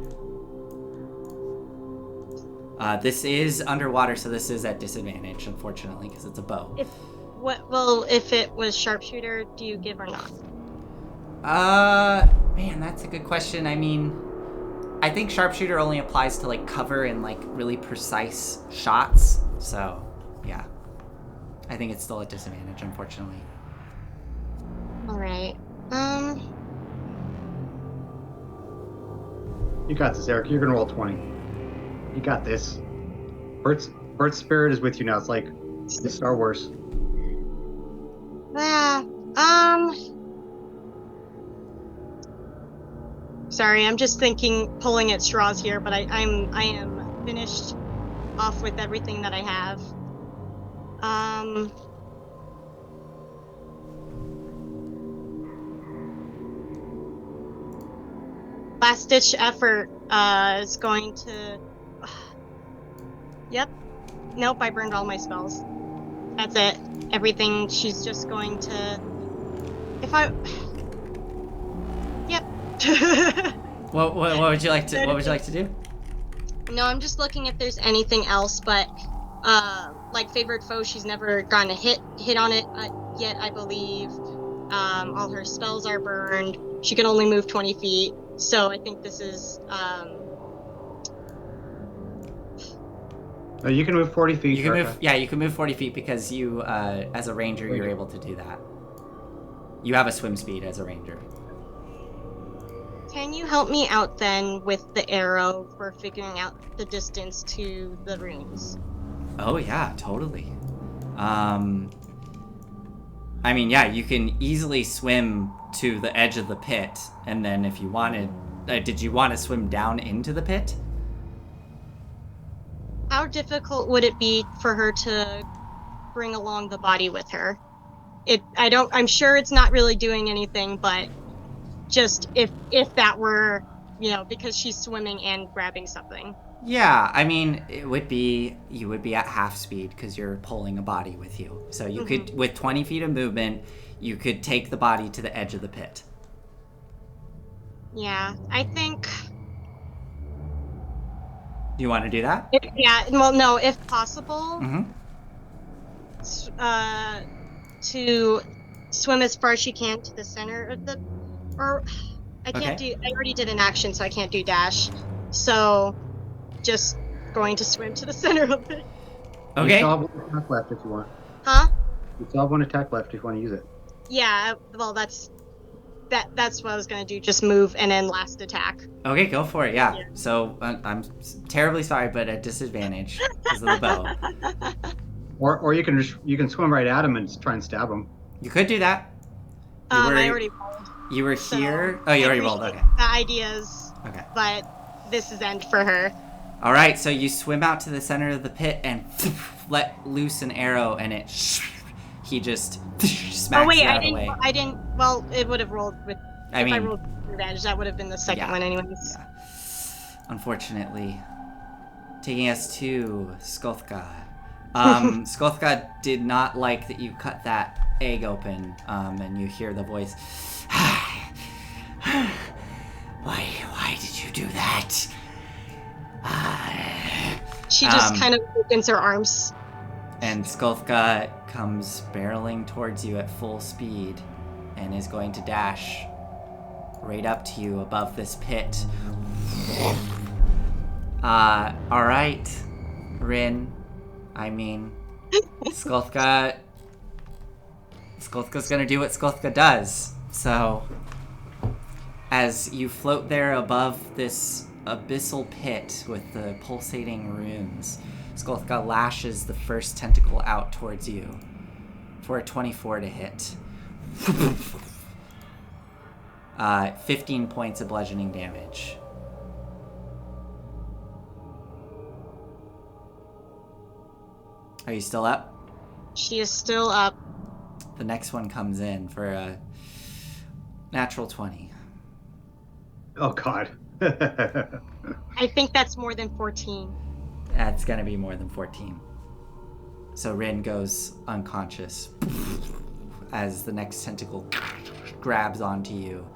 This is underwater, so this is at disadvantage, unfortunately, because it's a bow. If it was sharpshooter, do you give or not? Man, that's a good question. I mean, I think sharpshooter only applies to, like, cover and, like, really precise shots. So, yeah. I think it's still at disadvantage, unfortunately. Alright. You got this, Eric. You're gonna roll 20. You got this. Bert's spirit is with you now. It's like it's Star Wars. Yeah. Sorry, I'm just pulling at straws here, but I am finished off with everything that I have. Last ditch effort is going to. Yep. Nope, I burned all my spells. That's it. Everything. She's just going to. Yep. What would you like to do? No, I'm just looking if there's anything else, but like favored foe, she's never gotten a hit on it yet, I believe. All her spells are burned. She can only move 20 feet, so I think this is. You can move 40 feet. You can move. Yeah, you can move 40 feet because you, as a ranger, you're able to do that. You have a swim speed as a ranger. Can you help me out then with the arrow for figuring out the distance to the runes? Oh yeah, totally. I mean, yeah, you can easily swim to the edge of the pit, and then if you wanted, did you want to swim down into the pit? How difficult would it be for her to bring along the body with her? I'm sure it's not really doing anything, but just if that were, because she's swimming and grabbing something. Yeah, I mean, you would be at half speed because you're pulling a body with you. So you could, with 20 feet of movement, you could take the body to the edge of the pit. Yeah, I think. Do you want to do that? No, if possible. To swim as far as she can to the center of the, or I can't do. I already did an action, so I can't do dash. So, just going to swim to the center of it. Okay. You still have 1 attack left if you want. Huh? You still have 1 attack left if you want to use it. Yeah. Well, that's what I was gonna do. Just move and then last attack. Okay, go for it. Yeah. So I'm terribly sorry, but at disadvantage because of the bow. Or you can swim right at him and try and stab him. You could do that. I already rolled. You were here. Oh, you already rolled. Okay. The ideas. Okay. But this is end for her. All right. So you swim out to the center of the pit and let loose an arrow, and he just smacks you out of the way. I didn't. Well, it would have rolled with. If I rolled with advantage, that would have been the second one, anyways. Yeah. Unfortunately, taking us to Skolthka. Skolthka did not like that you cut that egg open, and you hear the voice. Why did you do that? She just kind of opens her arms. And Skolthka comes barreling towards you at full speed and is going to dash right up to you above this pit. All right, Rin. I mean, Skulthka. Skulthka's gonna do what Skulthka does. So, as you float there above this abyssal pit with the pulsating runes, Skulthka lashes the first tentacle out towards you for a 24 to hit. 15 points of bludgeoning damage. Are you still up? She is still up. The next one comes in for a natural 20. Oh, God. I think that's more than 14. That's gonna be more than 14. So Rin goes unconscious as the next tentacle grabs onto you.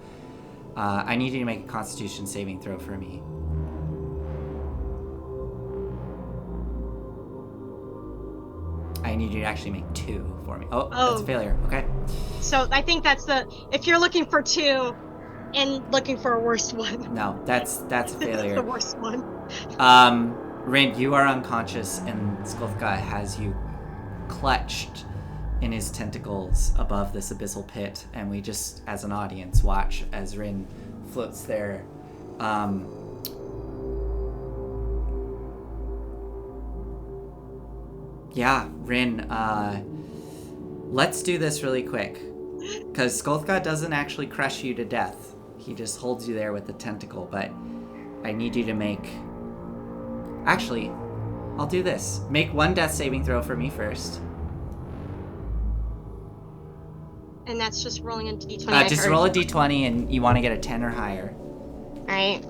I need you to make a Constitution saving throw for me. I need you to actually make 2 for me. Oh, that's a failure. Okay. So I think that's if you're looking for 2 and looking for a worst one. No, that's a failure. The worst one. Rin, you are unconscious, and Skulthka has you clutched in his tentacles above this abyssal pit, and we just, as an audience, watch as Rin floats there. Yeah, Rin, let's do this really quick, because Skulthka doesn't actually crush you to death. He just holds you there with the tentacle, but I need you to make... Actually, I'll do this. Make 1 death saving throw for me first. And that's just rolling a d20. Just roll a d20, and you want to get a 10 or higher. Alright.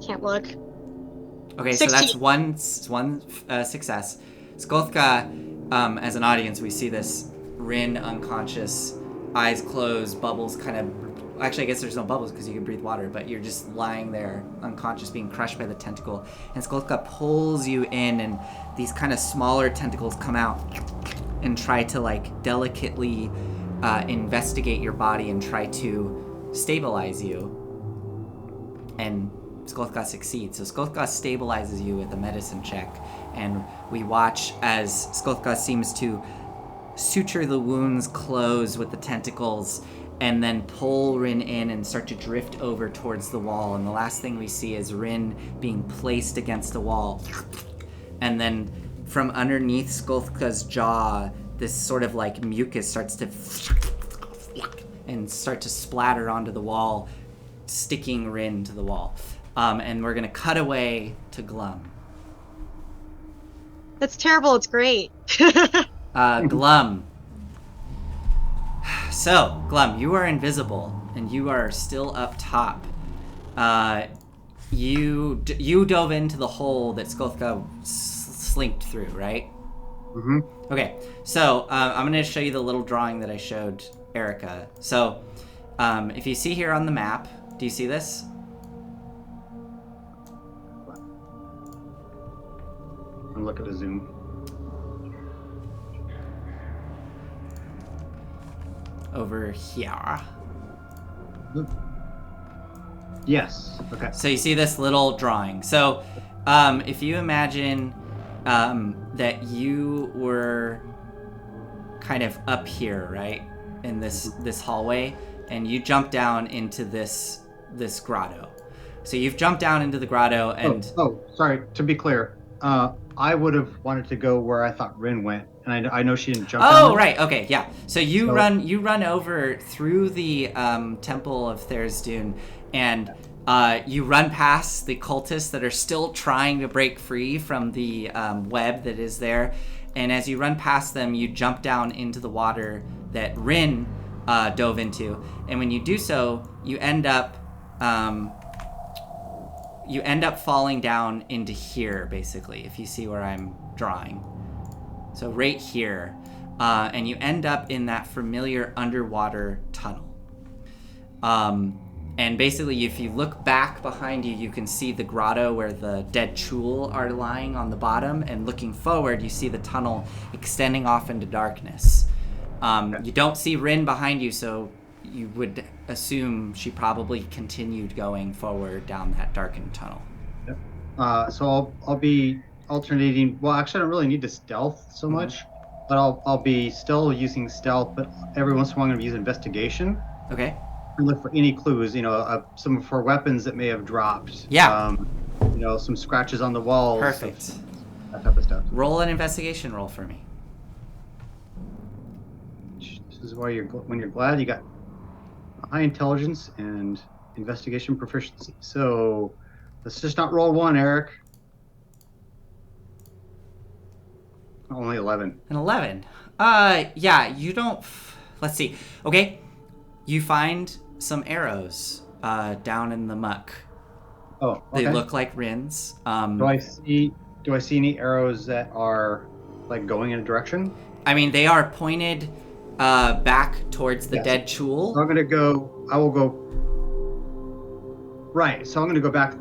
Can't look. Okay, 16. so that's one success. Skulthka, as an audience, we see this Rin unconscious, eyes closed, bubbles kind of... Actually, I guess there's no bubbles because you can breathe water, but you're just lying there unconscious, being crushed by the tentacle. And Skulthka pulls you in, and these kind of smaller tentacles come out and try to, like, delicately investigate your body and try to stabilize you. And Skulthka succeeds. So Skulthka stabilizes you with a medicine check, and we watch as Skulthka seems to suture the wounds close with the tentacles and then pull Rin in and start to drift over towards the wall. And the last thing we see is Rin being placed against the wall. And then from underneath Skulthka's jaw, this sort of like mucus starts to and start to splatter onto the wall, sticking Rin to the wall. And we're gonna cut away to Glum. That's terrible. It's great. Glum. So, Glum, you are invisible, and you are still up top. You dove into the hole that Skulthka slinked through, right? Mm-hmm. Okay, so I'm going to show you the little drawing that I showed Erica. So, if you see here on the map, do you see this? And look at the zoom. Over here. Yes. Okay. So you see this little drawing. So if you imagine that you were kind of up here, right, in this hallway, and you jump down into this grotto. So you've jumped down into the grotto, and sorry. To be clear, I would have wanted to go where I thought Rin went, and I know she didn't jump. Oh, down right. Okay, yeah. So you run over through the Temple of Tharizdun, and you run past the cultists that are still trying to break free from the web that is there. And as you run past them, you jump down into the water that Rin dove into. And when you do so, you end up falling down into here, basically, if you see where I'm drawing. So right here. And you end up in that familiar underwater tunnel. And basically, if you look back behind you, you can see the grotto where the dead Chul are lying on the bottom. And looking forward, you see the tunnel extending off into darkness. You don't see Rin behind you, so you would assume she probably continued going forward down that darkened tunnel. Yep. So I'll be alternating. Well, actually, I don't really need to stealth so much, but I'll be still using stealth. But every once in a while, I'm going to use investigation. Okay. And look for any clues. Some for weapons that may have dropped. Yeah. Some scratches on the walls. Perfect. That type of stuff. Roll an investigation roll for me. This is why when you're glad you got high intelligence and investigation proficiency. So let's just not roll 1, Eric. Only 11. An 11. Yeah, you don't... Let's see. Okay, you find some arrows down in the muck. Oh, okay. They look like Rin's. Do I see any arrows that are like going in a direction? I mean, they are pointed back towards the dead Chul. So I will go. Right. So I'm going to go back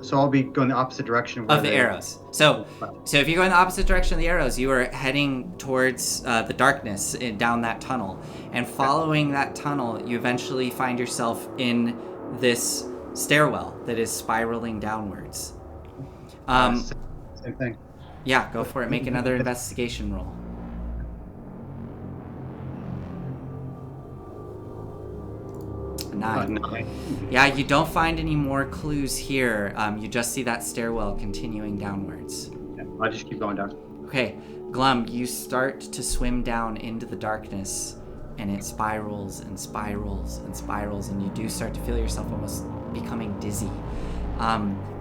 so I'll be going the opposite direction of the arrows. So if you go in the opposite direction of the arrows, you are heading towards the darkness down that tunnel. And following that tunnel, you eventually find yourself in this stairwell that is spiraling downwards. Same thing. Yeah, go for it. Make another investigation roll. Nine. Yeah, you don't find any more clues here. You just see that stairwell continuing downwards. Yeah, I'll just keep going down. Okay, Glum, you start to swim down into the darkness, and it spirals and spirals and spirals, and you do start to feel yourself almost becoming dizzy.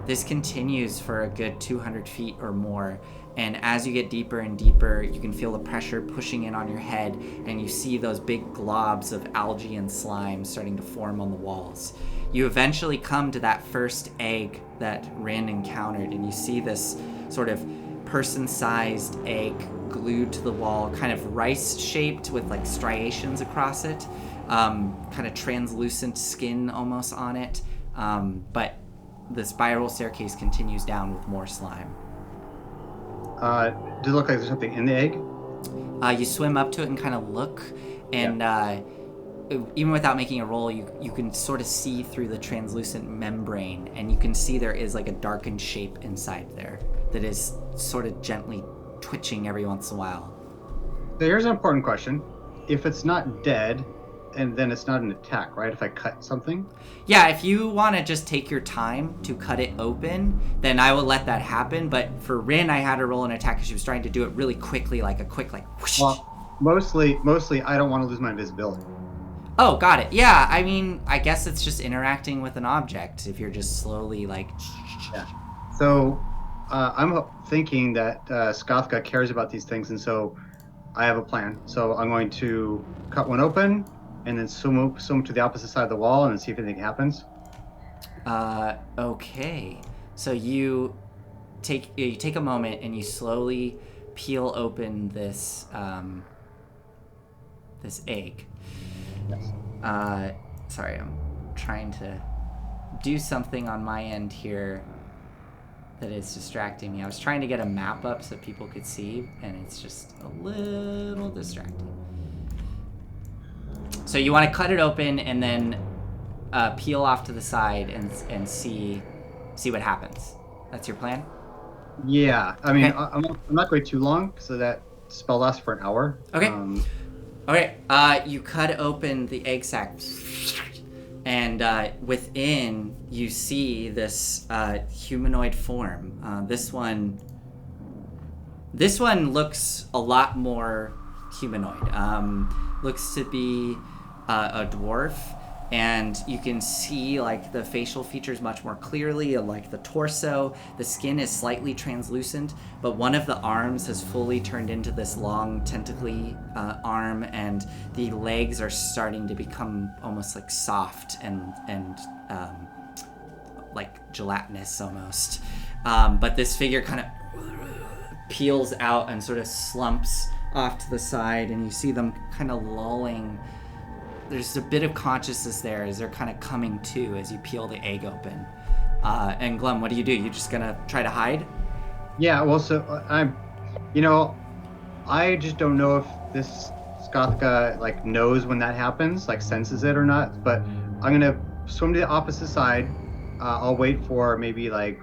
This continues for a good 200 feet or more, and as you get deeper and deeper, you can feel the pressure pushing in on your head, and you see those big globs of algae and slime starting to form on the walls. You eventually come to that first egg that Rin encountered, and you see this sort of person-sized egg glued to the wall, kind of rice-shaped with like striations across it, kind of translucent skin almost on it, but the spiral staircase continues down with more slime. Does it look like there's something in the egg? You swim up to it and kind of look, and even without making a roll, you can sort of see through the translucent membrane, and you can see there is like a darkened shape inside there that is sort of gently twitching every once in a while. So here's an important question. If it's not dead, and then it's not an attack, right? If I cut something? Yeah, if you want to just take your time to cut it open, then I will let that happen. But for Rin, I had to roll an attack because she was trying to do it really quickly, like a quick, like whoosh. Well, mostly I don't want to lose my invisibility. Oh, got it. Yeah, I mean, I guess it's just interacting with an object if you're just slowly like... Yeah. So I'm thinking that Skathka cares about these things, and so I have a plan. So I'm going to cut one open, and then swim to the opposite side of the wall and see if anything happens. Okay. So you take a moment and you slowly peel open this this egg. Yes. Sorry, I'm trying to do something on my end here that is distracting me. I was trying to get a map up so people could see, and it's just a little distracting. So you want to cut it open and then peel off to the side and see what happens. That's your plan? Yeah. I mean, Okay. I'm not going too long, so that spell lasts for an hour. Okay. Okay. You cut open the egg sac, and within you see this humanoid form. This one looks a lot more humanoid. Looks to be a dwarf, and you can see like the facial features much more clearly, like the torso. The skin is slightly translucent, but one of the arms has fully turned into this long tentacly arm, and the legs are starting to become almost like soft and like gelatinous almost. But this figure kind of peels out and sort of slumps off to the side, and you see them kind of lolling. There's a bit of consciousness there as they're kind of coming to as you peel the egg open. And Glum, what do? You just gonna try to hide? Yeah, well, so I just don't know if this Skothka like knows when that happens, like senses it or not. But I'm gonna swim to the opposite side. I'll wait for maybe like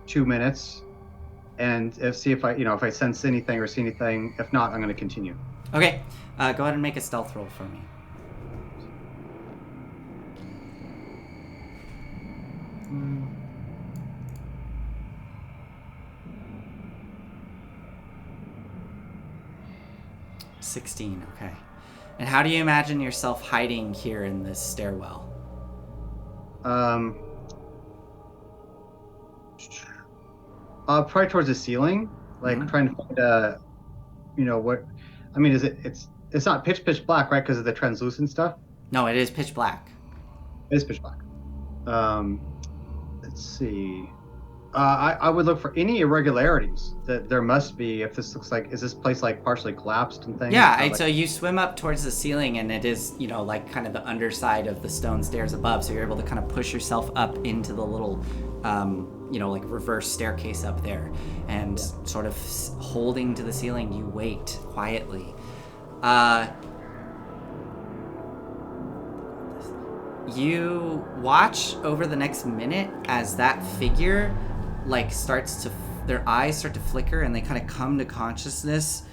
2 minutes, and see if I sense anything or see anything. If not, I'm gonna continue. Okay, go ahead and make a stealth roll for me. Mm. 16, okay. And how do you imagine yourself hiding here in this stairwell? Probably towards the ceiling, like trying to find what. I mean, it's not pitch black, right? Because of the translucent stuff. No, it is pitch black. It is pitch black. Let's see. I would look for any irregularities that there must be. If this looks like, is this place like partially collapsed and things? Yeah, so you swim up towards the ceiling, and it is, like kind of the underside of the stone stairs above. So you're able to kind of push yourself up into the little, like reverse staircase up there, and sort of holding to the ceiling, you wait quietly. You watch over the next minute as that figure their eyes start to flicker, and they kind of come to consciousness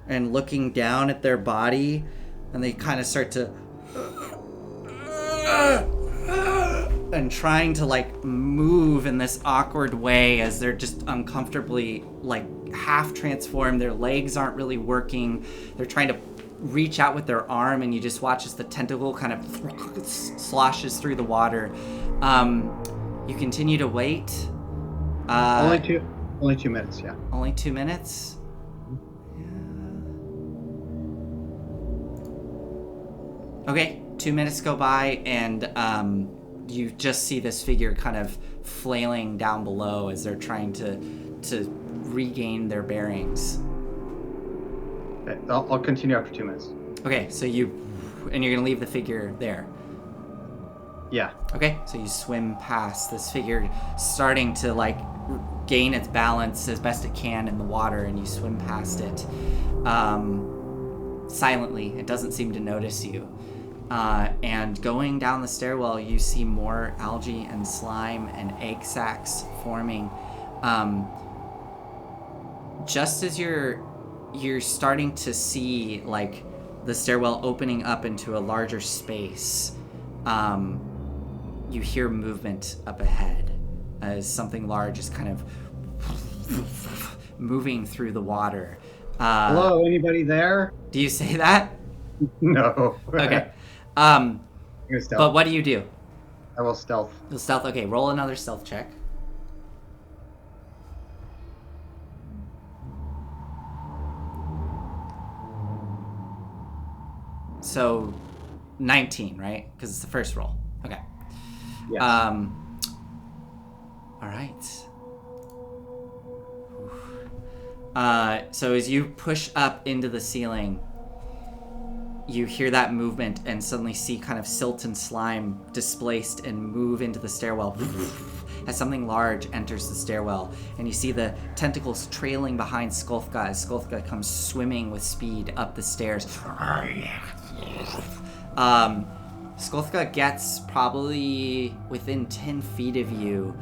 and looking down at their body, and they kind of start to and trying to move in this awkward way as they're just uncomfortably half transformed. Their legs aren't really working. They're trying to reach out with their arm, and you just watch as the tentacle kind of sloshes through the water. You continue to wait. Only 2 minutes, yeah. Only 2 minutes? Yeah. Okay, 2 minutes go by, and you just see this figure kind of flailing down below as they're trying to regain their bearings. Okay, I'll continue after 2 minutes. Okay, so you're gonna leave the figure there. Yeah. Okay, so you swim past this figure, starting to gain its balance as best it can in the water, and you swim past it silently. It doesn't seem to notice you. And going down the stairwell, you see more algae and slime and egg sacs forming. Just as you're starting to see the stairwell opening up into a larger space, you hear movement up ahead as something large is kind of moving through the water. Hello, anybody there? Do you say that? No. Okay. But what do you do? I will stealth. You'll stealth. Okay, roll another stealth check. So 19, right? Because it's the first roll. Okay. Yes. All right. So as you push up into the ceiling, you hear that movement and suddenly see kind of silt and slime displaced and move into the stairwell as something large enters the stairwell, and you see the tentacles trailing behind Skolthka as Skolthka comes swimming with speed up the stairs. Skolthka gets probably within 10 feet of you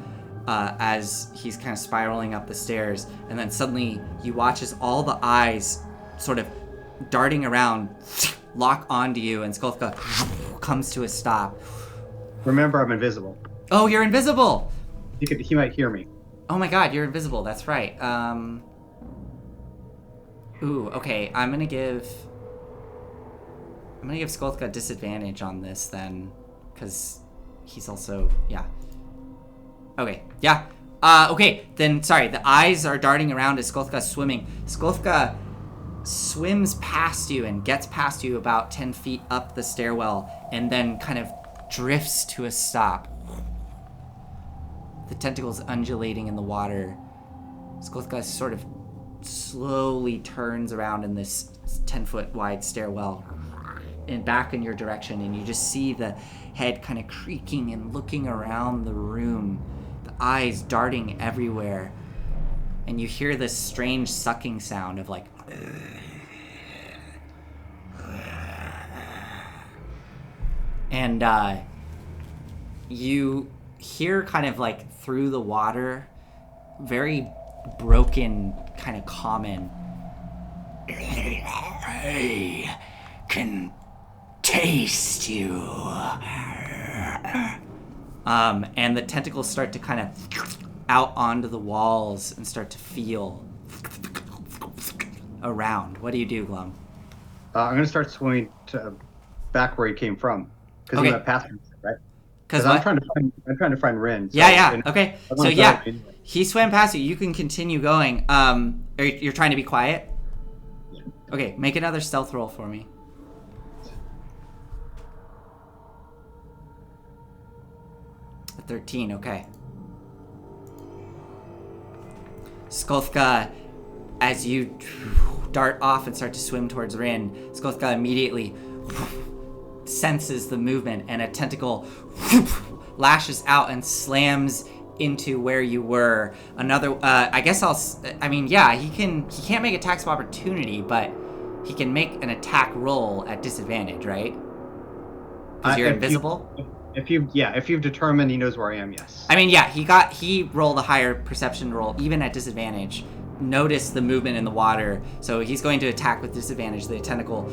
as he's kind of spiraling up the stairs, and then suddenly you watch as all the eyes sort of darting around lock onto you, and Skolthka comes to a stop. Remember, I'm invisible. Oh, you're invisible! He might hear me. Oh my god, you're invisible, that's right. Ooh, okay, I'm gonna give Skolthka disadvantage on this then, because he's also, yeah. Okay, yeah. Okay, then, sorry, the eyes are darting around as Skolthka's swimming. Skolthka swims past you and gets past you about 10 feet up the stairwell, and then kind of drifts to a stop. The tentacles undulating in the water. Skolthka sort of slowly turns around in this 10-foot wide stairwell and back in your direction, and you just see the head kind of creaking and looking around the room, the eyes darting everywhere, and you hear this strange sucking sound of And you hear kind of like through the water, very broken, kind of common. I can taste you. And the tentacles start to kind of out onto the walls and start to feel around. What do you do, Glum? I'm gonna start swimming back where he came from, because Okay. he went past me, right? Because I'm trying to find Rin. So, Yeah. Okay. I So wanna yeah, go anyway. he swam past you. You can continue going. You're trying to be quiet. Yeah. Okay. Make another stealth roll for me. A 13. Okay. Skolthka, as you dart off and start to swim towards Rin, Skolthka immediately senses the movement, and a tentacle lashes out and slams into where you were. Another, I guess he can't make attacks of opportunity, but he can make an attack roll at disadvantage, right? Because you're invisible? If you've determined he knows where I am, yes. I mean, yeah, he rolled a higher perception roll, even at disadvantage. Notice the movement in the water, so he's going to attack with disadvantage. The tentacle,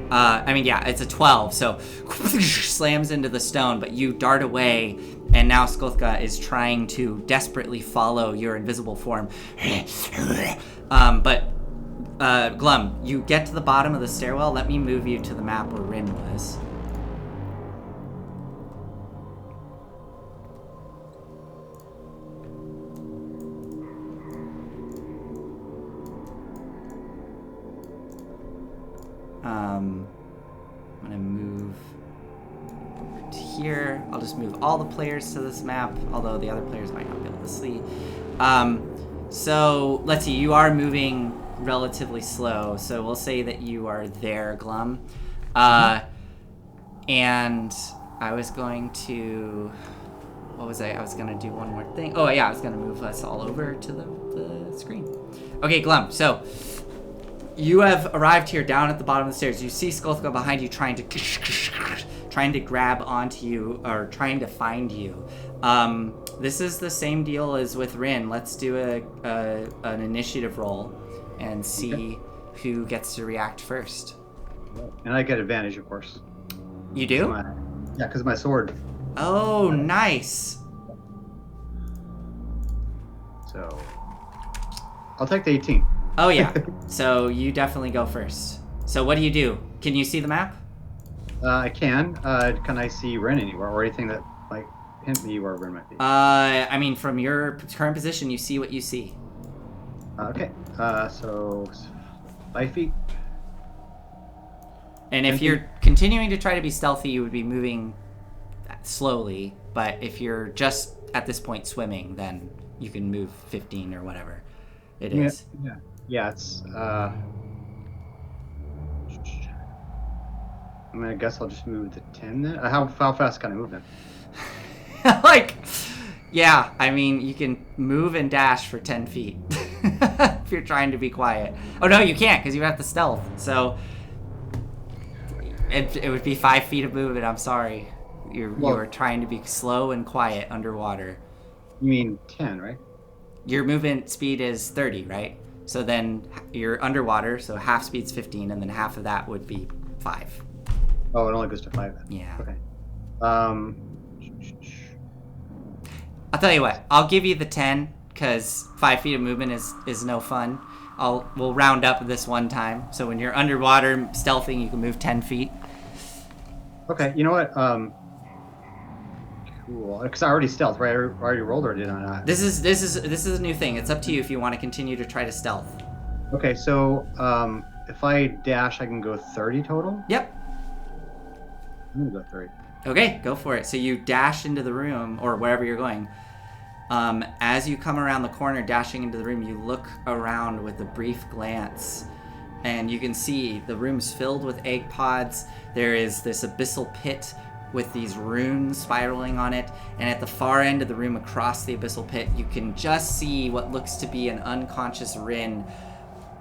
it's a 12, so slams into the stone, but you dart away, and now Skolthka is trying to desperately follow your invisible form. Glum, you get to the bottom of the stairwell. Let me move you to the map where Rin was. I'm gonna move over to here. I'll just move all the players to this map, although the other players might not be able to see. So let's see, you are moving relatively slow, so we'll say that you are there, Glum. And I was going to... What was I was going to do one more thing. Oh, yeah, I was going to move us all over to the screen. Okay, Glum, so... You have arrived here down at the bottom of the stairs. You see Skolthka behind you trying to grab onto you, or trying to find you. This is the same deal as with Rin. Let's do an initiative roll and see who gets to react first. And I get advantage, of course. You do? Because of my sword. Oh, nice. So I'll take the 18. Oh, yeah. So you definitely go first. So what do you do? Can you see the map? I can. Can I see Rin anywhere, or anything that might hint me where Rin might be? From your current position, you see what you see. Okay. So 5 feet. And if you're continuing to try to be stealthy, you would be moving slowly. But if you're just at this point swimming, then you can move 15 or whatever it is. Yeah, it's I guess I'll just move to 10 then. How fast can I move then? You can move and dash for 10 feet if you're trying to be quiet. Oh, no, you can't, because you have to stealth. So it would be 5 feet of movement. I'm sorry. You are trying to be slow and quiet underwater. You mean 10, right? Your movement speed is 30, right? So then you're underwater, so half speed's 15, and then half of that would be 5. Oh, it only goes to 5 then. Yeah. Okay. I'll tell you what. I'll give you the 10, because 5 feet of movement is no fun. We'll round up this one time. So when you're underwater stealthing, you can move 10 feet. Okay. You know what? Cool. Because I already stealth, right? I already rolled, or did I not? This is a new thing. It's up to you if you want to continue to try to stealth. Okay. So if I dash, I can go 30 total. Yep. I'm gonna go 30. Okay, go for it. So you dash into the room, or wherever you're going. As you come around the corner, dashing into the room, you look around with a brief glance, and you can see the room's filled with egg pods. There is this abyssal pit with these runes spiraling on it, and at the far end of the room across the abyssal pit, you can just see what looks to be an unconscious Rin,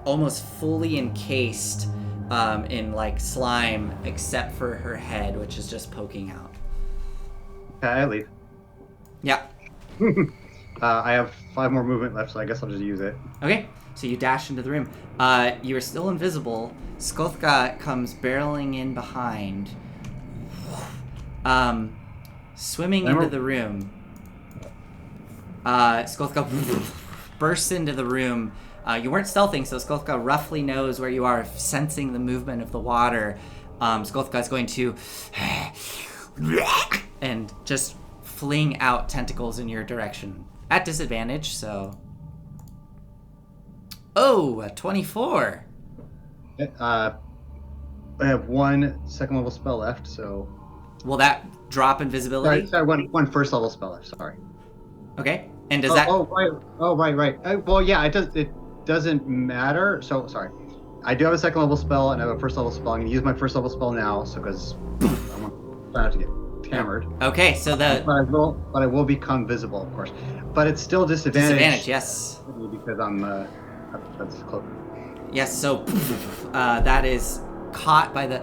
almost fully encased in like slime, except for her head, which is just poking out. Okay, I leave. Yeah. I have 5 more movement left, so I guess I'll just use it. Okay, so you dash into the room. You are still invisible. Skolthka comes barreling in behind, swimming into the room. Skolthka bursts into the room. You weren't stealthing, so Skolthka roughly knows where you are, sensing the movement of the water. Skolthka is going to and just fling out tentacles in your direction. At disadvantage, so... Oh, a 24. I have 1 second level spell left, so... Will that drop invisibility? Sorry, one first level spell left, sorry. Okay, and does that... right. Well, yeah, it doesn't matter. So, sorry. I do have a second level spell, and I have a first level spell. I'm going to use my first level spell now, so because I want not to get hammered. Okay, so the... But I will become visible, of course. But it's still disadvantage. Disadvantage, yes. Because I'm that's close. Yes, so that is caught by the...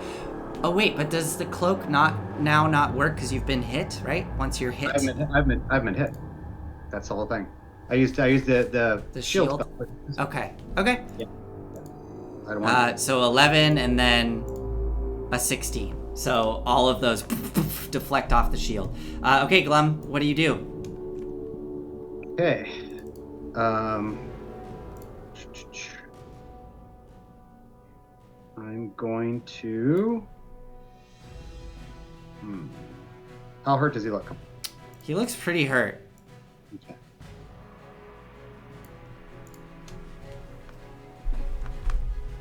Oh wait, but does the cloak not work because you've been hit, right? Once you're hit. I've been hit. That's the whole thing. I used the shield. spell. Okay. Yeah. I don't want so 11 and then a 16. So all of those deflect off the shield. Okay, Glum, what do you do? Okay. I'm going to... How hurt does he look? He looks pretty hurt. Okay.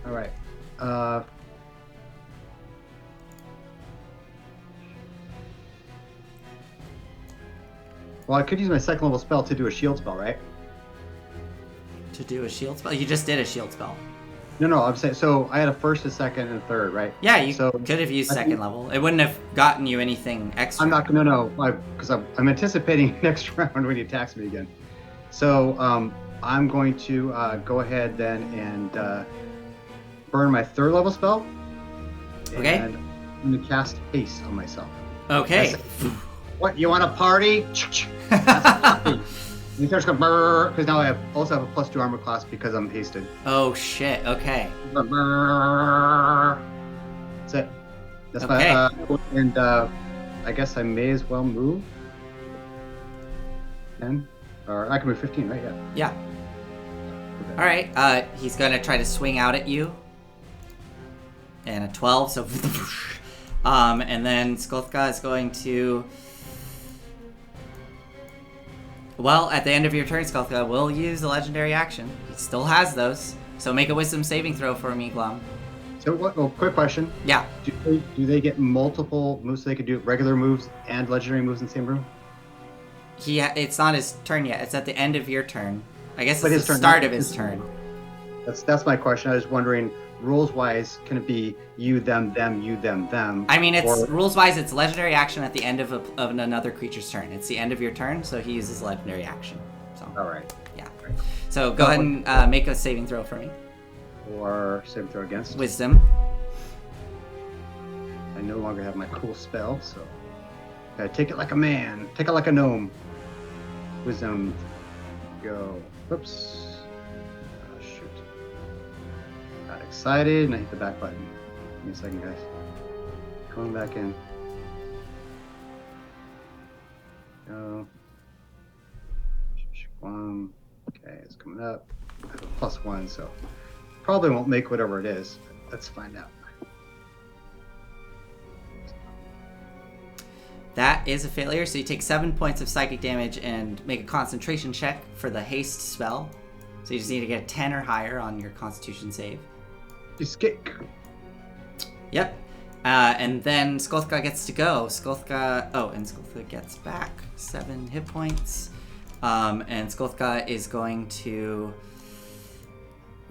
All right. Well, I could use my second level spell to do a shield spell, right? To do a shield spell? You just did a shield spell. No, I'm saying, so I had a first, a second, and a third, right? Yeah, you could have used second level. It wouldn't have gotten you anything extra. I'm not gonna know, because I'm anticipating next round when he attacks me again. So I'm going to go ahead then and burn my third level spell. Okay. And I'm gonna cast haste on myself. Okay. What, you want a party? And he starts going because now I also have a +2 armor class because I'm hasted. Oh shit, okay. That's it. That's okay. And I guess I may as well move 10, or I can move 15, right? Yeah. All right. He's gonna try to swing out at you. And a 12, so and then Skolthka is going to... Well, at the end of your turn, Skolthka will use the legendary action. He still has those. So make a wisdom saving throw for me, Glum. So, quick question. Yeah. Do they get multiple moves so they could do regular moves and legendary moves in the same room? It's not his turn yet. It's at the end of your turn. I guess But it's the start of his turn. That's my question. I was wondering, rules-wise, can it be you, them, you, them? I mean, it's rules-wise, it's legendary action at the end of another creature's turn. It's the end of your turn, so he uses legendary action. So. All right. Yeah. Right. So go ahead and make a saving throw for me. Or saving throw against? Wisdom. I no longer have my cool spell, so... Gotta take it like a man. Take it like a gnome. Wisdom. Go. Whoops. Excited, and I hit the back button. Give me a second, guys. Going back in. Go. Okay, it's coming up. I have a +1, so probably won't make whatever it is. But let's find out. That is a failure, so you take 7 points of psychic damage and make a concentration check for the haste spell. So you just need to get a 10 or higher on your constitution save. Escape. Yep. And then Skolthka gets to go. Skolthka gets back 7 hit points. And Skolthka is going to...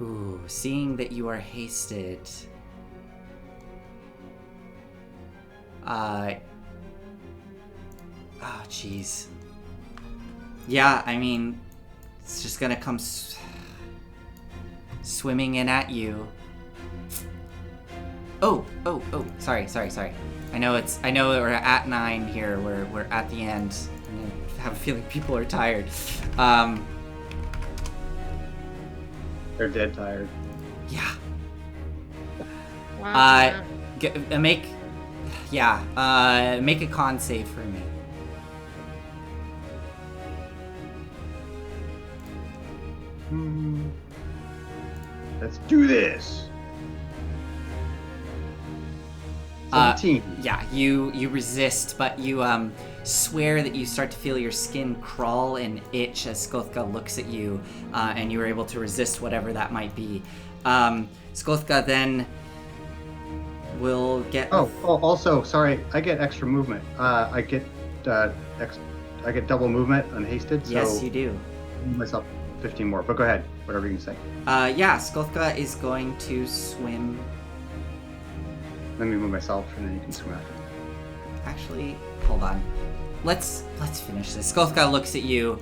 Ooh, seeing that you are hasted... Oh, jeez. Yeah, I mean, it's just gonna come swimming in at you. Oh. Sorry. I know we're at 9 here. We're at the end. I have a feeling people are tired. They're dead tired. Yeah. Wow. Make a con save for me. Let's do this. 17. Yeah, you resist, but you swear that you start to feel your skin crawl and itch as Skothka looks at you, and you are able to resist whatever that might be. Skothka then will get. Oh, also, sorry, I get extra movement. I get double movement unhasted. So Yes, you do. move myself 15 more. But go ahead, whatever you can say. Skothka is going to swim. Let me move myself, and then you can swim after. Actually, hold on. Let's finish this. Skothka looks at you.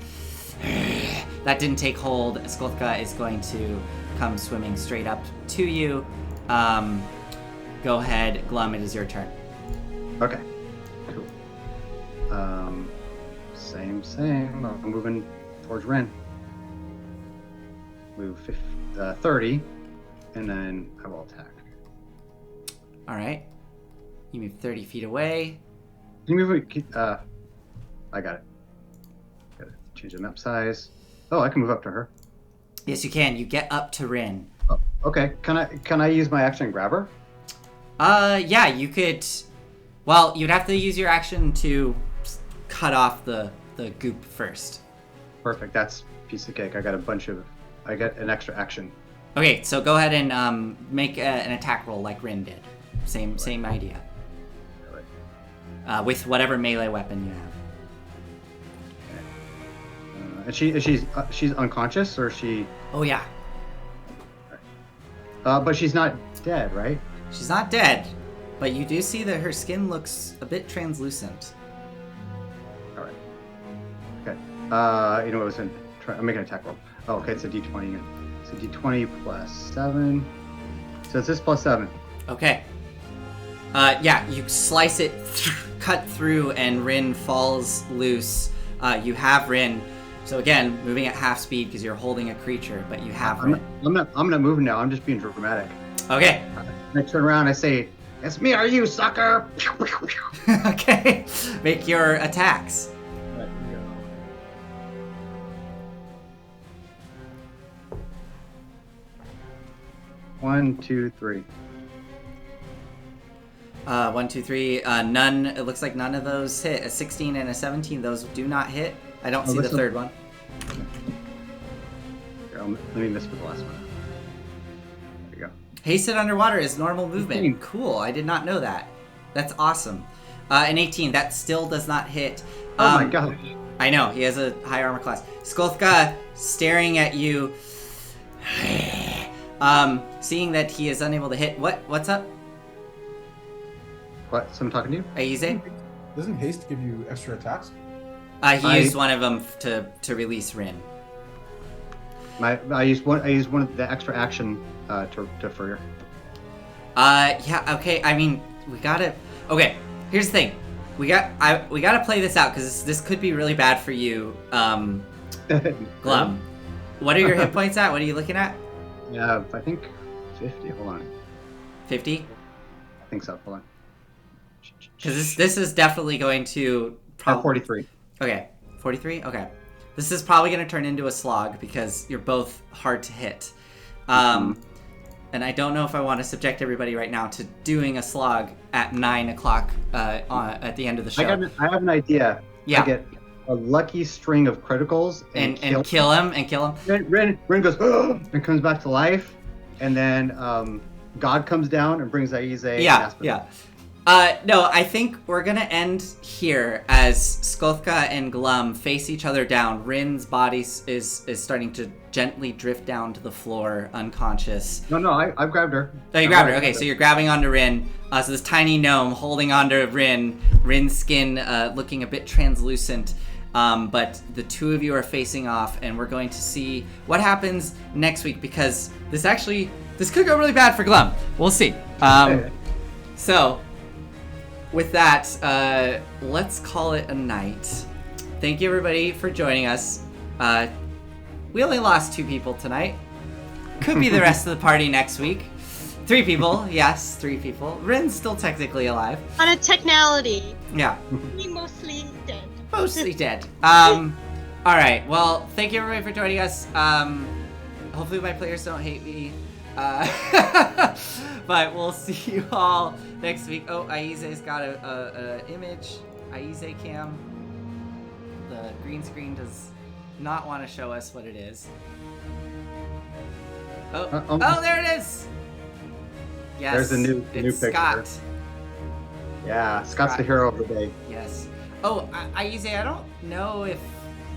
That didn't take hold. Skothka is going to come swimming straight up to you. Go ahead, Glum. It is your turn. Okay. Cool. Same. I'm moving towards Ren. Move 30, and then I will attack. All right. You move 30 feet away. Can you move it? I got it. Gotta change the map size. Oh, I can move up to her. Yes, you can. You get up to Rin. Oh, okay. Can I use my action and grab her? Yeah, you could. Well, you'd have to use your action to cut off the goop first. Perfect. That's piece of cake. I get an extra action. Okay, so go ahead and make an attack roll like Rin did. Same idea. Right. With whatever melee weapon you have. And she's unconscious, or is she? Oh yeah. But she's not dead, right? She's not dead, but you do see that her skin looks a bit translucent. All right. Okay. You know what I was I'm making an attack roll. Oh, okay. It's a D20 again. It's a D20 plus 7. So it's this plus 7. Okay. Yeah, you slice it, cut through, and Rin falls loose. You have Rin. So again, moving at half speed because you're holding a creature, but you have Rin. I'm not moving now. I'm just being dramatic. Okay. I turn around. I say, "It's me, are you, sucker?" Okay. Make your attacks. There we go. One, two, three. 1, 2, 3. None. It looks like none of those hit. A 16 and a 17. Those do not hit. I don't see the third one. Here, let me miss with the last one. There you go. Hasted underwater is normal movement. 18. Cool. I did not know that. That's awesome. An 18. That still does not hit. Oh my god. I know. He has a high armor class. Skothka staring at you. Seeing that he is unable to hit. What's up? What? Someone talking to you? Aize? Doesn't haste give you extra attacks? He used one of them to release Rin. I used one of the extra action to further. Yeah, okay. I mean, we gotta. Okay, here's the thing. We gotta play this out because this could be really bad for you, Glum. What are your hit points at? What are you looking at? Yeah, I think 50. Hold on. 50. I think so. Hold on. Because this is definitely going to 43. Okay, 43. Okay, this is probably going to turn into a slog because you're both hard to hit. And I don't know if I want to subject everybody right now to doing a slog at 9 o'clock at the end of the show. I have an idea. Yeah. I get a lucky string of criticals and kill him. Ren goes and comes back to life, and then God comes down and brings Aize. Yeah. No, I think we're gonna end here as Skothka and Glum face each other down. Rin's body is starting to gently drift down to the floor, unconscious. No, I've grabbed her. Oh, you grabbed her. Okay, so you're grabbing onto Rin. So this tiny gnome holding onto Rin. Rin's skin looking a bit translucent. But the two of you are facing off, and we're going to see what happens next week because this could go really bad for Glum. We'll see. So, with that, let's call it a night. Thank you, everybody, for joining us. We only lost 2 people tonight. Could be the rest of the party next week. 3 people, yes, 3 people. Rin's still technically alive. On a technicality, Yeah, we mostly dead. mostly dead. All right. Well, thank you everybody for joining us. Hopefully my players don't hate me. But we'll see you all next week. Oh, Aize's got a image. Aize cam. The green screen does not want to show us what it is. Oh, there it is. Yes, There's a new it's picture. Scott. Yeah, Scott's the hero of the day. Yes. Oh, Aize, I don't know if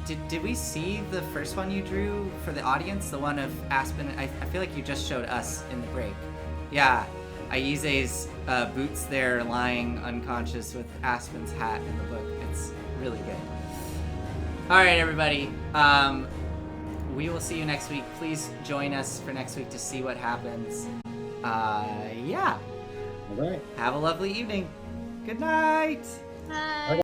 did we see the first one you drew for the audience, the one of Aspen? I feel like you just showed us in the break. Yeah, Aize's boots there, lying unconscious with Aspen's hat in the book. It's really good. All right, everybody. We will see you next week. Please join us for next week to see what happens. Yeah. All right. Have a lovely evening. Good night. Bye.